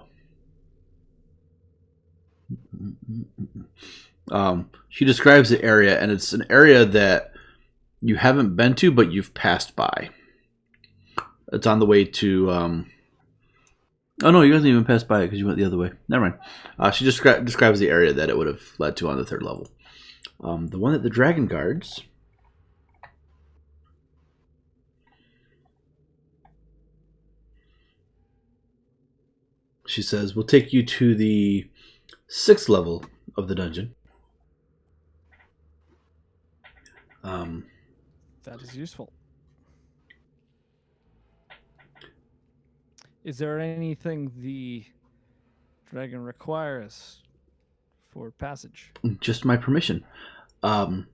Speaker 1: She describes the area, and it's an area that you haven't been to, but you've passed by. It's on the way to... Oh no, you hasn't even passed by it because you went the other way. Never mind. She describes the area that it would have led to on the 3rd level. The one that the dragon guards... She says, we'll take you to the 6th level of the dungeon.
Speaker 3: That is useful. Is there anything the dragon requires for passage?
Speaker 1: Just my permission. And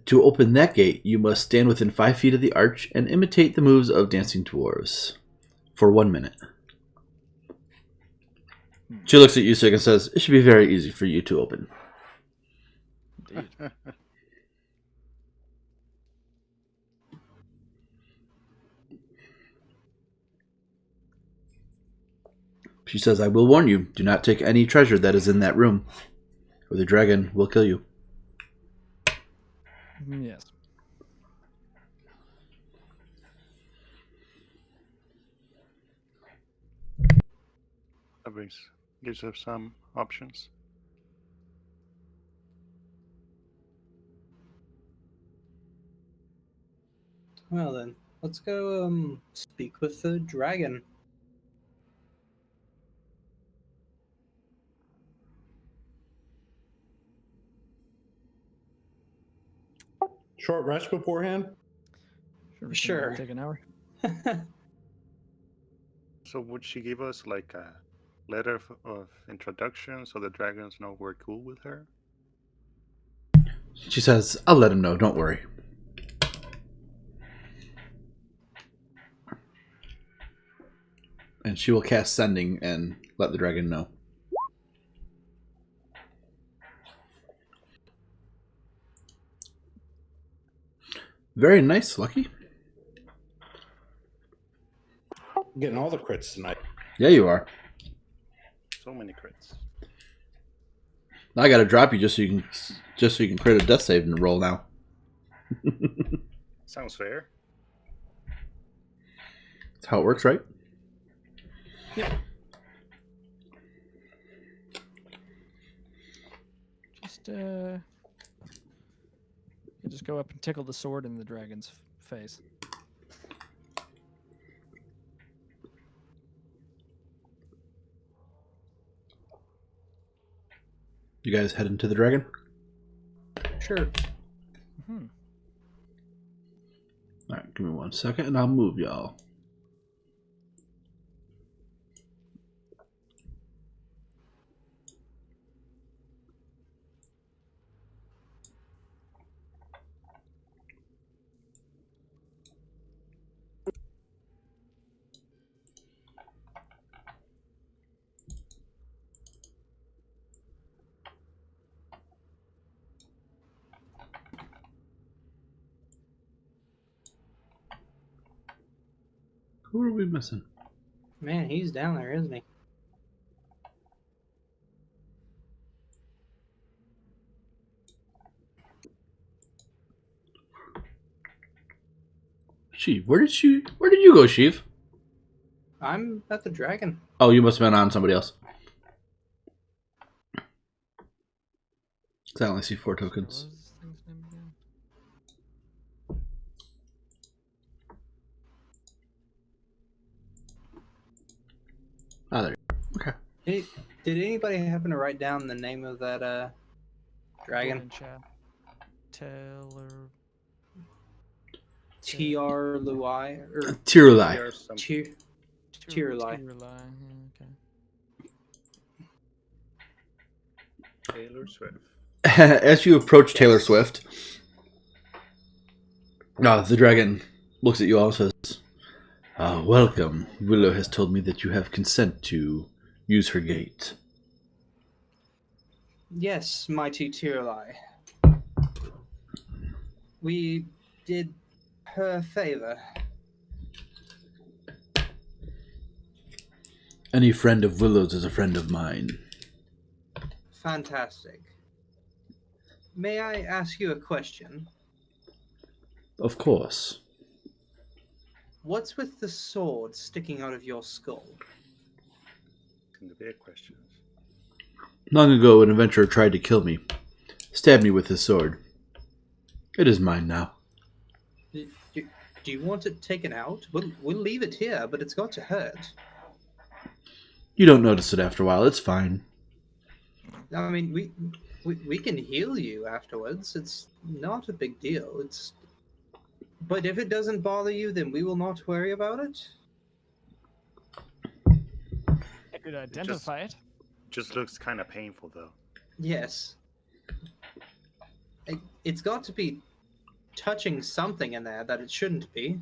Speaker 1: to open that gate, you must stand within 5 feet of the arch and imitate the moves of dancing dwarves for 1 minute. She looks at you, Sig, and says, it should be very easy for you to open.
Speaker 3: Indeed.
Speaker 1: She says, I will warn you, do not take any treasure that is in that room, or the dragon will kill you.
Speaker 3: Yes.
Speaker 4: That gives us some options.
Speaker 2: Well then, let's go speak with the dragon.
Speaker 5: Short rest beforehand?
Speaker 2: Sure.
Speaker 3: Take an hour.
Speaker 4: So would she give us like a letter of introduction so the dragons know we're cool with her?
Speaker 1: She says, I'll let him know, don't worry. And she will cast Sending and let the dragon know. Very nice, Lucky.
Speaker 5: I'm getting all the crits tonight.
Speaker 1: Yeah, you are.
Speaker 4: So many crits.
Speaker 1: I gotta drop you just so you can create a death save and roll now.
Speaker 4: Sounds fair.
Speaker 1: That's how it works, right?
Speaker 3: Yep. Just go up and tickle the sword in the dragon's face.
Speaker 1: You guys head into the dragon?
Speaker 2: Sure.
Speaker 3: Hmm.
Speaker 1: Alright, give me 1 second and I'll move y'all. Who are we missing?
Speaker 2: Man, he's down there, isn't he?
Speaker 1: Sheev, where did you go, Sheev?
Speaker 2: I'm at the dragon.
Speaker 1: Oh, you must have been on somebody else. 'Cause I only see 4 tokens.
Speaker 3: What was this thing's name again?
Speaker 1: Ah, there you go. Okay.
Speaker 2: Did anybody happen to write down the name of that dragon?
Speaker 3: Taylor.
Speaker 2: T.R. Luai or
Speaker 1: Tirulai.
Speaker 4: There's some
Speaker 2: Tirulai.
Speaker 3: Okay.
Speaker 4: Taylor Swift.
Speaker 1: As you approach Taylor Swift, the dragon looks at you all and says, welcome. Willow has told me that you have consent to use her gate.
Speaker 2: Yes, mighty Tirulai. We did her a favor.
Speaker 1: Any friend of Willow's is a friend of mine.
Speaker 2: Fantastic. May I ask you a question?
Speaker 1: Of course.
Speaker 2: What's with the sword sticking out of your skull?
Speaker 4: In the big questions.
Speaker 1: Long ago, an adventurer tried to kill me. Stabbed me with his sword. It is mine now.
Speaker 2: Do you want it taken out? We'll leave it here, but it's got to hurt.
Speaker 1: You don't notice it after a while. It's fine.
Speaker 2: I mean, we can heal you afterwards. It's not a big deal. But if it doesn't bother you, then we will not worry about it.
Speaker 3: I could identify it.
Speaker 4: Just looks kind of painful, though.
Speaker 2: Yes. It's got to be touching something in there that it shouldn't be.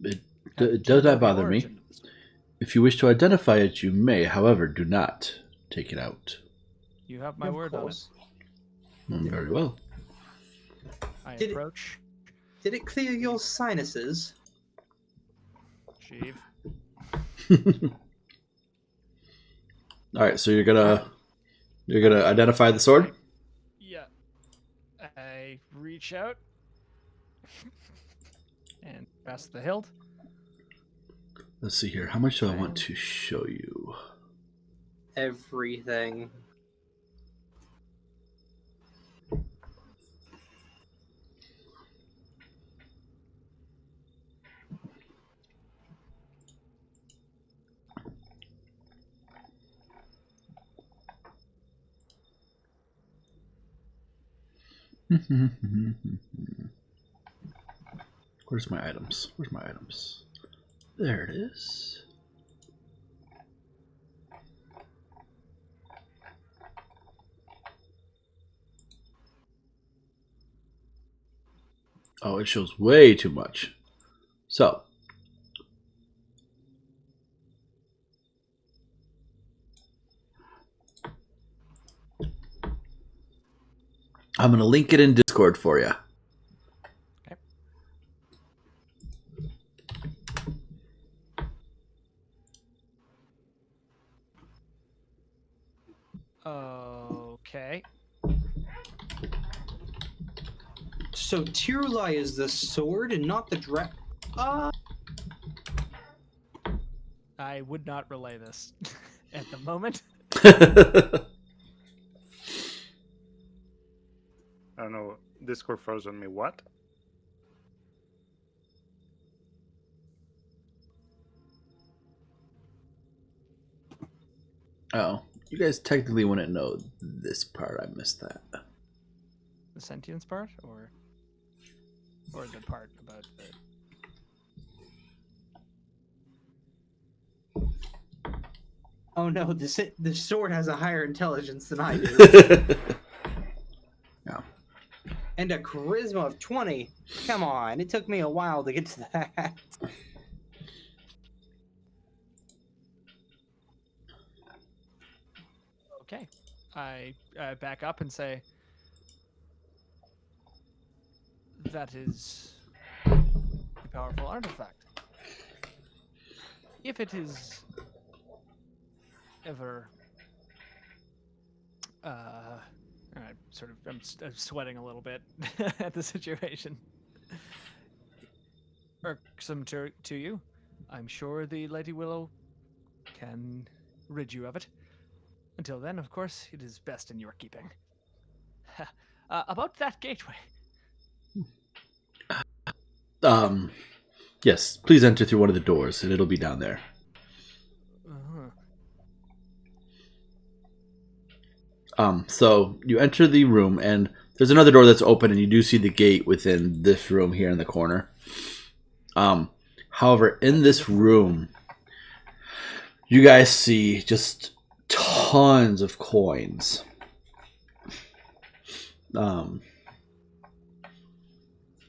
Speaker 1: It does not bother me. If you wish to identify it, you may. However, do not take it out.
Speaker 3: You have my
Speaker 2: Of
Speaker 3: word on it.
Speaker 2: course.
Speaker 1: Very well.
Speaker 3: I
Speaker 2: Did it-
Speaker 3: approach.
Speaker 2: Did it clear your sinuses?
Speaker 3: Sheev.
Speaker 1: All right, so you're gonna identify the sword.
Speaker 3: Yeah. I reach out and pass the hilt.
Speaker 1: Let's see here. How much do I want to show you?
Speaker 2: Everything.
Speaker 1: Where's my items? Where's my items? There it is. Oh, it shows way too much. So, I'm gonna link it in Discord for you.
Speaker 3: Okay.
Speaker 2: So Tirulai is the sword and not the dragon.
Speaker 3: I would not relay this at the moment.
Speaker 4: I don't know. Discord froze on me. What?
Speaker 1: Oh, you guys technically wouldn't know this part. I missed that.
Speaker 3: The sentience part, or the part about the.
Speaker 2: Oh no, the sword has a higher intelligence than I do.
Speaker 1: Yeah.
Speaker 2: And a charisma of 20. Come on, it took me a while to get to that.
Speaker 3: Okay. I back up and say, that is a powerful artifact. If it is ever, I'm sweating a little bit at the situation. Irksome to you, I'm sure the Lady Willow can rid you of it. Until then, of course, it is best in your keeping. About that gateway.
Speaker 1: Yes, please enter through one of the doors, and it'll be down there. So you enter the room, and there's another door that's open, and you do see the gate within this room here in the corner. However, in this room, you guys see just tons of coins.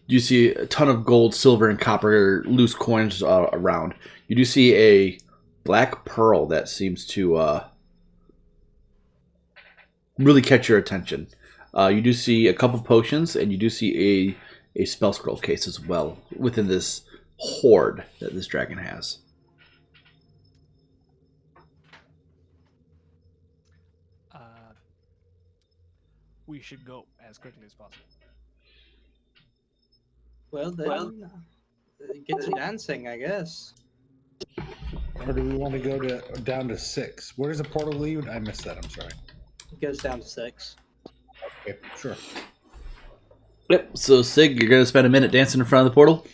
Speaker 1: You see a ton of gold, silver, and copper loose coins around. You do see a black pearl that seems to really catch your attention. You do see a couple potions, and you do see a spell scroll case as well within this hoard that this dragon has.
Speaker 3: We should go as quickly as possible.
Speaker 2: Well, then, get to dancing, I guess.
Speaker 5: Or do we want to go down to 6? Where does the portal lead? I missed that. I'm sorry.
Speaker 2: It goes down to 6.
Speaker 5: Okay, sure.
Speaker 1: Yep. So Sig, you're gonna spend a minute dancing in front of the portal.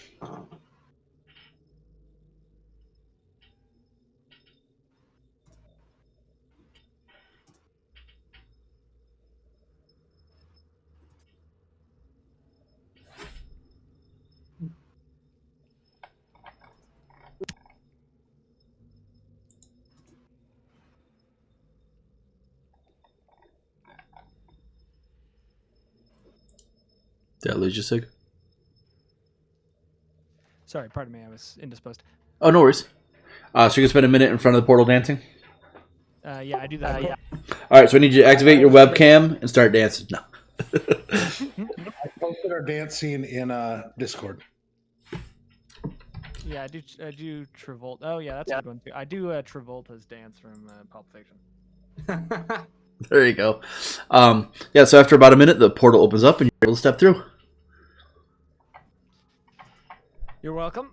Speaker 1: Did I lose you, Sig?
Speaker 3: Sorry, pardon me, I was indisposed.
Speaker 1: Oh, no worries. So you can spend a minute in front of the portal dancing?
Speaker 3: Yeah, I do that. Yeah.
Speaker 1: Alright, so I need you to activate your webcam and start dancing. No.
Speaker 5: I posted our dance scene in Discord.
Speaker 3: Yeah, I do Travolta. Oh, yeah, that's a good one, too. I do Travolta's dance from Pulp Fiction.
Speaker 1: There you go. Yeah, so after about a minute, the portal opens up and you're able to step through.
Speaker 3: You're welcome.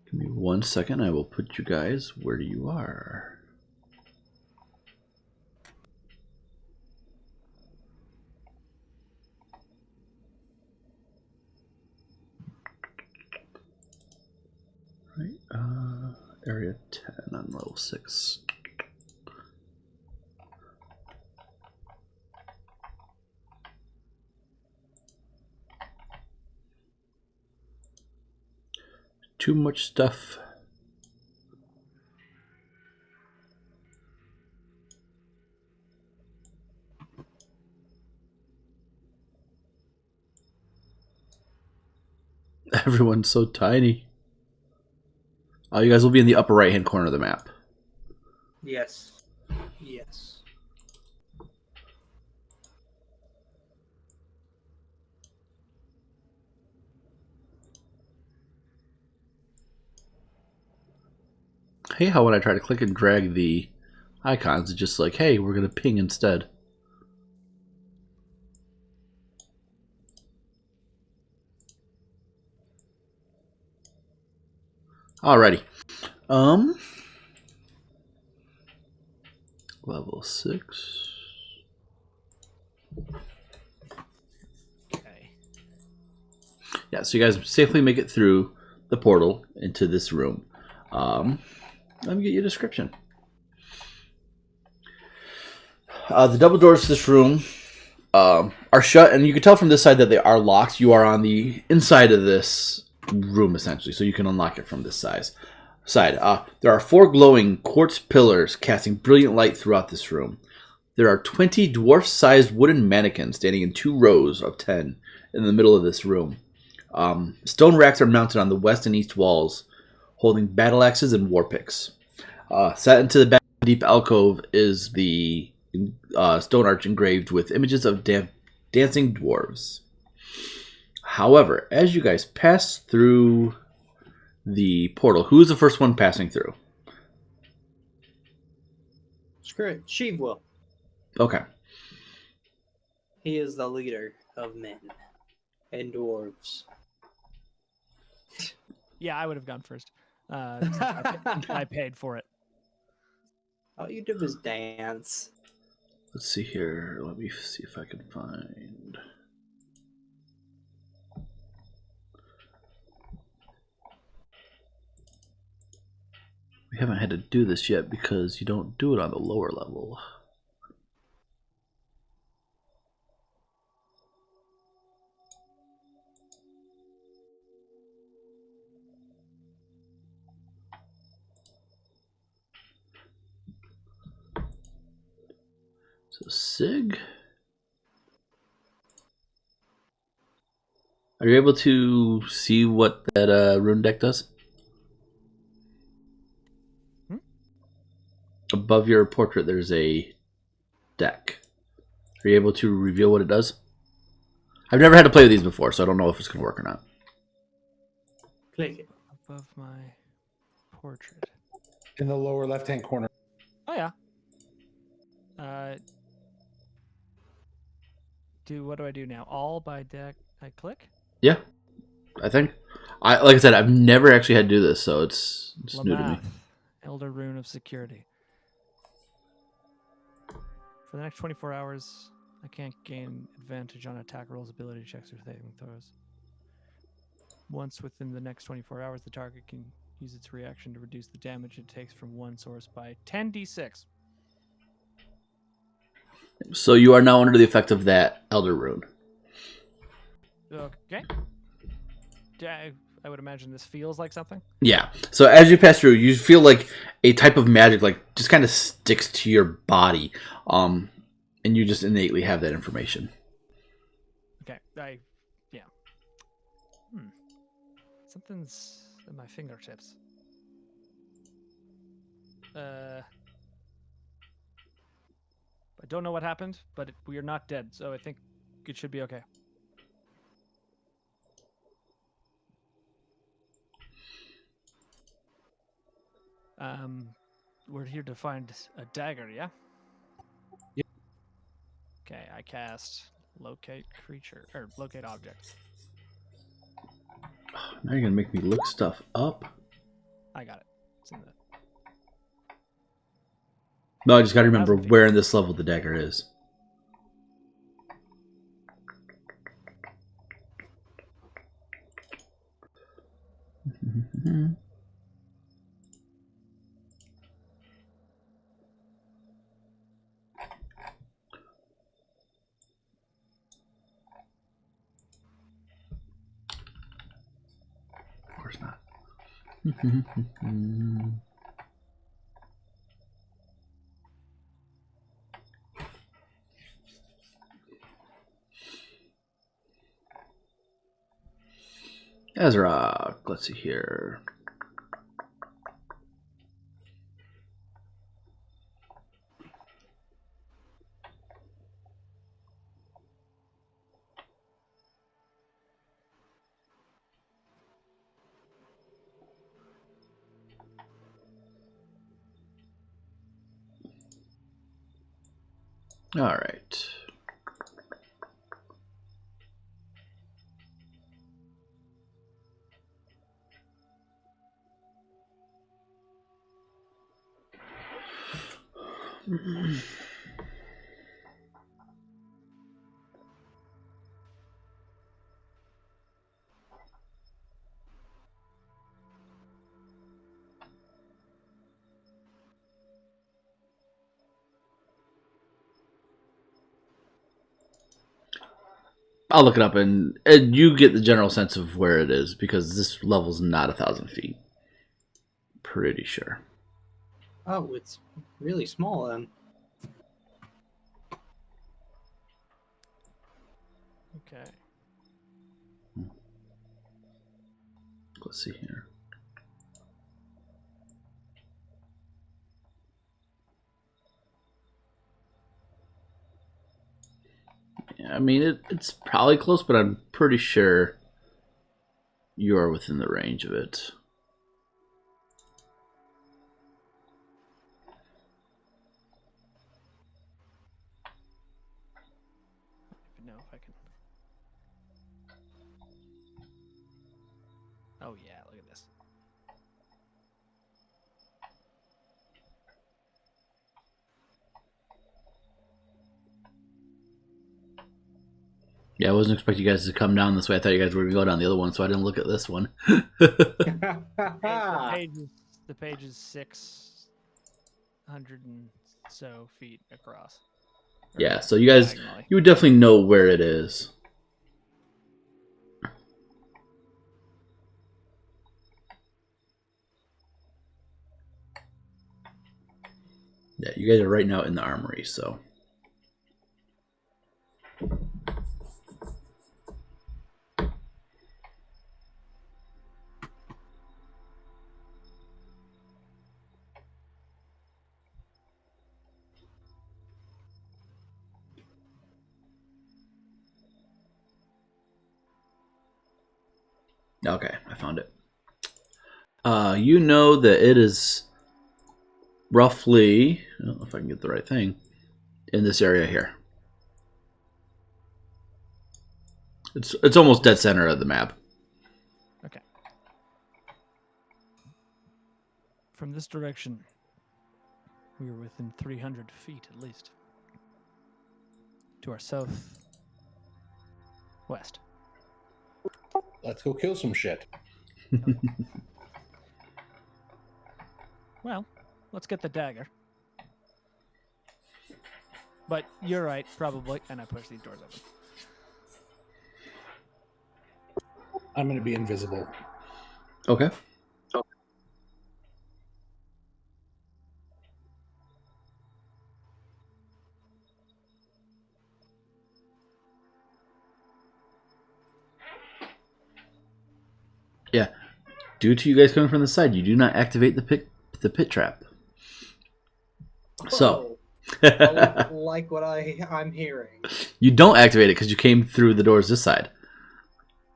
Speaker 1: Give me 1 second. I will put you guys where you are. Right. Area 10 on level 6. Too much stuff. Everyone's so tiny. You guys will be in the upper right-hand corner of the map.
Speaker 2: Yes. Yes.
Speaker 1: Hey, how when I try to click and drag the icons, it's just like, hey, we're going to ping instead. Alrighty. Level 6.
Speaker 3: Okay.
Speaker 1: Yeah, so you guys safely make it through the portal into this room. Let me get you a description. The double doors to this room are shut, and you can tell from this side that they are locked. You are on the inside of this room, essentially, so you can unlock it from this side. There are 4 glowing quartz pillars casting brilliant light throughout this room. There are 20 dwarf-sized wooden mannequins standing in 2 rows of 10 in the middle of this room. Stone racks are mounted on the west and east walls, holding battle axes and war picks. Set into the back of the deep alcove is the stone arch engraved with images of dancing dwarves. However, as you guys pass through the portal, who is the first one passing through?
Speaker 2: Screw it. Sheev will.
Speaker 1: Okay.
Speaker 2: He is the leader of men and dwarves.
Speaker 3: Yeah, I would have gone first. Since I paid for it.
Speaker 2: All you did was dance.
Speaker 1: Let's see here. Let me see if I can find... We haven't had to do this yet because you don't do it on the lower level. So Sig, are you able to see what that rune deck does? Above your portrait, there's a deck. Are you able to reveal what it does? I've never had to play with these before, so I don't know if it's going to work or not.
Speaker 2: Click it.
Speaker 3: Above my portrait.
Speaker 5: In the lower left-hand corner.
Speaker 3: Oh yeah. What do I do now? All by deck. I click.
Speaker 1: Yeah, I think. Like I said, I've never actually had to do this, so it's new to me.
Speaker 3: Lamath, Elder Rune of Security. For the next 24 hours, I can't gain advantage on attack rolls, ability checks, or saving throws. Once within the next 24 hours, the target can use its reaction to reduce the damage it takes from one source by 10d6.
Speaker 1: So you are now under the effect of that Elder Rune.
Speaker 3: Okay. I would imagine this feels like something.
Speaker 1: Yeah. So as you pass through, you feel like a type of magic, like just kind of sticks to your body, and you just innately have that information.
Speaker 3: Okay. Yeah. Something's in my fingertips. I don't know what happened, but we are not dead, so I think it should be okay. We're here to find a dagger, yeah?
Speaker 5: Yeah.
Speaker 3: Okay, I cast locate creature or locate object.
Speaker 1: Now you're gonna make me look stuff up.
Speaker 3: I got it. It's in the...
Speaker 1: No, I just gotta remember where in this level the dagger is. Of course not. Azra, let's see here. All right. I'll look it up, and you get the general sense of where it is because this level's not 1,000 feet. Pretty sure.
Speaker 2: Oh, it's really small then.
Speaker 3: Okay.
Speaker 1: Let's see here. Yeah, I mean, it's probably close, but I'm pretty sure you are within the range of it.
Speaker 3: I don't even know if I can. Oh yeah, look at this.
Speaker 1: Yeah, I wasn't expecting you guys to come down this way. I thought you guys were going to go down the other one, so I didn't look at this one.
Speaker 3: The page is 600 and so feet across. Or
Speaker 1: Yeah, so you guys,
Speaker 3: diagonally.
Speaker 1: you would definitely know where it is. Yeah, you guys are right now in the armory, so. Okay, I found it. You know that it is roughly, I don't know if I can get the right thing, in this area here. It's almost dead center of the map.
Speaker 3: Okay. From this direction, we were within 300 feet at least. To our south west.
Speaker 5: Let's go kill some shit.
Speaker 3: Well, let's get the dagger. But you're right, probably. And I push these doors open.
Speaker 5: I'm going to be invisible.
Speaker 1: Okay. Yeah. Due to you guys coming from the side, you do not activate the pit trap. So,
Speaker 2: I like what I'm hearing.
Speaker 1: you don't activate it because you came through the doors this side.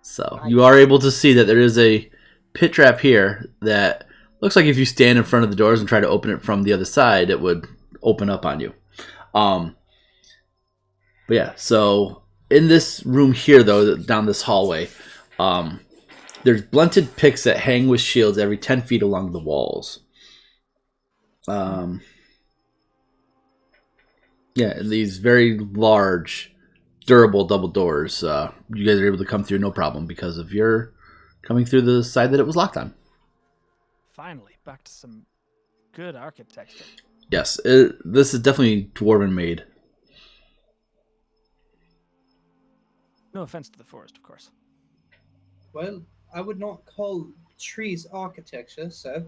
Speaker 1: So you
Speaker 2: Nice.
Speaker 1: are able to see that there is a pit trap here that looks like if you stand in front of the doors and try to open it from the other side, it would open up on you. But yeah, so in this room here, though, down this hallway, there's blunted picks that hang with shields every 10 feet along the walls. Yeah, and these very large, durable double doors. You guys are able to come through no problem because of your coming through the side that it was locked on.
Speaker 3: Finally, back to some good architecture.
Speaker 1: Yes, this is definitely dwarven made.
Speaker 3: No offense to the forest, of course.
Speaker 2: Well, I would not call trees architecture, so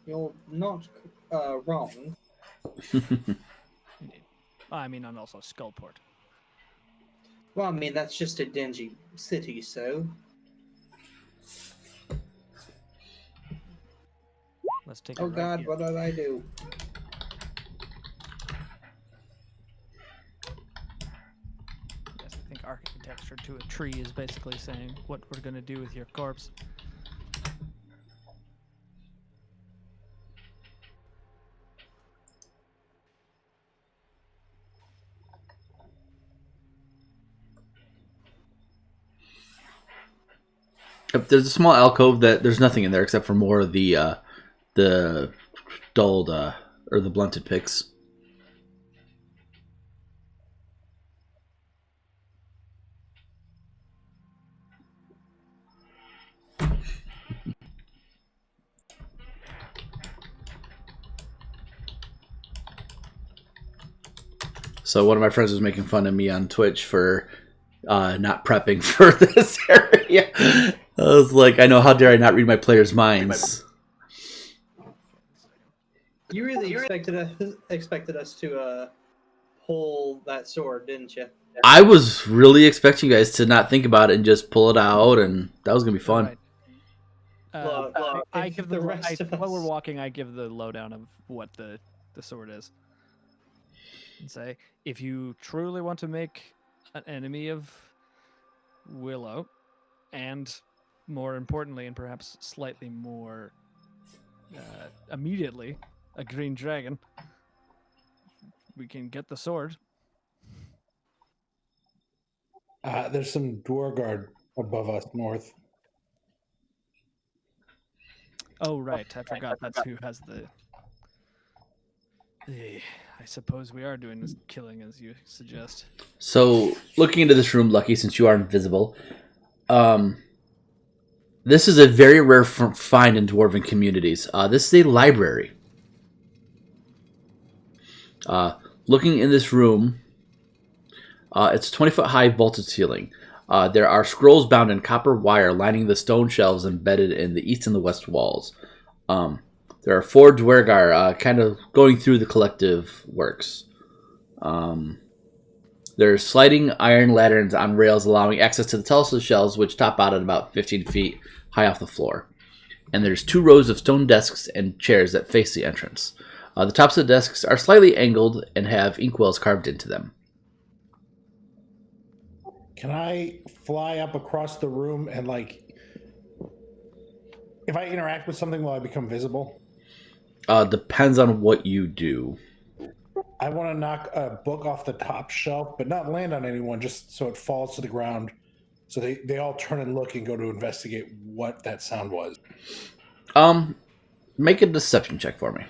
Speaker 2: you're not wrong.
Speaker 3: Indeed. I mean, I'm also Skullport.
Speaker 2: Well, I mean, that's just a dingy city, so.
Speaker 3: Let's take it
Speaker 2: Oh
Speaker 3: right
Speaker 2: god,
Speaker 3: here.
Speaker 2: what did I do?
Speaker 3: Yes, I think architecture to a tree is basically saying what we're going to do with your corpse.
Speaker 1: Yep, there's a small alcove that there's nothing in there except for more of the dulled or the blunted picks. So one of my friends was making fun of me on Twitch for not prepping for this area. I was like, I know, how dare I not read my players' minds?
Speaker 2: You really expected us to pull that sword, didn't you?
Speaker 1: I was really expecting you guys to not think about it and just pull it out, and that was gonna be fun.
Speaker 3: Right.
Speaker 2: Look,
Speaker 3: I
Speaker 2: if
Speaker 3: give
Speaker 2: the
Speaker 3: the
Speaker 2: rest of
Speaker 3: while we're
Speaker 2: us-
Speaker 3: walking. I give the lowdown of what the sword is, and say, if you truly want to make an enemy of Willow, and more importantly, and perhaps slightly more immediately, a green dragon, we can get the sword.
Speaker 5: There's some Duergar above us north.
Speaker 3: Oh, right. I forgot that's who has the. I suppose we are doing this killing as you suggest.
Speaker 1: So, looking into this room, Lucky, since you are invisible, this is a very rare find in dwarven communities. This is a library. Looking in this room, it's a 20-foot high vaulted ceiling. There are scrolls bound in copper wire lining the stone shelves embedded in the east and the west walls. There are 4 Duergar kind of going through the collective works. There's sliding iron lanterns on rails allowing access to the telescope shelves, which top out at about 15 feet high off the floor. And there's 2 rows of stone desks and chairs that face the entrance. The tops of the desks are slightly angled and have inkwells carved into them.
Speaker 5: Can I fly up across the room and, like, if I interact with something, will I become visible?
Speaker 1: Depends on what you do.
Speaker 5: I want to knock a book off the top shelf, but not land on anyone, just so it falls to the ground. So they all turn and look and go to investigate what that sound was.
Speaker 1: Make a deception check for me.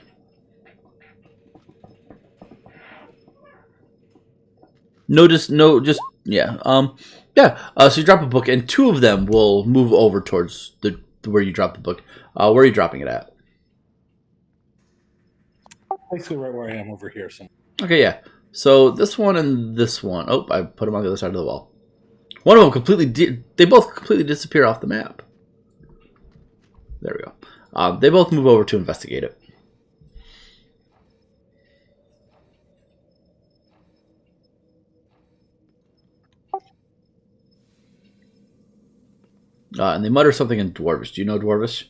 Speaker 1: Yeah. So you drop a book, and 2 of them will move over towards the where you drop the book. Where are you dropping it at?
Speaker 5: Basically, right where I am over here. So.
Speaker 1: Okay, yeah. So this one and this one. Oh, I put them on the other side of the wall. One of them completely. They both completely disappear off the map. There we go. They both move over to investigate it. And they mutter something in Dwarvish. Do you know Dwarvish?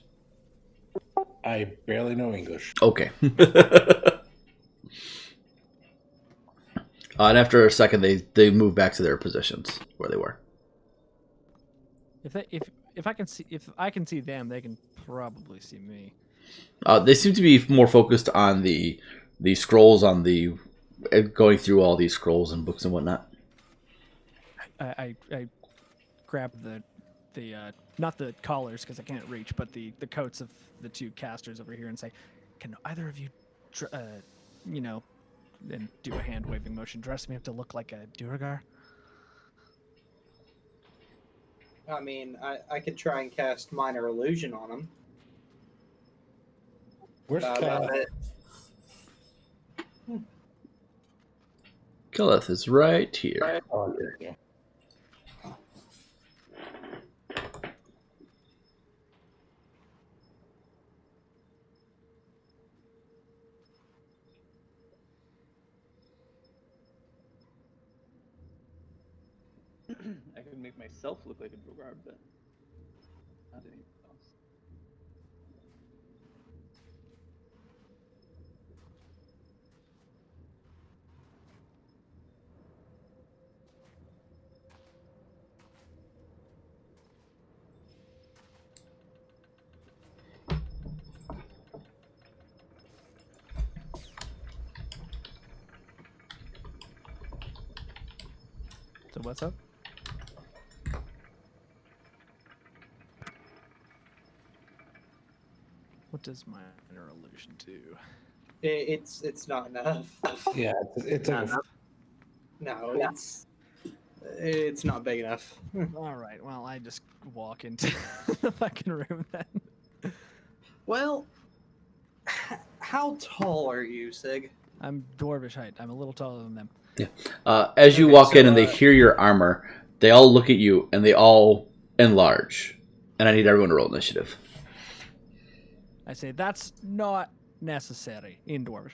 Speaker 5: I barely know English.
Speaker 1: Okay. And after a second, they move back to their positions where they were.
Speaker 3: If I can see them, they can probably see me.
Speaker 1: They seem to be more focused on the scrolls, on the going through all these scrolls and books and whatnot.
Speaker 3: I grab the not the collars because I can't reach, but the coats of the 2 casters over here and say, "Can either of you, and do a hand waving motion, dress me up to look like a Duergar?"
Speaker 2: I mean, I could try and cast minor illusion on him.
Speaker 5: Where's
Speaker 2: About
Speaker 5: Cal?
Speaker 2: it.
Speaker 1: Killeth is right here.
Speaker 5: Oh, there you go.
Speaker 6: I could make myself look like a Duergar, but not anything else.
Speaker 3: So what's up? What does minor illusion do?
Speaker 2: It's not enough.
Speaker 5: Yeah, it's like
Speaker 2: No, it's not big enough.
Speaker 3: All right. Well, I just walk into the fucking room then.
Speaker 2: Well, how tall are you, Sig?
Speaker 3: I'm dwarvish height. I'm a little taller than them.
Speaker 1: As you
Speaker 2: Okay,
Speaker 1: walk in
Speaker 2: so,
Speaker 1: and they hear your armor, they all look at you and they all enlarge. And I need everyone to roll initiative.
Speaker 3: I say that's not necessary in dwarvish.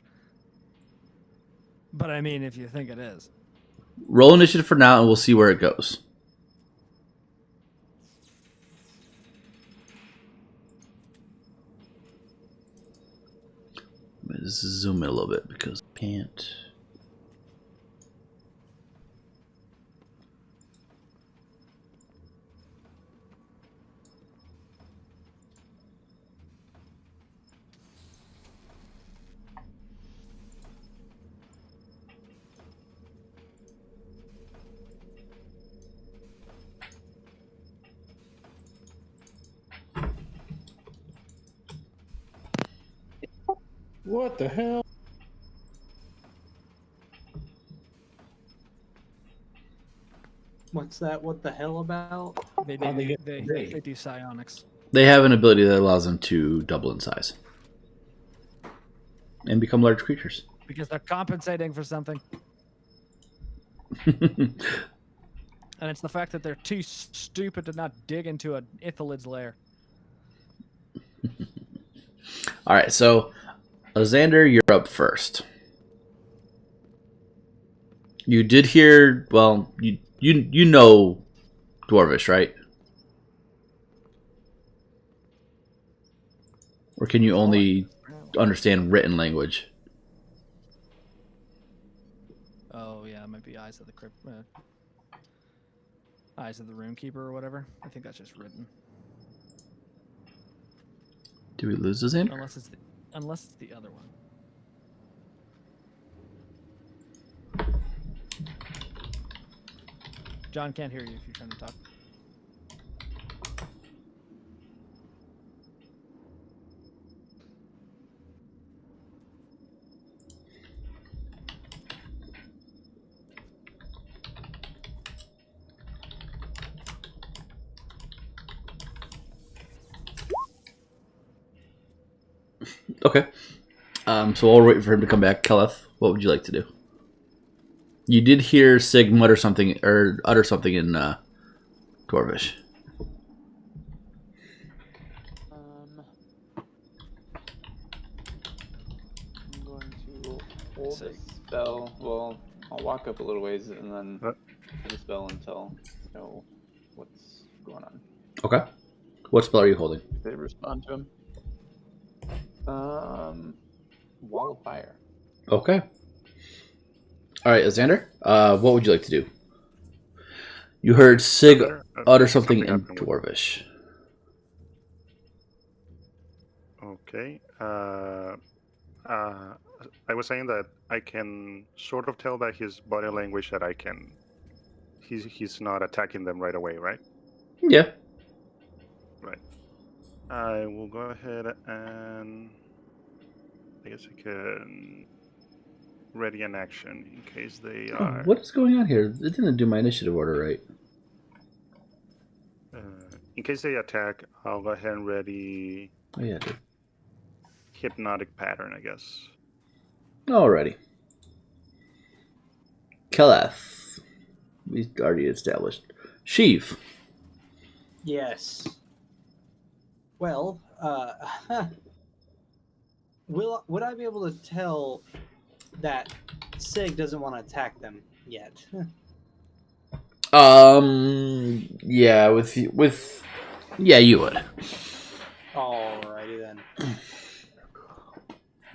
Speaker 3: But I mean, if you think it is.
Speaker 1: Roll initiative for now and we'll see where it goes. Let's zoom in a little bit because I can't.
Speaker 5: what the hell?
Speaker 2: What's that? What the hell about?
Speaker 3: They
Speaker 5: How'd they
Speaker 3: do,
Speaker 5: get
Speaker 3: they,
Speaker 5: big?
Speaker 3: they do psionics.
Speaker 1: They have an ability that allows them to double in size and become large creatures.
Speaker 3: Because they're compensating for something. And it's the fact that they're too stupid to not dig into an Ithalid's lair.
Speaker 1: All right, so Xander, you're up first. You did hear, well, you know Dwarvish, right? Or can you only understand written language?
Speaker 3: Oh yeah, it might be Eyes of the Crypt, Eyes of the Runekeeper or whatever. I think that's just written.
Speaker 1: Do we lose Xander?
Speaker 3: Unless it's the other one. John can't hear you if you're trying to talk.
Speaker 1: Okay. So I'll wait for him to come back. Keleth, what would you like to do? You did hear Sig mutter something or utter something in Dwarvish.
Speaker 6: I'm going to hold a spell. Well, I'll walk up a little ways and then hold a spell until I know what's going on.
Speaker 1: Okay. What spell are you holding?
Speaker 6: They respond to him. Wall of Fire.
Speaker 1: Okay. All right, Xander. What would you like to do? You heard Sig utter something in
Speaker 4: happened with-
Speaker 1: Dwarvish.
Speaker 4: Okay. I was saying that I can sort of tell by his body language that I can. He's not attacking them right away, right?
Speaker 1: Yeah.
Speaker 4: Right. I will go ahead and I guess I can ready an action in case they
Speaker 1: Oh,
Speaker 4: are.
Speaker 1: what is going on here? It didn't do my initiative order right.
Speaker 4: In case they attack, I'll go ahead and ready
Speaker 1: Oh yeah, it did.
Speaker 4: hypnotic pattern, I guess.
Speaker 1: Alrighty. Keleth. We already established. Sheev.
Speaker 2: Yes. Well, would I be able to tell that Sig doesn't want to attack them yet?
Speaker 1: Yeah, yeah, you would.
Speaker 2: Alrighty then.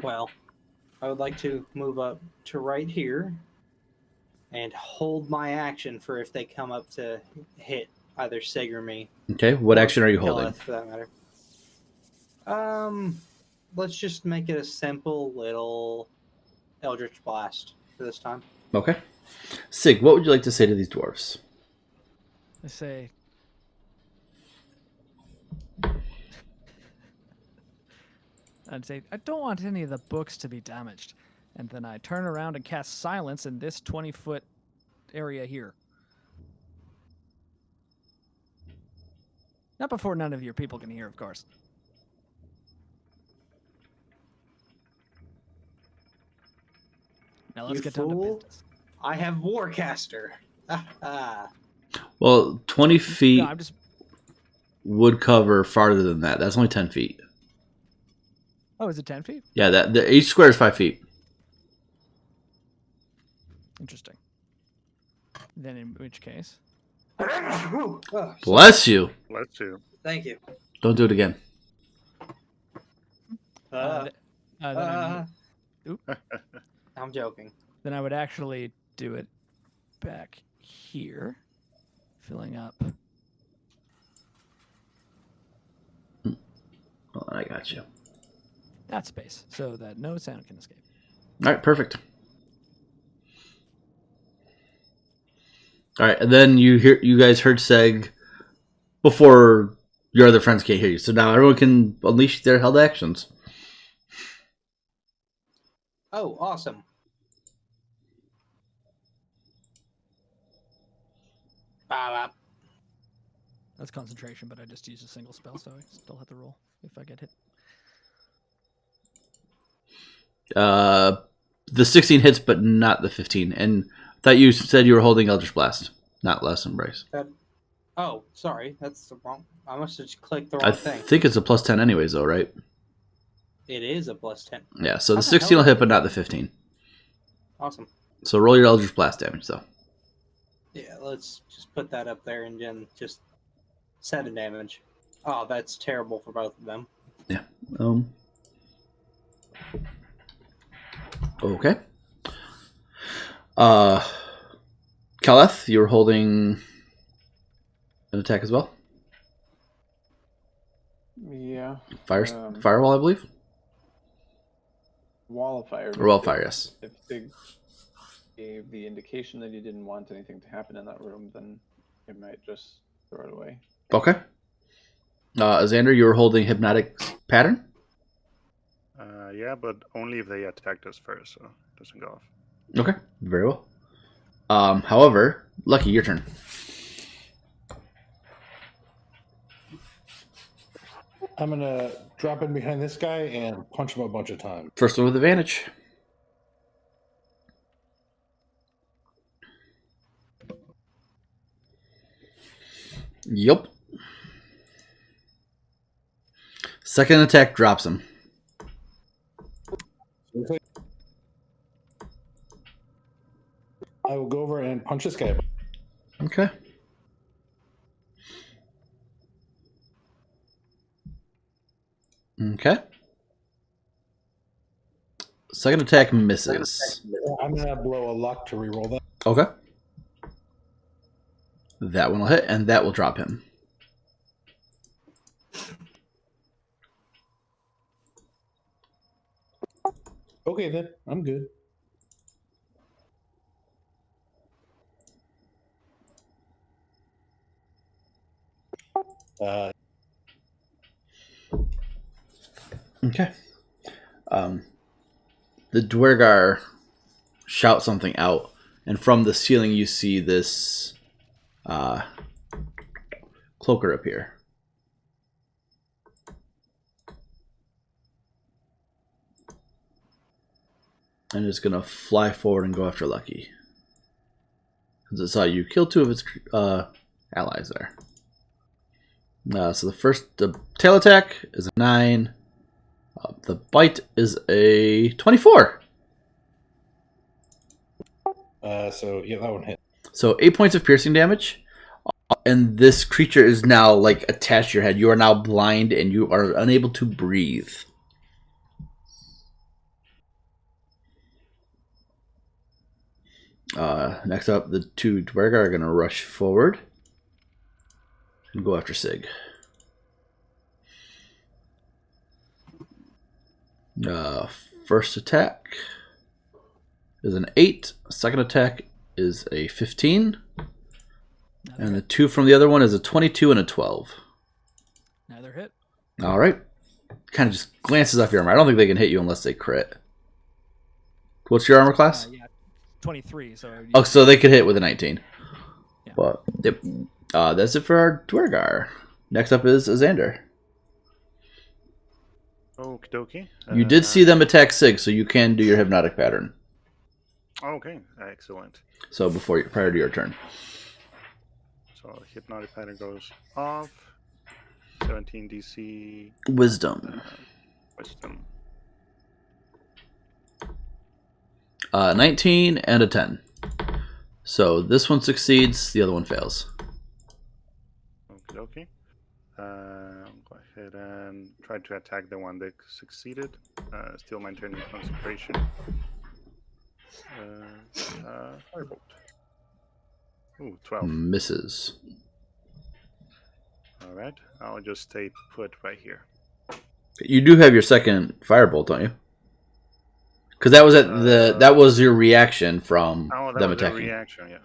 Speaker 2: Well, I would like to move up to right here and hold my action for if they come up to hit either Sig or me.
Speaker 1: Okay, what
Speaker 2: Or
Speaker 1: action are you
Speaker 2: Killeth,
Speaker 1: holding?
Speaker 2: for that matter. Let's just make it a simple little Eldritch Blast for this time.
Speaker 1: Okay. Sig, what would you like to say to these dwarves?
Speaker 3: I say, I'd say, I don't want any of the books to be damaged. And then I turn around and cast silence in this 20-foot area here. Not before none of your people can hear, of course. Now let's
Speaker 2: You
Speaker 3: get down to
Speaker 2: fool.
Speaker 3: business.
Speaker 2: I have Warcaster.
Speaker 1: Well, 20 feet
Speaker 3: No, I'm just.
Speaker 1: would cover farther than that. That's only 10 feet.
Speaker 3: Oh, is it 10 feet?
Speaker 1: Yeah, each square is 5 feet.
Speaker 3: Interesting. Then in which case.
Speaker 2: Oh,
Speaker 1: Bless you.
Speaker 4: Let's see.
Speaker 2: thank you.
Speaker 1: Don't do it again.
Speaker 2: I'm joking.
Speaker 3: Then I would actually do it back here, filling up.
Speaker 1: Hold on, I got you.
Speaker 3: That space so that no sound can escape.
Speaker 1: All right, perfect. All right, and then you guys heard Seg before your other friends can't hear you. So now everyone can unleash their held actions.
Speaker 2: Oh, awesome. Bop.
Speaker 3: That's concentration, but I just used a single spell, so I still have to roll if I get hit.
Speaker 1: The 16 hits, but not the 15. And I thought you said you were holding Eldritch Blast, not Last Embrace.
Speaker 2: Oh, sorry. That's the wrong. I must have just clicked the
Speaker 1: I
Speaker 2: wrong thing.
Speaker 1: think it's a plus 10 anyways, though, right?
Speaker 2: It is a plus 10.
Speaker 1: Yeah, so the
Speaker 2: How the
Speaker 1: 16 will
Speaker 2: hell-
Speaker 1: hit, but not the 15.
Speaker 2: Awesome.
Speaker 1: So roll your Eldritch Blast damage, though.
Speaker 2: Yeah, let's just put that up there and then just 7 damage. Oh, that's terrible for both of them.
Speaker 1: Yeah. Okay. Kaleth, you're holding an attack as well.
Speaker 6: Yeah.
Speaker 1: Firewall, I believe.
Speaker 6: Wall of fire.
Speaker 1: Or wall of fire, yes.
Speaker 6: If Sig gave the indication that he didn't want anything to happen in that room, then he might just throw it away.
Speaker 1: Okay. Xander, you were holding Hypnotic Pattern.
Speaker 4: Yeah, but only if they attacked us first, so it doesn't go off.
Speaker 1: Okay, very well. However, Lucky, your turn.
Speaker 5: I'm gonna drop in behind this guy and punch him a bunch of times.
Speaker 1: First one with advantage. Yep. Second attack drops him.
Speaker 5: I will go over and punch this guy.
Speaker 1: Okay. Okay. Second attack misses.
Speaker 5: I'm gonna blow a luck to reroll that.
Speaker 1: Okay. That one will hit, and that will drop him.
Speaker 5: Okay, then I'm good.
Speaker 1: Okay. The Duergar shout something out, and from the ceiling you see this cloaker appear. And it's going to fly forward and go after Lucky. Because it saw you kill 2 of its allies there. So the tail attack is a 9. The bite is a 24.
Speaker 5: So yeah, that one hit.
Speaker 1: So 8 points of piercing damage. And this creature is now like attached to your head. You are now blind and you are unable to breathe. Next up, the 2 Duergar are going to rush forward and go after Sig. First attack is an 8. Second attack is a 15. And the 2 from the other one is a 22 and a 12.
Speaker 3: Neither hit.
Speaker 1: All right. Kind of just glances off your armor. I don't think they can hit you unless they crit. What's your armor class?
Speaker 3: Yeah, 23. So
Speaker 1: Oh, so they could hit with a 19.
Speaker 3: Yeah.
Speaker 1: But yep. That's it for our Duergar. Next up is Xander.
Speaker 4: Okie dokie.
Speaker 1: You did see them attack Sig, so you can do your hypnotic pattern.
Speaker 4: Okay, excellent.
Speaker 1: So prior to your turn.
Speaker 4: So hypnotic pattern goes off. 17 DC.
Speaker 1: Wisdom.
Speaker 4: Wisdom.
Speaker 1: 19 and a 10. So this one succeeds, the other one fails.
Speaker 4: Okie dokie. Go ahead and try to attack the one that succeeded. Still maintaining concentration. Firebolt. Ooh, 12.
Speaker 1: Misses.
Speaker 4: Alright, I'll just stay put right here.
Speaker 1: You do have your second firebolt, don't you? Because that was that was your reaction from
Speaker 4: Oh, that
Speaker 1: them
Speaker 4: was
Speaker 1: attacking.
Speaker 4: a reaction, yeah.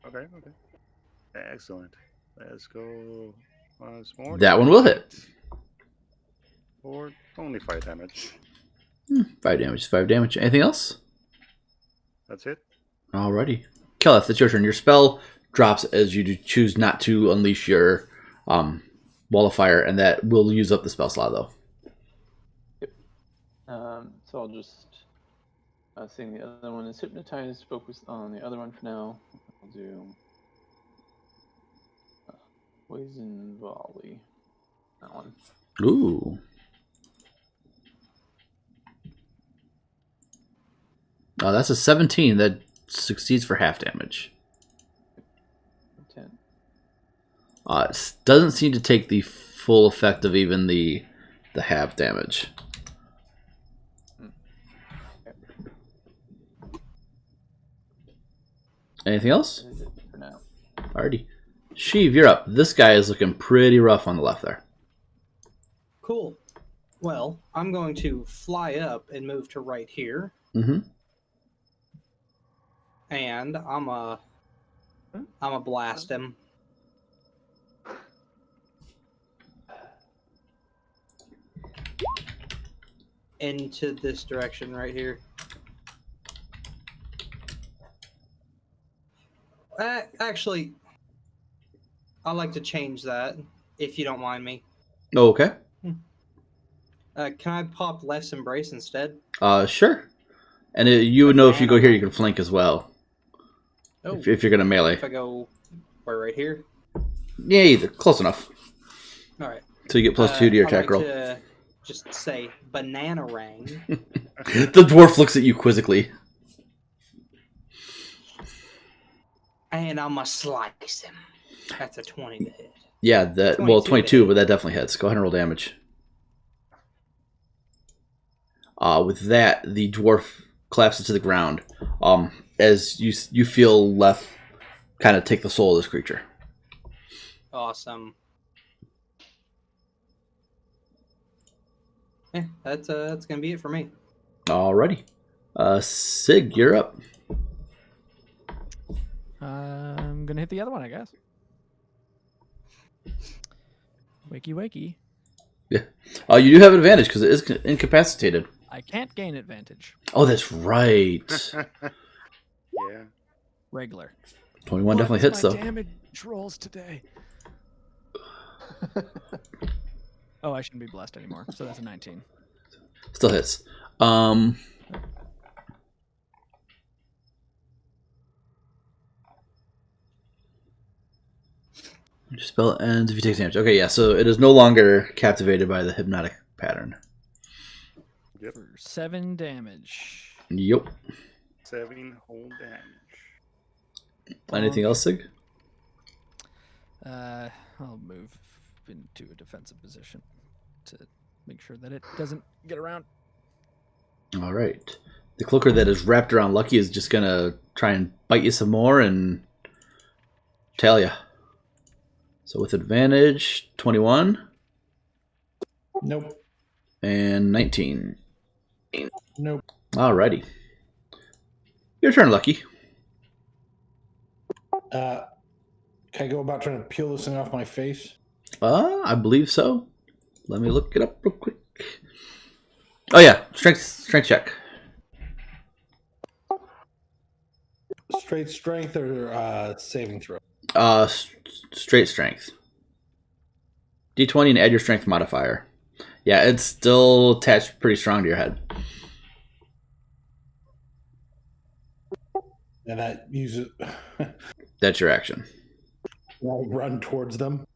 Speaker 4: Okay. Excellent. Let's go once more.
Speaker 1: That one will hit.
Speaker 4: Or only 5 damage.
Speaker 1: 5 damage. 5 damage. Anything else?
Speaker 4: That's it.
Speaker 1: Alrighty. Keleth, it's your turn. Your spell drops as you choose not to unleash your wall of fire, and that will use up the spell slot, though.
Speaker 6: So I'll just seeing the other one is hypnotized. Focus on the other one for now. I'll do poison volley. That one.
Speaker 1: Ooh. Oh, that's a 17. That succeeds for half damage.
Speaker 6: 10.
Speaker 1: It doesn't seem to take the full effect of even the half damage. Anything else?
Speaker 6: That is it for now.
Speaker 1: Alrighty. Sheev, you're up. This guy is looking pretty rough on the left there.
Speaker 2: Cool. Well, I'm going to fly up and move to right here,
Speaker 1: Mm-hmm.
Speaker 2: and I'm a blast him. Into this direction right here. Actually, I'd like to change that, if you don't mind me.
Speaker 1: Okay.
Speaker 2: Can I pop Left's Embrace instead?
Speaker 1: Sure. And you would know if you go here, you can flank as well.
Speaker 2: Oh,
Speaker 1: If you're going to melee.
Speaker 2: if I go right here?
Speaker 1: Yeah, either. Close enough.
Speaker 2: All right.
Speaker 1: So you get +2 to your
Speaker 2: I'd
Speaker 1: attack
Speaker 2: like
Speaker 1: roll.
Speaker 2: to just say banana rang.
Speaker 1: The dwarf looks at you quizzically.
Speaker 2: And I'm going to slice him. That's a 20 to hit.
Speaker 1: Yeah,
Speaker 2: 22
Speaker 1: 22, but that definitely hits. Go ahead and roll damage. With that, the dwarf collapses to the ground. As you feel left kind of take the soul of this creature.
Speaker 2: Awesome. Yeah, that's gonna be it for me.
Speaker 1: Alrighty. Sig, you're up.
Speaker 3: I'm gonna hit the other one, I guess. Wakey, wakey.
Speaker 1: Yeah. You do have advantage because it is incapacitated.
Speaker 3: I can't gain advantage.
Speaker 1: Oh, that's right.
Speaker 4: Yeah.
Speaker 3: Regular.
Speaker 1: 21 definitely hits, though.
Speaker 3: Damage rolls today. Oh, I shouldn't be blessed anymore. So that's a 19.
Speaker 1: Still hits. Your spell ends if you take damage. Okay, yeah, so it is no longer captivated by the hypnotic pattern.
Speaker 4: Yep.
Speaker 3: For 7 damage.
Speaker 1: Yep.
Speaker 4: 7 whole damage.
Speaker 1: Anything else, Sig?
Speaker 3: I'll move into a defensive position to make sure that it doesn't get around.
Speaker 1: All right. The cloaker that is wrapped around Lucky is just going to try and bite you some more and tail you. So with advantage, 21
Speaker 5: Nope.
Speaker 1: and 19.
Speaker 5: Nope.
Speaker 1: Alrighty. Your turn, Lucky.
Speaker 5: Can I go about trying to peel this thing off my face?
Speaker 1: I believe so. Let me look it up real quick. Oh yeah, strength check.
Speaker 5: Straight strength or saving throw?
Speaker 1: Straight strength. D20 and add your strength modifier. Yeah, it's still attached pretty strong to your head.
Speaker 5: And that uses.
Speaker 1: That's your action.
Speaker 5: I run towards them.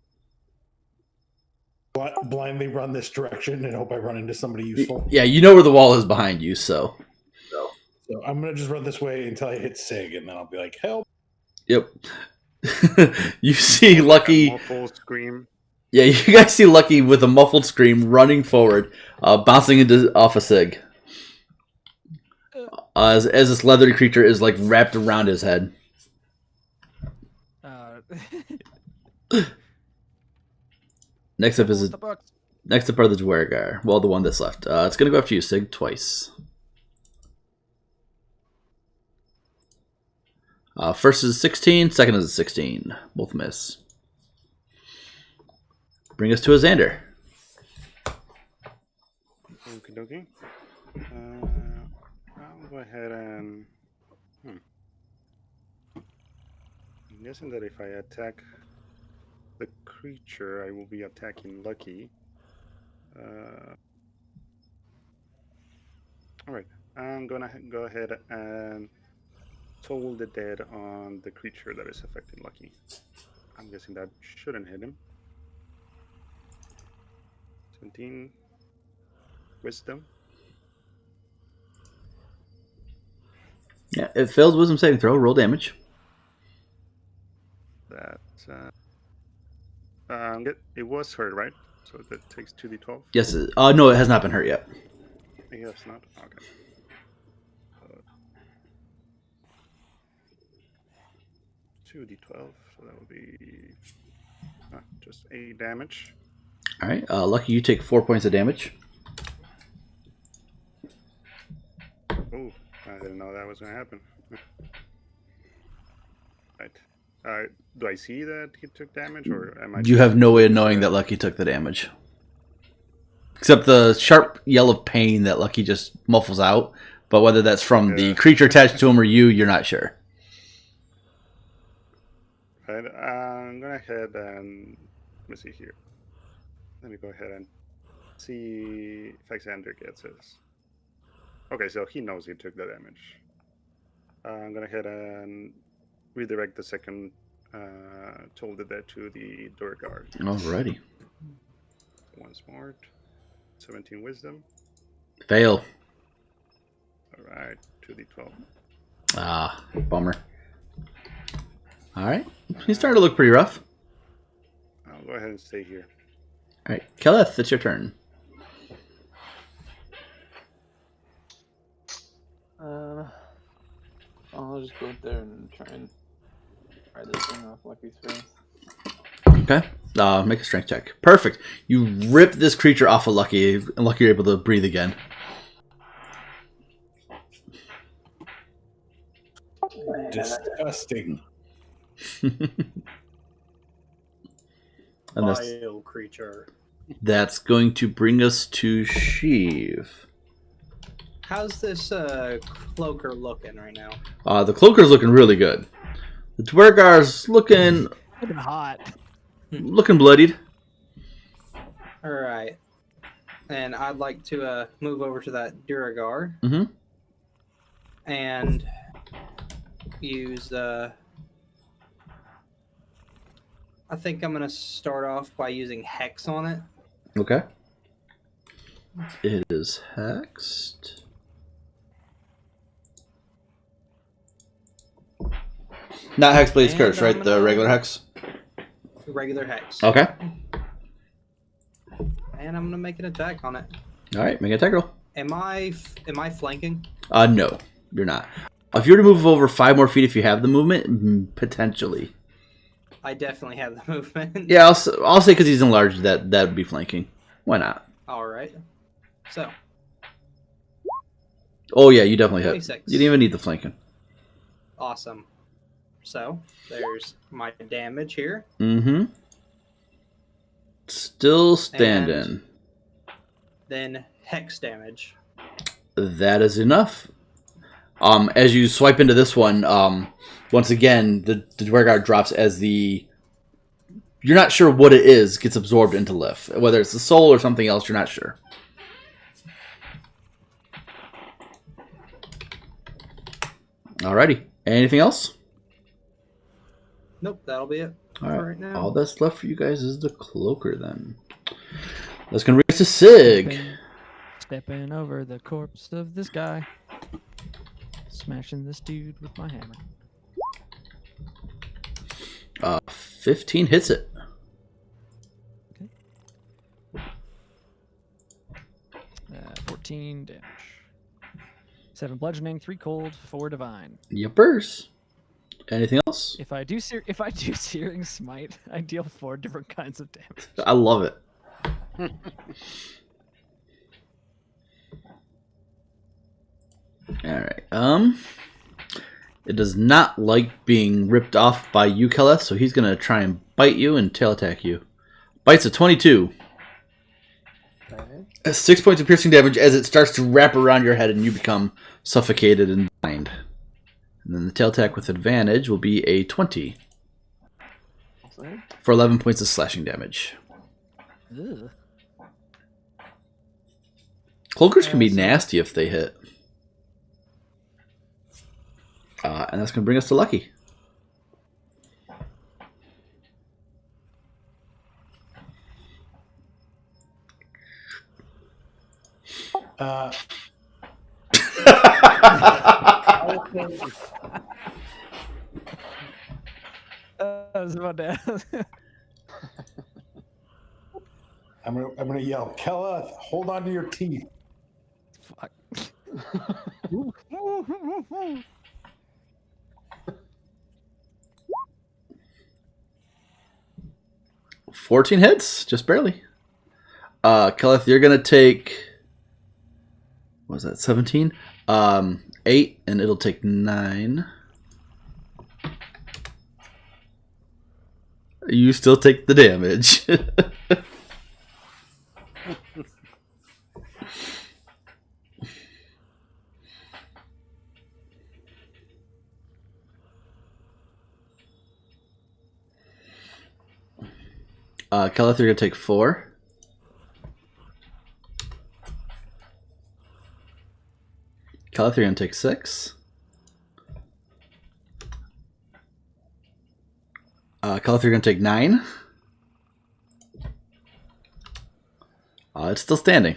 Speaker 5: Blindly run this direction and hope I run into somebody useful.
Speaker 1: Yeah, you know where the wall is behind you, so.
Speaker 5: So I'm gonna just run this way until I hit Sig, and then I'll be like, "Help!"
Speaker 1: Yep. You see Lucky.
Speaker 4: Muffled scream.
Speaker 1: Yeah, you guys see Lucky with a muffled scream running forward, bouncing off a Sig. As this leathery creature is like wrapped around his head. Next up is
Speaker 3: the
Speaker 1: next up are the Duergar. Well, the one that's left. It's gonna go after you, Sig, twice. First is a 16, second is a 16. Both miss. Bring us to a Xander.
Speaker 4: Okie dokie. I'll go ahead and. I'm guessing that if I attack the creature, I will be attacking Lucky. Alright, I'm gonna go ahead and Toll the Dead on the creature that is affecting Lucky. I'm guessing that shouldn't hit him. 17 Wisdom.
Speaker 1: Yeah, it fails wisdom saving throw. Roll damage.
Speaker 4: That it was hurt, right? So that takes 2d12.
Speaker 1: Yes. No, it has not been hurt yet.
Speaker 4: I guess not. Okay. 2d12, so that would be just 8 damage.
Speaker 1: All right, Lucky, you take 4 points of damage.
Speaker 4: Oh, I didn't know that was going to happen. Right. Do I see that he took damage, or am I?
Speaker 1: You have no way of knowing that Lucky took the damage, except the sharp yell of pain that Lucky just muffles out. But whether that's from the creature attached to him or you, you're not sure.
Speaker 4: Right. I'm gonna head and let me see here. Let me go ahead and see if Xander gets his. Okay, so he knows he took the damage. I'm gonna head and redirect the second Toll the Dead to the Duergar.
Speaker 1: Alrighty.
Speaker 4: Once more. 17 Wisdom.
Speaker 1: Fail.
Speaker 4: Alright, 2d12.
Speaker 1: Ah, bummer. Alright. He's starting to look pretty rough.
Speaker 4: I'll go ahead and stay here.
Speaker 1: Alright, Keleth, it's your turn.
Speaker 6: I'll just go up there and try and pry this thing off Lucky's face.
Speaker 1: Okay. Make a strength check. Perfect. You rip this creature off of Lucky, and Lucky, you're able to breathe again.
Speaker 5: Disgusting.
Speaker 1: And
Speaker 2: Vile creature.
Speaker 1: that's going to bring us to Sheev.
Speaker 2: How's this cloaker looking right now?
Speaker 1: The cloaker's looking really good. The Duergar's looking
Speaker 3: hot.
Speaker 1: bloodied.
Speaker 2: All right, and I'd like to move over to that Duergar
Speaker 1: Mm-hmm.
Speaker 2: and use. I think I'm gonna start off by using Hex on it.
Speaker 1: Okay. It is hexed. Not Hex Blaze
Speaker 2: And
Speaker 1: Curse, right?
Speaker 2: I'm
Speaker 1: The
Speaker 2: gonna-
Speaker 1: regular Hex?
Speaker 2: Regular hex.
Speaker 1: Okay.
Speaker 2: And I'm gonna make an attack on it.
Speaker 1: Alright, make an attack roll.
Speaker 2: Am I flanking?
Speaker 1: No, you're not. If you were to move over 5 more feet if you have the movement, potentially.
Speaker 2: I definitely have the movement.
Speaker 1: Yeah, I'll say because he's enlarged, that would be flanking. Why not?
Speaker 2: All right. So
Speaker 1: Oh, yeah, you definitely hit.
Speaker 2: 26.
Speaker 1: You didn't even need the flanking.
Speaker 2: awesome. So there's my damage here.
Speaker 1: Mm-hmm. Still standing.
Speaker 2: And then hex damage.
Speaker 1: That is enough. As you swipe into this one, once again, the Duergar drops as the... You're not sure what it is, gets absorbed into Lif. Whether it's the soul or something else, you're not sure. Alrighty. Anything else?
Speaker 2: Nope, that'll be it
Speaker 1: All
Speaker 2: for
Speaker 1: right.
Speaker 2: right now.
Speaker 1: All that's left for you guys is the cloaker then. That's going to bring us to Sig.
Speaker 3: Stepping over the corpse of this guy. Smashing this dude with my hammer.
Speaker 1: 15 hits it.
Speaker 3: 14 damage. 7 bludgeoning, 3 cold, 4 divine.
Speaker 1: Yippers. Anything else?
Speaker 3: If I do searing smite, I deal 4 different kinds of damage.
Speaker 1: I love it. Alright, it does not like being ripped off by you, Keleth, so he's gonna try and bite you and tail attack you. Bites a 22. That's 6 points of piercing damage as it starts to wrap around your head and you become suffocated and blind. And then the tail attack with advantage will be a 20 for 11 points of slashing damage.
Speaker 3: Ugh.
Speaker 1: Cloakers can be nasty if they hit. And that's going to bring us to Lucky.
Speaker 3: I was about to ask.
Speaker 5: I'm gonna yell, Keleth, hold on to your teeth.
Speaker 3: Fuck.
Speaker 1: 14 hits, just barely. Keleth, you're gonna take, what was that, 17? 8, and it'll take 9. You still take the damage. Keleth, you're gonna take 4. Keleth, you're gonna take 6. Keleth, you're gonna take 9. It's still standing.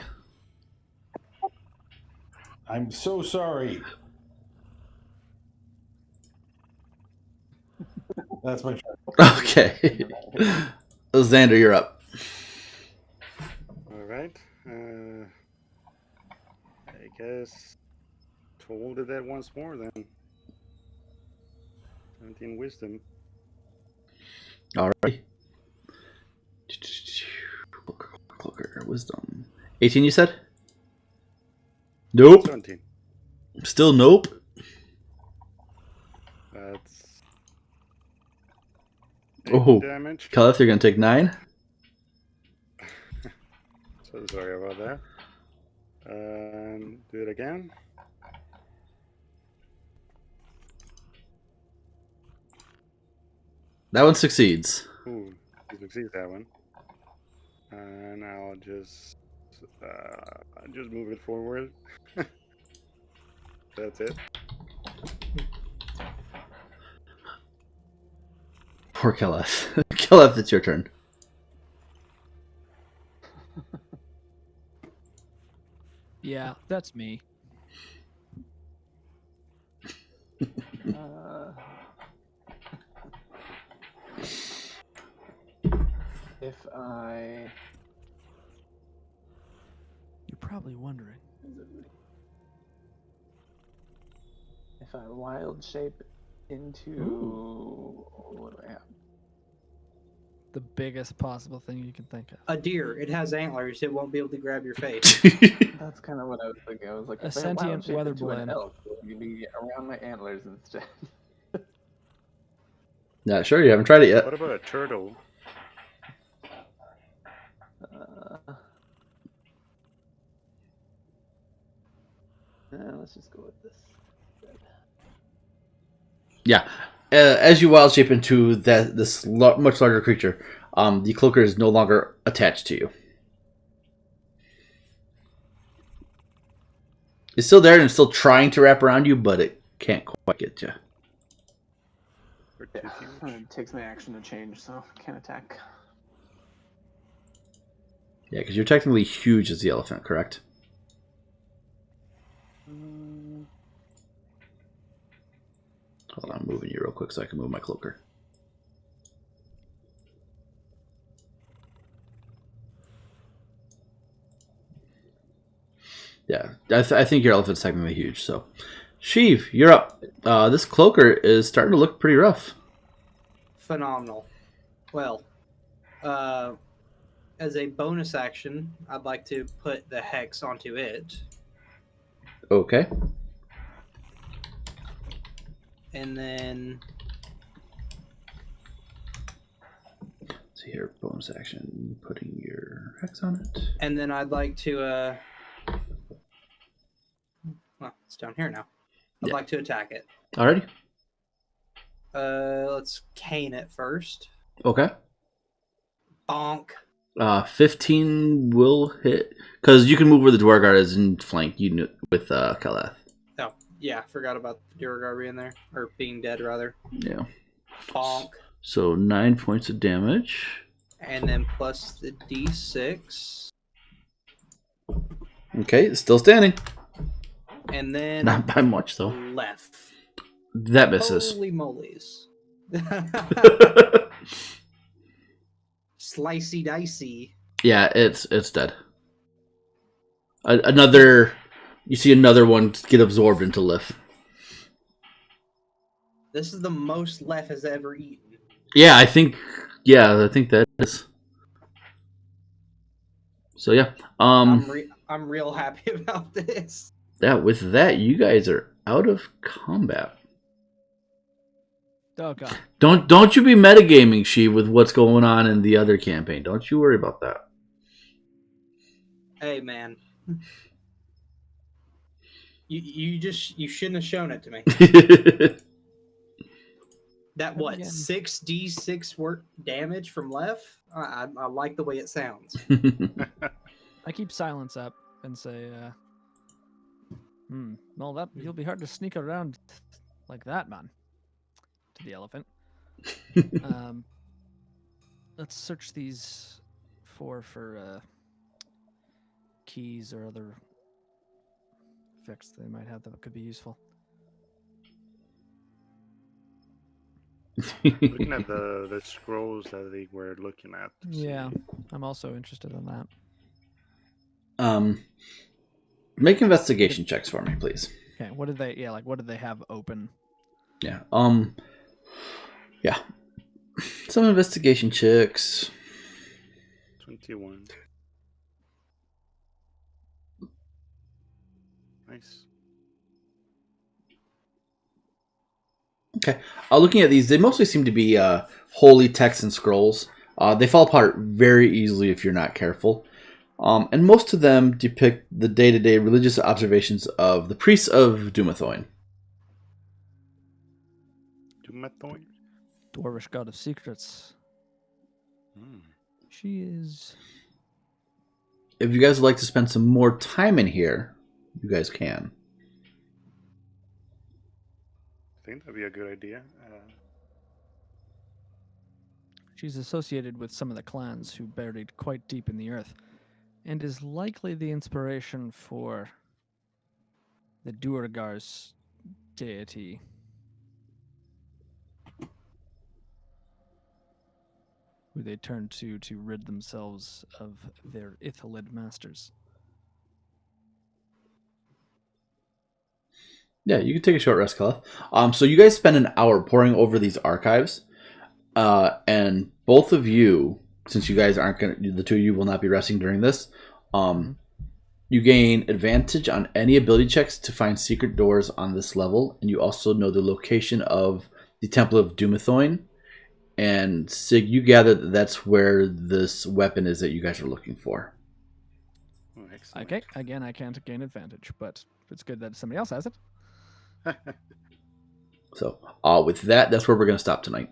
Speaker 5: I'm so sorry. That's my turn.
Speaker 1: Okay. Xander, you're up.
Speaker 4: All right. I guess Toll did that once more then. 17 wisdom.
Speaker 1: Alright. Cloaker, wisdom. 18, you said? Nope.
Speaker 4: 17.
Speaker 1: Still nope.
Speaker 4: That's
Speaker 1: Oh.
Speaker 4: damage.
Speaker 1: Keleth, you're gonna take 9.
Speaker 4: So sorry about that. Do it again.
Speaker 1: That one succeeds.
Speaker 4: Ooh, he succeeds that one. And I'll just move it forward. That's it.
Speaker 1: Poor Keleth. Keleth, it's your turn.
Speaker 3: Yeah, that's me.
Speaker 6: If I...
Speaker 3: You're probably wondering.
Speaker 6: If I wild shape into...
Speaker 3: Ooh.
Speaker 6: What do I have?
Speaker 3: The biggest possible thing you can think of.
Speaker 2: A deer. It has antlers. It won't be able to grab your face.
Speaker 6: That's kind of what I was thinking. I was like,
Speaker 3: A
Speaker 6: if I
Speaker 3: sentient
Speaker 6: wild shape
Speaker 3: weather
Speaker 6: into an
Speaker 3: balloon.
Speaker 6: elk, it'd be around my antlers instead.
Speaker 1: Not sure. You haven't tried it yet.
Speaker 4: What about a turtle?
Speaker 6: Let's just go with this.
Speaker 1: Yeah. As you wild shape into this much larger creature, the cloaker is no longer attached to you. It's still there and it's still trying to wrap around you, but it can't quite get you.
Speaker 4: Or too
Speaker 6: Yeah,
Speaker 4: huge?
Speaker 6: it takes my action to change, so can't attack.
Speaker 1: Yeah, because you're technically huge as the elephant, correct? Hold on, I'm moving you real quick so I can move my cloaker. Yeah, I think your elephant's technically huge. So, Sheev, you're up. This cloaker is starting to look pretty rough.
Speaker 2: Phenomenal. Well, as a bonus action, I'd like to put the hex onto it.
Speaker 1: Okay.
Speaker 2: And then
Speaker 1: So here, bonus action, putting your hex on it.
Speaker 2: I'd like to well, it's down here now. I'd
Speaker 1: Yeah.
Speaker 2: like to attack it.
Speaker 1: Alrighty.
Speaker 2: Let's cane it first.
Speaker 1: Okay.
Speaker 2: Bonk.
Speaker 1: 15 will hit because you can move where the Duergar is and flank you with Kalath.
Speaker 2: Oh, yeah, forgot about the Duergar being there. Or being dead, rather.
Speaker 1: Yeah.
Speaker 2: Bonk.
Speaker 1: So 9 points of damage.
Speaker 2: And then plus the d6.
Speaker 1: Okay, still standing.
Speaker 2: And then
Speaker 1: Not by much though.
Speaker 2: left.
Speaker 1: That misses.
Speaker 2: Holy molies. Slicey dicey.
Speaker 1: Yeah, it's dead. Another, you see another one get absorbed into Lif.
Speaker 2: This is the most Lef has ever eaten.
Speaker 1: Yeah, I think that is. So yeah,
Speaker 2: I'm real happy about this.
Speaker 1: yeah. With that, you guys are out of combat.
Speaker 3: Oh god.
Speaker 1: Don't you be metagaming, She, with what's going on in the other campaign. Don't you worry about that.
Speaker 2: Hey man. You shouldn't have shown it to me. That what,
Speaker 3: Again.
Speaker 2: 6d6 work damage from Lef? I like the way it sounds.
Speaker 3: I keep silence up and say, well, that you'll be hard to sneak around like that, man. To the elephant. Let's search these for keys or other effects they might have that could be useful.
Speaker 4: Looking at the scrolls that they were looking at. to
Speaker 3: Yeah,
Speaker 4: see-
Speaker 3: I'm also interested in that.
Speaker 1: Make investigation checks for me, please.
Speaker 3: Okay, what did they? Yeah, like what did they have open?
Speaker 1: Yeah. Yeah. Some investigation checks.
Speaker 4: 21. Nice.
Speaker 1: Okay. Looking at these, they mostly seem to be holy texts and scrolls. They fall apart very easily if you're not careful. And most of them depict the day-to-day religious observations of the priests of Dumathoin.
Speaker 4: Dumathoin?
Speaker 3: Dwarvish god of secrets.
Speaker 4: Hmm.
Speaker 3: She is.
Speaker 1: If you guys would like to spend some more time in here, you guys can.
Speaker 4: I think that'd be a good idea.
Speaker 3: She's associated with some of the clans who buried quite deep in the earth, and is likely the inspiration for the Duergar's deity. who they turn to rid themselves of their Ithalid masters.
Speaker 1: Yeah, you can take a short rest, Kala. So you guys spend an hour poring over these archives, and both of you, since you guys aren't gonna, the two of you will not be resting during this. You gain advantage on any ability checks to find secret doors on this level, and you also know the location of the Temple of Dumathoin. And Sig, you gather that that's where this weapon is that you guys are looking for.
Speaker 4: Oh, excellent.
Speaker 3: Okay, again, I can't gain advantage, but it's good that somebody else has it.
Speaker 1: So, with that, that's where we're going to stop tonight.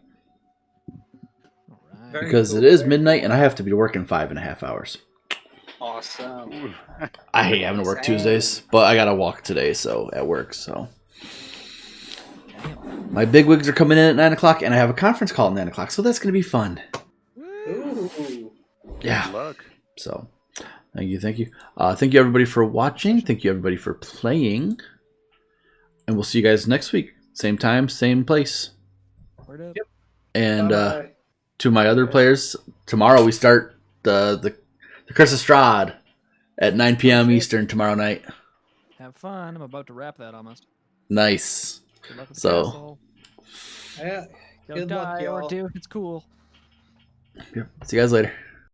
Speaker 3: All right.
Speaker 2: Very
Speaker 1: Because
Speaker 2: cool,
Speaker 1: it is
Speaker 2: very
Speaker 1: midnight
Speaker 2: cool.
Speaker 1: and I have to be working 5.5 hours.
Speaker 2: Awesome.
Speaker 4: Ooh.
Speaker 1: I hate having to work
Speaker 2: Same.
Speaker 1: Tuesdays, but I got to walk today, so at work, so.
Speaker 3: Damn.
Speaker 1: My big wigs are coming in at 9 o'clock, and I have a conference call at 9 o'clock, so that's going to be fun.
Speaker 2: Ooh.
Speaker 1: Yeah.
Speaker 4: Good luck.
Speaker 1: So, thank you. Thank you, everybody, for watching. Thank you, everybody, for playing. And we'll see you guys next week. Same time, same place.
Speaker 3: Word up.
Speaker 2: Yep.
Speaker 1: And
Speaker 2: Bye-bye.
Speaker 1: to my other players, tomorrow we start the Curse of Strahd at 9 p.m.
Speaker 3: shit.
Speaker 1: Eastern tomorrow night.
Speaker 3: Have fun. I'm about to wrap that almost.
Speaker 1: Nice.
Speaker 3: Good luck with the
Speaker 1: So-
Speaker 3: castle.
Speaker 2: Yeah.
Speaker 3: Don't
Speaker 2: Good luck,
Speaker 3: die or
Speaker 2: y'all.
Speaker 3: do. It's cool.
Speaker 1: Yep. See you guys later.